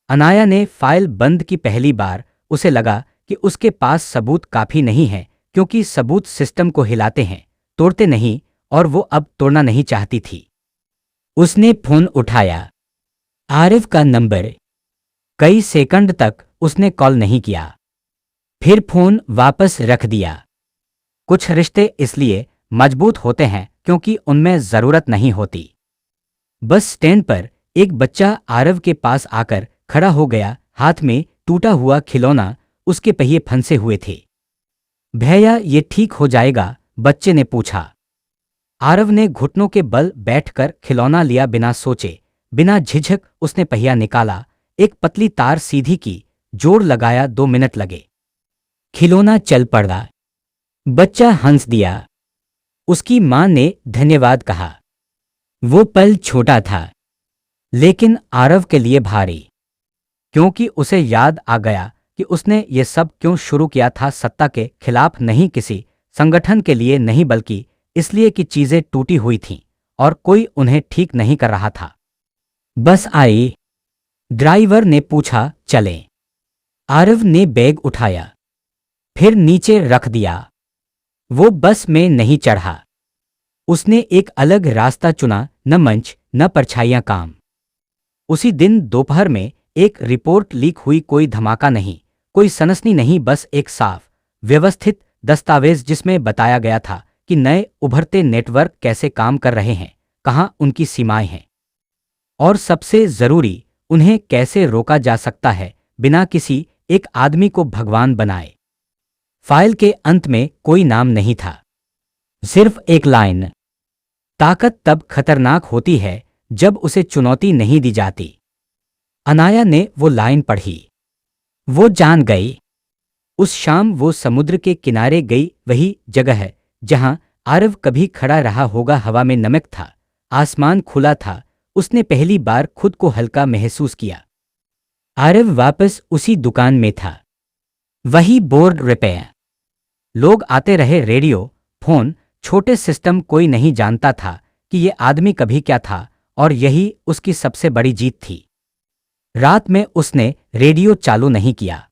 S1: अनाया ने फाइल बंद की। पहली बार उसे लगा कि उसके पास सबूत काफी नहीं है, क्योंकि सबूत सिस्टम को हिलाते हैं, तोड़ते नहीं, और वो अब तोड़ना नहीं चाहती थी। उसने फोन उठाया। आरिफ का नंबर। कई सेकंड तक उसने कॉल नहीं किया, फिर फोन वापस रख दिया। कुछ रिश्ते इसलिए मजबूत होते हैं क्योंकि उनमें जरूरत नहीं होती। बस स्टैंड पर एक बच्चा आरव के पास आकर खड़ा हो गया, हाथ में टूटा हुआ खिलौना, उसके पहिए फंसे हुए थे। भैया, ये ठीक हो जाएगा? बच्चे ने पूछा। आरव ने घुटनों के बल बैठकर खिलौना लिया। बिना सोचे, बिना झिझक उसने पहिया निकाला, एक पतली तार सीधी की, जोड़ लगाया। 2 मिनट लगे, खिलौना चल पड़ा। बच्चा हंस दिया। उसकी मां ने धन्यवाद कहा। वो पल छोटा था, लेकिन आरव के लिए भारी, क्योंकि उसे याद आ गया कि उसने ये सब क्यों शुरू किया था। सत्ता के खिलाफ नहीं, किसी संगठन के लिए नहीं, बल्कि इसलिए कि चीजें टूटी हुई थीं और कोई उन्हें ठीक नहीं कर रहा था। बस आई? ड्राइवर ने पूछा। चलें। आरव ने बैग उठाया, फिर नीचे रख दिया। वो बस में नहीं चढ़ा। उसने एक अलग रास्ता चुना, न मंच, न परछाइयां काम। उसी दिन दोपहर में एक रिपोर्ट लीक हुई। कोई धमाका नहीं, कोई सनसनी नहीं, बस एक साफ, व्यवस्थित दस्तावेज जिसमें बताया गया था कि नए उभरते नेटवर्क कैसे काम कर रहे हैं, कहां उनकी सीमाएं हैं, और सबसे जरूरी, उन्हें कैसे रोका जा सकता है बिना किसी एक आदमी को भगवान बनाए। फाइल के अंत में कोई नाम नहीं था, सिर्फ एक लाइन, ताकत तब खतरनाक होती है जब उसे चुनौती नहीं दी जाती। अनाया ने वो लाइन पढ़ी। वो जान गई। उस शाम वो समुद्र के किनारे गई, वही जगह है जहां आरव कभी खड़ा रहा होगा। हवा में नमक था, आसमान खुला था। उसने पहली बार खुद को हल्का महसूस किया। आरव वापस उसी दुकान में था। वही बोर्ड रिपेयर। लोग आते रहे, रेडियो, फोन, छोटे सिस्टम। कोई नहीं जानता था कि ये आदमी कभी क्या था, और यही उसकी सबसे बड़ी जीत थी। रात में उसने रेडियो चालू नहीं किया,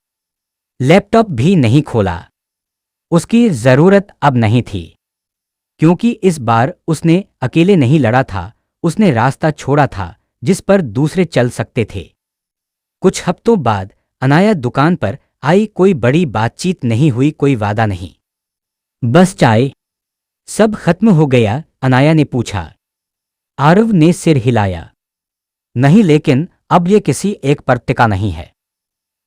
S1: लैपटॉप भी नहीं खोला। उसकी जरूरत अब नहीं थी, क्योंकि इस बार उसने अकेले नहीं लड़ा था। उसने रास्ता छोड़ा था जिस पर दूसरे चल सकते थे। कुछ हफ्तों बाद अनाया दुकान पर आई। कोई बड़ी बातचीत नहीं हुई, कोई वादा नहीं, बस चाय। सब खत्म हो गया? अनाया ने पूछा। आरव ने सिर हिलाया। नहीं, लेकिन अब ये किसी एक पर टिका नहीं है।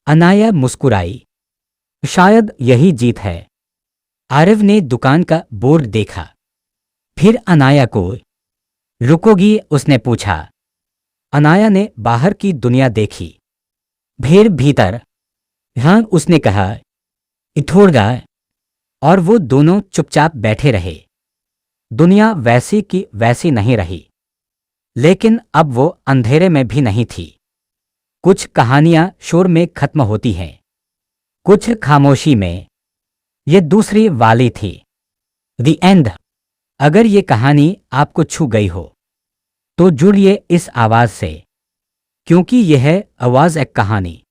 S1: अनाया मुस्कुराई। शायद यही जीत है। आरव ने दुकान का बोर्ड देखा, फिर अनाया को। रुकोगी? उसने पूछा। अनाया ने बाहर की दुनिया देखी, फिर भीतर। हाँ, उसने कहा। इथोड़गा। और वो दोनों चुपचाप बैठे रहे। दुनिया वैसी की वैसी नहीं रही, लेकिन अब वो अंधेरे में भी नहीं थी। कुछ कहानियां शोर में खत्म होती हैं, कुछ खामोशी में। ये दूसरी वाली थी, द एंड। अगर ये कहानी आपको छू गई हो तो जुड़िए इस आवाज से, क्योंकि यह है आवाज एक कहानी।